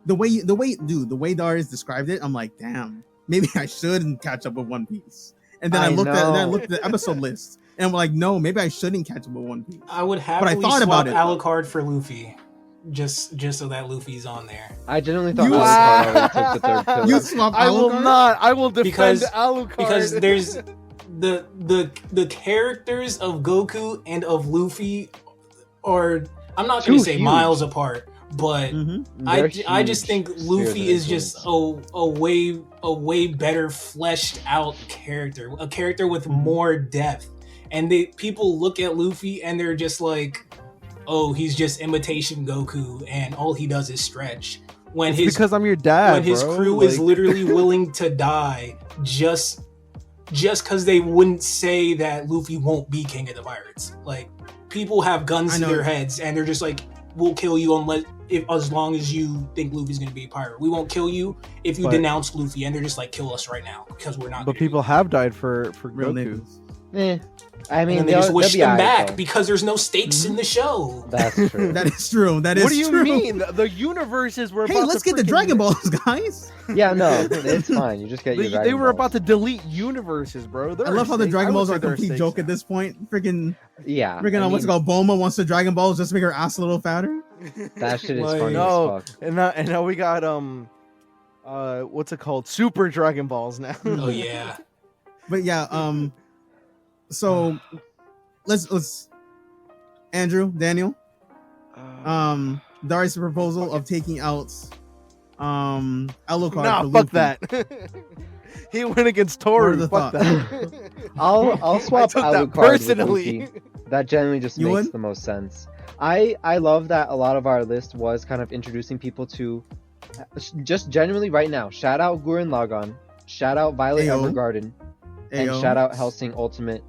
Speaker 2: the way Darius described it, I'm like, damn, maybe I should catch up with One Piece. And then I looked at the episode list, and I'm like, no, maybe I shouldn't catch up with One Piece.
Speaker 4: I would happily
Speaker 2: thought
Speaker 4: swap
Speaker 2: about it.
Speaker 4: Alucard for Luffy, just so that Luffy's on there.
Speaker 3: I genuinely thought
Speaker 2: You-
Speaker 3: Alucard already took the third pillar.
Speaker 2: You swap
Speaker 5: I will
Speaker 2: Alucard?
Speaker 5: not. I will defend
Speaker 4: Because-
Speaker 5: Alucard.
Speaker 4: Because there's the characters of Goku and of Luffy are, I'm not going
Speaker 3: Too
Speaker 4: to say
Speaker 3: huge.
Speaker 4: miles apart, but
Speaker 2: Mhm.
Speaker 4: I just think Luffy is just a way better fleshed out character, a character with more depth. And people look at Luffy and they're just like, oh, he's just imitation Goku, and all he does is stretch. When
Speaker 5: It's
Speaker 4: his
Speaker 5: because I'm your dad,
Speaker 4: when his
Speaker 5: bro.
Speaker 4: crew is literally willing to die just because they wouldn't say that Luffy won't be king of the pirates. Like, people have guns
Speaker 2: I
Speaker 4: to
Speaker 2: know.
Speaker 4: their heads and they're just like, we'll kill you as long as you think Luffy's gonna be a pirate. We won't kill you if you
Speaker 5: But-
Speaker 4: denounce Luffy, and they're just like, kill us right now because we're not.
Speaker 5: But
Speaker 4: gonna
Speaker 5: people
Speaker 4: do
Speaker 5: have died for
Speaker 2: Real
Speaker 5: Goku.
Speaker 2: niggas.
Speaker 3: I
Speaker 4: it.
Speaker 3: mean,
Speaker 4: And then they just wish
Speaker 3: be
Speaker 4: them
Speaker 3: alright,
Speaker 4: back
Speaker 3: though.
Speaker 4: because there's no stakes in the show.
Speaker 3: That's true.
Speaker 2: That is true. That is
Speaker 5: What do you
Speaker 2: true.
Speaker 5: mean? The universes were.
Speaker 2: Hey,
Speaker 5: about
Speaker 2: let's
Speaker 5: to
Speaker 2: get the
Speaker 5: freaking-
Speaker 2: Dragon Balls, guys.
Speaker 3: Yeah, no, it's fine. You just get your
Speaker 5: They
Speaker 3: Dragon
Speaker 5: were about
Speaker 3: Balls.
Speaker 5: to delete universes, bro. There
Speaker 2: I
Speaker 5: are
Speaker 2: love how the
Speaker 5: stakes.
Speaker 2: Dragon
Speaker 5: I would
Speaker 2: Balls
Speaker 5: say
Speaker 2: are a
Speaker 5: there
Speaker 2: complete
Speaker 5: stakes
Speaker 2: joke
Speaker 5: now.
Speaker 2: at this point. Freaking
Speaker 3: Yeah.
Speaker 2: what's it called? Bulma wants the Dragon Balls just to make her ass a little fatter.
Speaker 3: That shit is
Speaker 4: Like-
Speaker 3: funny
Speaker 5: No,
Speaker 3: as fuck.
Speaker 5: and now we got what's it called? Super Dragon Balls now.
Speaker 4: Oh yeah.
Speaker 2: But yeah, so let's Andrew, Daniel, Darius' proposal of taking out Alucard
Speaker 5: Nah,
Speaker 2: for
Speaker 5: fuck
Speaker 2: Luffy.
Speaker 5: that. He went against
Speaker 2: What are
Speaker 5: Toru.
Speaker 2: the
Speaker 5: Fuck
Speaker 2: thoughts?
Speaker 5: that.
Speaker 3: I'll swap
Speaker 5: took that
Speaker 3: Alucard
Speaker 5: personally.
Speaker 3: with Luffy. That generally just
Speaker 2: You
Speaker 3: makes
Speaker 2: would?
Speaker 3: the most sense. I love that a lot of our list was kind of introducing people to just genuinely right now. Shout out Gurren Lagann. Shout out Violet
Speaker 2: Ayo.
Speaker 3: Evergarden. And
Speaker 2: Ayo.
Speaker 3: shout out Helsing Ultimate.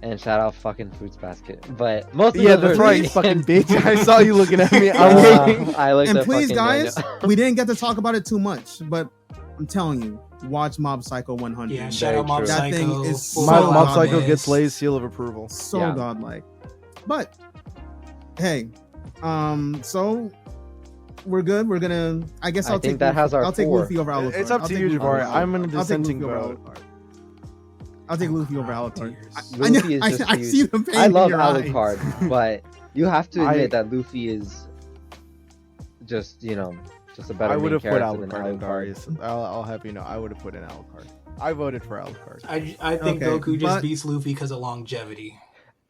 Speaker 3: And shout out fucking Fruits Basket. But most of
Speaker 5: Yeah,
Speaker 3: them
Speaker 5: that's
Speaker 3: are
Speaker 5: right, you
Speaker 3: me.
Speaker 5: fucking bitch. I saw you looking at me. I'm waiting.
Speaker 3: I looked
Speaker 2: And
Speaker 3: at
Speaker 2: please,
Speaker 3: fucking
Speaker 2: guys,
Speaker 3: Daniel.
Speaker 2: we didn't get to talk about it too much, but I'm telling you, watch Mob Psycho 100.
Speaker 4: Yeah,
Speaker 3: Very
Speaker 4: shout out Mob
Speaker 3: true.
Speaker 2: That
Speaker 4: Psycho.
Speaker 2: thing is
Speaker 4: full
Speaker 2: so
Speaker 5: Mob
Speaker 2: godlike.
Speaker 5: Psycho
Speaker 4: godness.
Speaker 5: gets Lay's seal of approval.
Speaker 2: So
Speaker 3: Yeah.
Speaker 2: godlike. But hey, so we're good. We're gonna. I guess
Speaker 3: I
Speaker 2: I'll
Speaker 3: think
Speaker 2: take.
Speaker 3: that has our
Speaker 2: I'll take
Speaker 3: 4.
Speaker 2: Luffy over Alucard.
Speaker 5: It's up
Speaker 2: I'll
Speaker 5: to
Speaker 2: take
Speaker 5: you,
Speaker 2: Luffy
Speaker 5: Jabari.
Speaker 2: over
Speaker 5: I'm in a
Speaker 2: Alucard.
Speaker 5: dissenting
Speaker 2: I'll take Luffy over
Speaker 5: vote.
Speaker 2: Alucard. I'll take Luffy over Alucard.
Speaker 3: Luffy is just
Speaker 2: I
Speaker 3: huge.
Speaker 2: see the pain
Speaker 3: I love
Speaker 2: in your eyes.
Speaker 3: Alucard, but you have to
Speaker 5: I-
Speaker 3: admit that Luffy is just, just a better
Speaker 5: I
Speaker 3: main
Speaker 5: would have put
Speaker 3: character than
Speaker 5: Alucard in
Speaker 3: Alucard.
Speaker 5: Darius. I'll have you know, I would have put in Alucard. I voted for Alucard.
Speaker 4: I think
Speaker 2: Okay,
Speaker 4: Goku just
Speaker 2: but-
Speaker 4: beats Luffy because of longevity.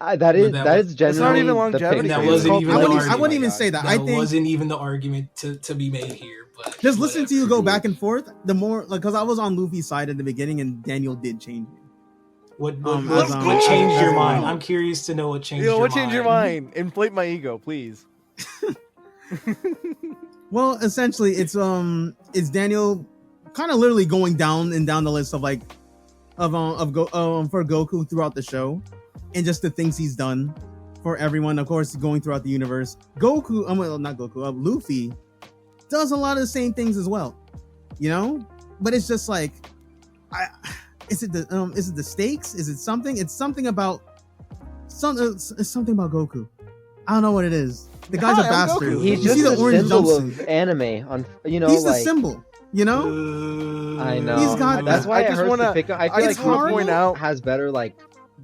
Speaker 3: That
Speaker 4: But
Speaker 3: is
Speaker 4: that
Speaker 3: that
Speaker 4: was-
Speaker 3: is
Speaker 5: It's not
Speaker 3: generally
Speaker 5: even
Speaker 3: the
Speaker 5: longevity.
Speaker 3: pick
Speaker 4: That
Speaker 3: for
Speaker 4: wasn't
Speaker 3: you.
Speaker 4: even
Speaker 2: I
Speaker 4: the
Speaker 2: wouldn't,
Speaker 4: argument.
Speaker 2: I wouldn't even say that. I
Speaker 4: That
Speaker 2: think
Speaker 4: wasn't even the argument to be made here. But
Speaker 2: just listening to you
Speaker 4: whatever.
Speaker 2: go back and forth, the more like because I was on Luffy's side at the beginning, and Daniel did change me.
Speaker 4: What
Speaker 2: as,
Speaker 4: changed
Speaker 2: as
Speaker 4: your
Speaker 2: a-
Speaker 4: mind? I'm curious to know what changed.
Speaker 5: Yo,
Speaker 4: your
Speaker 5: what changed your mind? Inflate my ego, please.
Speaker 2: Well, essentially, it's Daniel kind of literally going down the list of like for Goku throughout the show, and just the things he's done for everyone. Of course, going throughout the universe. Goku, well, not Goku, Luffy does a lot of the same things as well, But it's just like, is it the stakes? Is it something? It's something about it's something about Goku. I don't know what it is. The guy's
Speaker 5: Hi,
Speaker 2: a
Speaker 5: I'm
Speaker 2: bastard.
Speaker 5: Goku.
Speaker 3: He's
Speaker 2: You
Speaker 3: just
Speaker 2: see the
Speaker 3: the
Speaker 2: orange
Speaker 3: symbol
Speaker 2: jumpsuit.
Speaker 3: of anime.
Speaker 2: He's the
Speaker 3: like,
Speaker 2: symbol.
Speaker 3: I know.
Speaker 2: He's got
Speaker 3: That's
Speaker 2: that.
Speaker 3: why
Speaker 5: I
Speaker 3: it
Speaker 5: just
Speaker 3: hurts
Speaker 5: wanna-
Speaker 3: to pick up. I
Speaker 5: I
Speaker 3: feel like
Speaker 2: just wanna
Speaker 3: Goku
Speaker 5: point out-
Speaker 3: has better like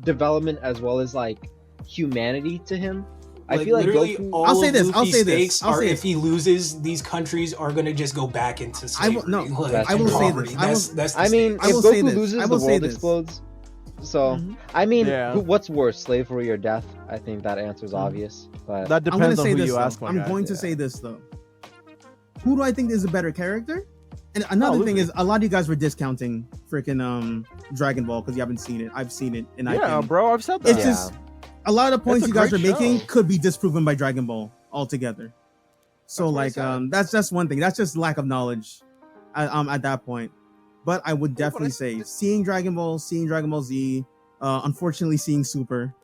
Speaker 3: development as well as like humanity to him. I
Speaker 4: Like,
Speaker 3: feel like
Speaker 4: literally
Speaker 3: Goku.
Speaker 4: all
Speaker 2: I'll say
Speaker 4: of
Speaker 2: this, I'll
Speaker 4: Luffy's
Speaker 2: say this,
Speaker 4: stakes
Speaker 2: I'll
Speaker 4: are
Speaker 2: say
Speaker 4: if
Speaker 2: it.
Speaker 4: he loses, these countries are gonna just go back into slavery.
Speaker 3: That's
Speaker 2: I will say
Speaker 4: poverty.
Speaker 2: this.
Speaker 4: That's the
Speaker 3: I mean,
Speaker 2: I
Speaker 3: if
Speaker 2: will say
Speaker 3: Goku
Speaker 2: this.
Speaker 3: loses,
Speaker 2: I
Speaker 3: the
Speaker 2: will say
Speaker 3: world
Speaker 2: this.
Speaker 3: explodes. So,
Speaker 2: Mhm.
Speaker 3: I mean,
Speaker 5: Yeah.
Speaker 3: what's worse, slavery or death? I think that answer's obvious. But
Speaker 5: That
Speaker 2: I'm gonna
Speaker 5: depends on
Speaker 2: say
Speaker 5: who
Speaker 2: this.
Speaker 5: you
Speaker 2: Though.
Speaker 5: ask. my
Speaker 2: I'm
Speaker 5: guy.
Speaker 2: going to
Speaker 5: Yeah.
Speaker 2: say this though. Who do I think is a better character? And another thing
Speaker 5: Luffy.
Speaker 2: is, a lot of you guys were discounting freaking Dragon Ball because you haven't seen it. I've seen it, and I
Speaker 5: Yeah,
Speaker 2: think
Speaker 5: bro, I've said that.
Speaker 2: it's just a lot of the points
Speaker 5: It's a
Speaker 2: you guys are
Speaker 5: great
Speaker 2: making
Speaker 5: show.
Speaker 2: could be disproven by Dragon Ball altogether. So
Speaker 5: That's what I said.
Speaker 2: that's just one thing. That's just lack of knowledge at that point. But I would definitely say seeing Dragon Ball Z, unfortunately seeing Super.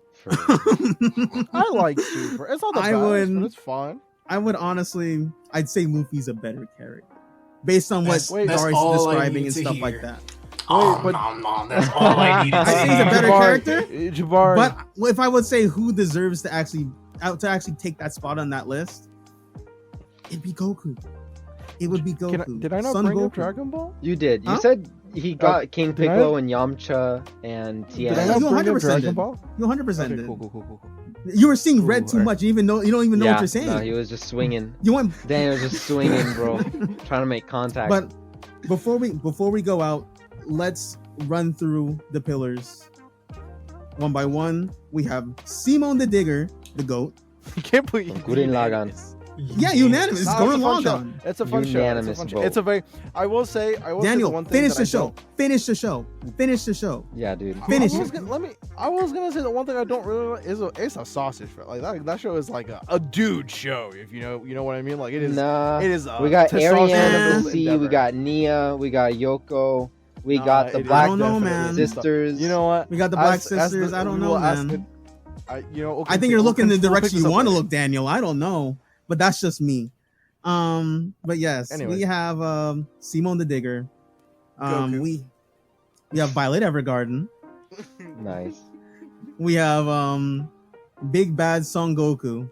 Speaker 5: I like Super. It's not the
Speaker 2: I
Speaker 5: best,
Speaker 2: would-
Speaker 5: but it's fun.
Speaker 2: I would honestly, I'd say Luffy's a better character based on what
Speaker 4: That's
Speaker 2: Darius
Speaker 4: all
Speaker 2: is
Speaker 4: I
Speaker 2: describing
Speaker 4: need
Speaker 2: and
Speaker 4: to
Speaker 2: stuff
Speaker 4: hear.
Speaker 2: like that.
Speaker 5: but-
Speaker 4: That's all I needed to
Speaker 2: I think he's a
Speaker 4: see.
Speaker 2: better character,
Speaker 5: Jabari.
Speaker 2: But if I would say who deserves to actually take that spot on that list, it'd be Goku. It would be Goku.
Speaker 5: Did I not
Speaker 2: Son
Speaker 5: bring up
Speaker 2: Goku.
Speaker 5: Dragon Ball?
Speaker 3: you did. You
Speaker 2: Huh?
Speaker 3: said he got King
Speaker 5: did I-
Speaker 3: Piccolo and Yamcha and
Speaker 5: Did I
Speaker 2: Yeah,
Speaker 3: Tien.
Speaker 5: not
Speaker 2: you
Speaker 5: bring up
Speaker 2: 100%
Speaker 5: Dragon
Speaker 2: did.
Speaker 5: Ball?
Speaker 2: You 100%
Speaker 5: Okay,
Speaker 2: did.
Speaker 5: cool.
Speaker 2: You were seeing red
Speaker 5: Cool,
Speaker 2: too
Speaker 5: alright.
Speaker 2: much. You don't even know what you're saying.
Speaker 3: No, he was just swinging.
Speaker 2: You went,
Speaker 3: Daniel was just swinging, bro, trying to make contact.
Speaker 2: but before we go out, let's run through the pillars one by one. We have Simon the Digger, the goat.
Speaker 5: You can't put
Speaker 3: Gurren Lagann.
Speaker 2: Yeah, unanimous. It's
Speaker 5: Nah,
Speaker 2: going
Speaker 5: it's a fun
Speaker 2: long
Speaker 5: show.
Speaker 2: on.
Speaker 5: It's a fun show.
Speaker 3: Unanimous vote.
Speaker 5: It's a very. I will say the
Speaker 2: Daniel,
Speaker 5: one thing
Speaker 2: finish
Speaker 5: that
Speaker 2: the
Speaker 5: I
Speaker 2: show.
Speaker 5: don't-
Speaker 2: Finish the show. Finish the show.
Speaker 3: Yeah, dude.
Speaker 2: Finish
Speaker 5: I was
Speaker 2: it.
Speaker 5: gonna say the one thing I don't really like is it's a sausage show. Like that show is like a dude show. If you know what I mean. Like it is.
Speaker 3: Nah.
Speaker 5: It is.
Speaker 3: We got
Speaker 5: testosterone
Speaker 3: Ariana,
Speaker 5: filled
Speaker 3: C, we
Speaker 5: endeavor.
Speaker 3: got Nia, we got Yoko, we
Speaker 5: Nah,
Speaker 3: got the
Speaker 5: it is
Speaker 3: Black
Speaker 2: I don't know,
Speaker 5: definitely
Speaker 2: man.
Speaker 3: Sisters.
Speaker 5: You know what?
Speaker 2: We got the Black
Speaker 5: As the-
Speaker 2: Sisters. I don't
Speaker 5: we
Speaker 2: know,
Speaker 5: will ask
Speaker 2: man.
Speaker 5: okay,
Speaker 2: I think you're looking in the
Speaker 5: we'll pick
Speaker 2: direction
Speaker 5: this
Speaker 2: you
Speaker 5: up
Speaker 2: want to
Speaker 5: later.
Speaker 2: look, Daniel. I don't know, but that's just me. But yes,
Speaker 5: Anyways.
Speaker 2: we have Simon the Digger.
Speaker 5: Goku.
Speaker 2: We have Violet Evergarden.
Speaker 3: Nice.
Speaker 2: We have Big Bad Son Goku.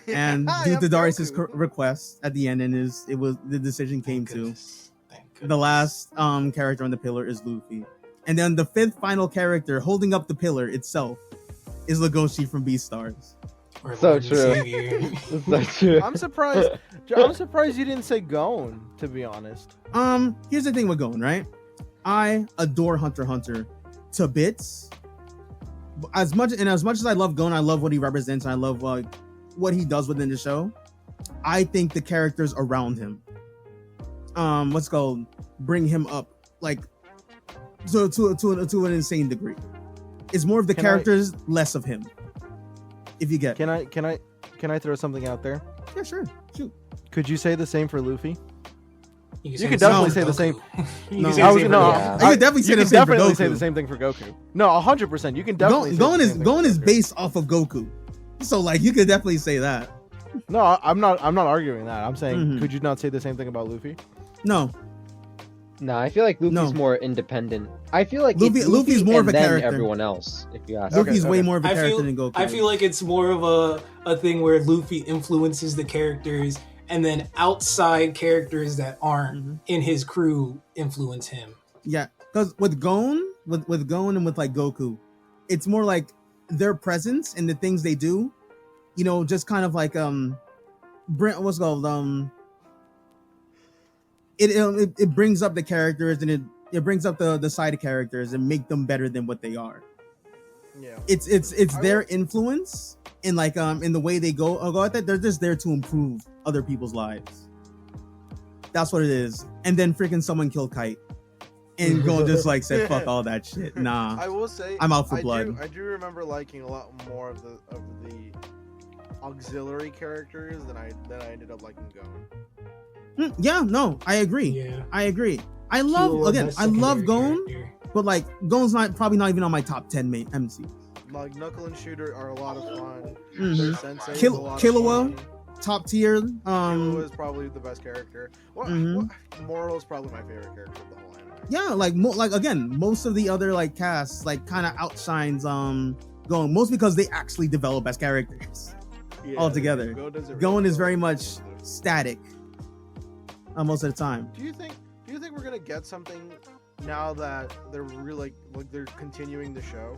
Speaker 2: And
Speaker 5: Hi,
Speaker 2: due
Speaker 5: I'm
Speaker 2: to Darius's
Speaker 5: Goku.
Speaker 2: request at the end, and it was the decision came
Speaker 4: Thank
Speaker 2: to
Speaker 4: goodness. Thank
Speaker 2: the
Speaker 4: goodness.
Speaker 2: last character on the pillar is Luffy, and then the fifth final character holding up the pillar itself is Legoshi from Beastars.
Speaker 4: Our
Speaker 3: So
Speaker 4: Lord and
Speaker 3: true.
Speaker 4: Savior.
Speaker 3: That's so true.
Speaker 5: I'm surprised. I'm surprised you didn't say Gon. To be honest.
Speaker 2: Here's the thing with Gon, right? I adore Hunter x Hunter to bits. As much as I love Gon, I love what he represents, and I love what he does within the show. I think the characters around him, what's called, bring him up like to an insane degree. It's more of the
Speaker 5: Can I-
Speaker 2: characters, less of him. If you get,
Speaker 5: Can I throw something out there?
Speaker 2: yeah, sure, shoot.
Speaker 5: Could you say the same for Luffy?
Speaker 4: You
Speaker 5: You could definitely say the
Speaker 4: Goku.
Speaker 5: same.
Speaker 4: You
Speaker 2: No,
Speaker 4: can say
Speaker 5: I
Speaker 4: the
Speaker 5: was
Speaker 4: same
Speaker 5: no,
Speaker 4: for
Speaker 3: Yeah.
Speaker 4: Goku.
Speaker 2: You could definitely say
Speaker 5: you
Speaker 2: the
Speaker 5: can
Speaker 2: same for
Speaker 5: definitely say
Speaker 2: Goku.
Speaker 5: the same thing for Goku. No, 100%. You can definitely.
Speaker 2: Gon is based off of Goku, so like you could definitely say that.
Speaker 5: No, I'm not arguing that. I'm saying,
Speaker 2: Mhm.
Speaker 5: could you not say the same thing about Luffy?
Speaker 2: No,
Speaker 3: No, I feel like Luffy's
Speaker 2: No.
Speaker 3: more independent. I feel like
Speaker 2: Luffy-
Speaker 3: it's
Speaker 2: Luffy's more of
Speaker 3: and
Speaker 2: a
Speaker 3: then
Speaker 2: character.
Speaker 3: everyone else. If you ask.
Speaker 5: Okay,
Speaker 2: Luffy's way
Speaker 5: okay.
Speaker 2: more of a
Speaker 4: I
Speaker 2: character
Speaker 4: feel,
Speaker 2: than Goku.
Speaker 4: I feel like it's more of a thing where Luffy influences the characters, and then outside characters that aren't
Speaker 2: Mhm.
Speaker 4: in his crew influence him.
Speaker 2: Yeah, because with Gon, with Gon and with like Goku, it's more like their presence and the things they do. You know, just kind of like what's it called it brings up the characters and it brings up the side characters and make them better than what they are.
Speaker 5: Yeah.
Speaker 2: It's their influence in like in the way they go at that. They're just there to improve other people's lives. That's what it is. And then freaking someone killed Kite, and Gon just like said fuck all that shit. Nah,
Speaker 5: I will say
Speaker 2: I'm out for blood.
Speaker 5: I do remember liking a lot more of the auxiliary characters than I ended up liking Gon.
Speaker 2: Yeah, no, I agree.
Speaker 4: Yeah.
Speaker 2: I agree. I love
Speaker 4: Killua,
Speaker 2: again.
Speaker 4: best
Speaker 2: I love
Speaker 4: secondary
Speaker 2: Gon,
Speaker 4: character.
Speaker 2: but like Gon's probably not even on my top 10 main MCs.
Speaker 5: Like Knuckle and Shooter are a lot of fun.
Speaker 2: Mhm.
Speaker 5: Their sensei is
Speaker 2: Kill-
Speaker 5: a lot
Speaker 2: Killua,
Speaker 5: of fun.
Speaker 2: Top tier.
Speaker 5: Killua is probably the best character.
Speaker 2: Mhm.
Speaker 5: Moro is probably my favorite character of the whole anime.
Speaker 2: Yeah, like again, most of the other like casts like kind of outshines Gon, most because they actually develop as characters.
Speaker 5: Yeah,
Speaker 2: Altogether. Gon is very much static most of the time.
Speaker 5: Do you think we're gonna get something now that they're really like they're continuing the show?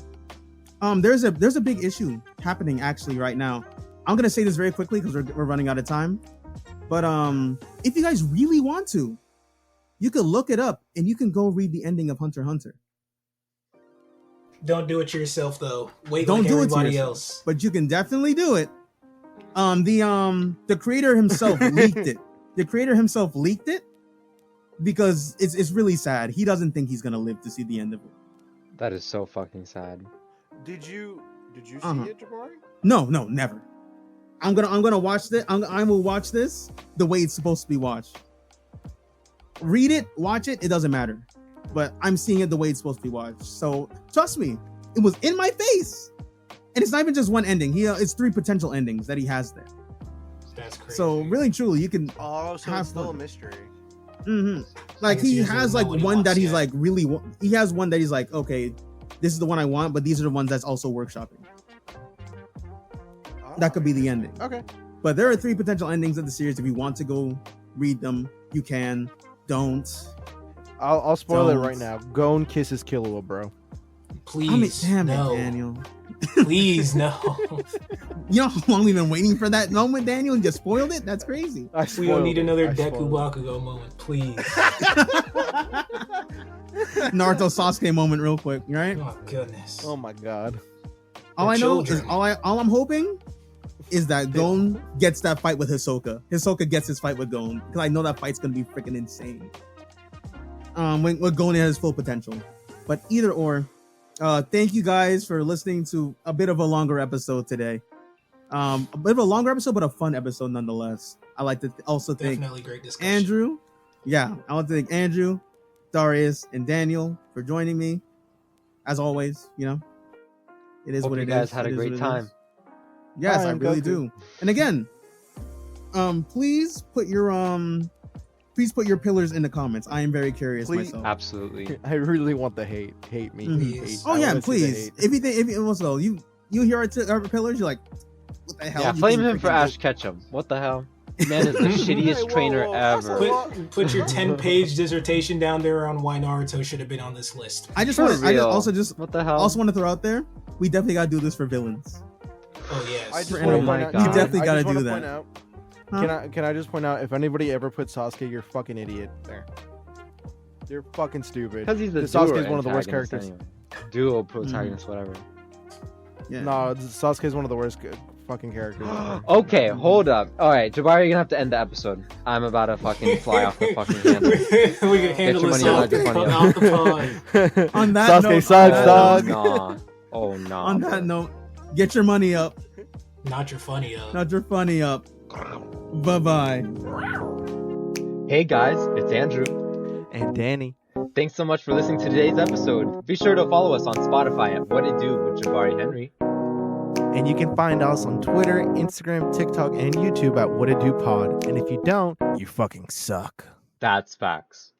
Speaker 2: There's a big issue happening actually right now. I'm gonna say this very quickly because we're running out of time. But if you guys really want to, you could look it up and you can go read the ending of Hunter x Hunter.
Speaker 4: Don't do it to yourself though. Wait
Speaker 2: Don't
Speaker 4: like
Speaker 2: do it to
Speaker 4: everybody
Speaker 2: yourself.
Speaker 4: else.
Speaker 2: But you can definitely do it. The creator himself leaked it. The creator himself leaked it because it's really sad. He doesn't think he's gonna live to see the end of it.
Speaker 3: That is so fucking sad.
Speaker 5: Did you see
Speaker 2: Uh-huh.
Speaker 5: it, Jabari?
Speaker 2: No, never. I'm gonna watch this. I will watch this the way it's supposed to be watched. Read it, watch it. It doesn't matter. But I'm seeing it the way it's supposed to be watched. So trust me, it was in my face. And it's not even just one ending. It's 3 potential endings that he has there.
Speaker 4: That's crazy.
Speaker 2: So really, truly, you can.
Speaker 5: Oh, so
Speaker 2: Have
Speaker 5: it's still a
Speaker 2: fun.
Speaker 5: mystery.
Speaker 2: Mhm. Like
Speaker 4: guess
Speaker 2: he
Speaker 4: he doesn't
Speaker 2: has
Speaker 4: know
Speaker 2: like
Speaker 4: what he
Speaker 2: one
Speaker 4: wants
Speaker 2: that he's
Speaker 4: yet.
Speaker 2: like really. He has one that he's like, okay, this is the one I want, but these are the ones that's also workshopping. That could be the ending.
Speaker 5: Okay.
Speaker 2: But there are 3 potential endings of the series. If you want to go read them, you can. Don't.
Speaker 5: I'll spoil it
Speaker 2: Don't.
Speaker 5: right now. Gon kisses Killua, bro.
Speaker 4: Please,
Speaker 2: Damn
Speaker 4: no.
Speaker 2: it, Daniel.
Speaker 4: Please, no.
Speaker 2: You know how long we've been waiting for that moment, Daniel, and just spoiled it? That's crazy.
Speaker 5: I
Speaker 4: We
Speaker 5: spoiled
Speaker 4: don't need
Speaker 5: it.
Speaker 4: another
Speaker 5: I
Speaker 4: Deku
Speaker 5: spoiled
Speaker 4: Bakugo moment, please.
Speaker 2: Naruto Sasuke moment, real quick, right?
Speaker 4: Oh goodness.
Speaker 5: it. Oh my god.
Speaker 2: All
Speaker 4: They're
Speaker 2: I know
Speaker 4: children.
Speaker 2: is all I'm hoping is that Gon gets that fight with Hisoka. Hisoka gets his fight with Gon because I know that fight's gonna be freaking insane. When Gon has full potential, but either or. Thank you guys for listening to a bit of a longer episode today. A bit of a longer episode, but a fun episode nonetheless. I like to also thank
Speaker 4: Definitely great discussion.
Speaker 2: Andrew. Yeah, I want to thank Andrew, Darius, and Daniel for joining me. As always, you know, it is
Speaker 3: Hope
Speaker 2: what
Speaker 3: you
Speaker 2: it
Speaker 3: guys
Speaker 2: is.
Speaker 3: had a
Speaker 2: It is
Speaker 3: great
Speaker 2: what it
Speaker 3: time.
Speaker 2: is. Yes,
Speaker 5: Bye,
Speaker 2: I
Speaker 5: I'm
Speaker 2: really
Speaker 5: Goku.
Speaker 2: do. And again, please put your pillars in the comments. I am very curious
Speaker 5: Please.
Speaker 2: myself.
Speaker 3: Absolutely.
Speaker 5: I really want the hate. Hate me.
Speaker 2: Mhm.
Speaker 5: Hate.
Speaker 2: Oh
Speaker 5: I
Speaker 2: yeah,
Speaker 5: wanna see the
Speaker 2: please.
Speaker 5: hate.
Speaker 2: If you also you hear our pillars, you're like, what the hell?
Speaker 3: Yeah,
Speaker 2: You
Speaker 3: flame
Speaker 2: think
Speaker 3: him for
Speaker 2: freaking
Speaker 3: Ash Ketchum. What the hell? Man is the shittiest
Speaker 5: Whoa,
Speaker 3: trainer
Speaker 5: whoa, that's a
Speaker 3: ever.
Speaker 5: lot.
Speaker 4: Put your 10-page dissertation down there on why Naruto should have been on this list.
Speaker 2: I just
Speaker 3: For
Speaker 2: want. I
Speaker 3: real.
Speaker 2: also
Speaker 3: What the hell?
Speaker 2: want to throw out there. We definitely gotta do this for villains.
Speaker 4: Oh yes.
Speaker 5: I just
Speaker 2: For
Speaker 5: want to
Speaker 2: anime.
Speaker 5: point out.
Speaker 3: You
Speaker 2: definitely
Speaker 5: I
Speaker 2: gotta
Speaker 5: just wanna
Speaker 2: do that.
Speaker 5: point out-
Speaker 2: Huh?
Speaker 5: Can I just point out if anybody ever put Sasuke, you're a fucking idiot. There. You're fucking stupid.
Speaker 3: Because he's the
Speaker 5: Sasuke
Speaker 3: duo
Speaker 5: is one of the worst
Speaker 3: antagonist
Speaker 5: characters.
Speaker 3: anyway. Duo protagonist, whatever.
Speaker 2: Yeah.
Speaker 5: No, Sasuke is one of the worst fucking characters. ever.
Speaker 3: Okay, hold up. Alright, Jabari, you're gonna have to end the episode. I'm about to fucking fly off the fucking handle.
Speaker 4: we can handle
Speaker 3: your
Speaker 4: this
Speaker 3: money
Speaker 4: off
Speaker 3: out,
Speaker 4: the,
Speaker 3: get your money
Speaker 4: out the pod.
Speaker 2: On that
Speaker 5: Sasuke
Speaker 2: note-
Speaker 5: sucks,
Speaker 2: on that
Speaker 5: dog.
Speaker 3: Nah. Oh, no.
Speaker 2: On that note, get your money up,
Speaker 4: Not your funny
Speaker 2: not your funny up. Bye bye.
Speaker 3: Hey guys, it's Andrew.
Speaker 5: And Danny.
Speaker 3: Thanks so much for listening to today's episode. Be sure to follow us on Spotify at What It Do with Jabari Henry.
Speaker 5: And you can find us on Twitter, Instagram, TikTok, and YouTube at What It Do Pod. And if you don't, you fucking suck.
Speaker 3: That's facts.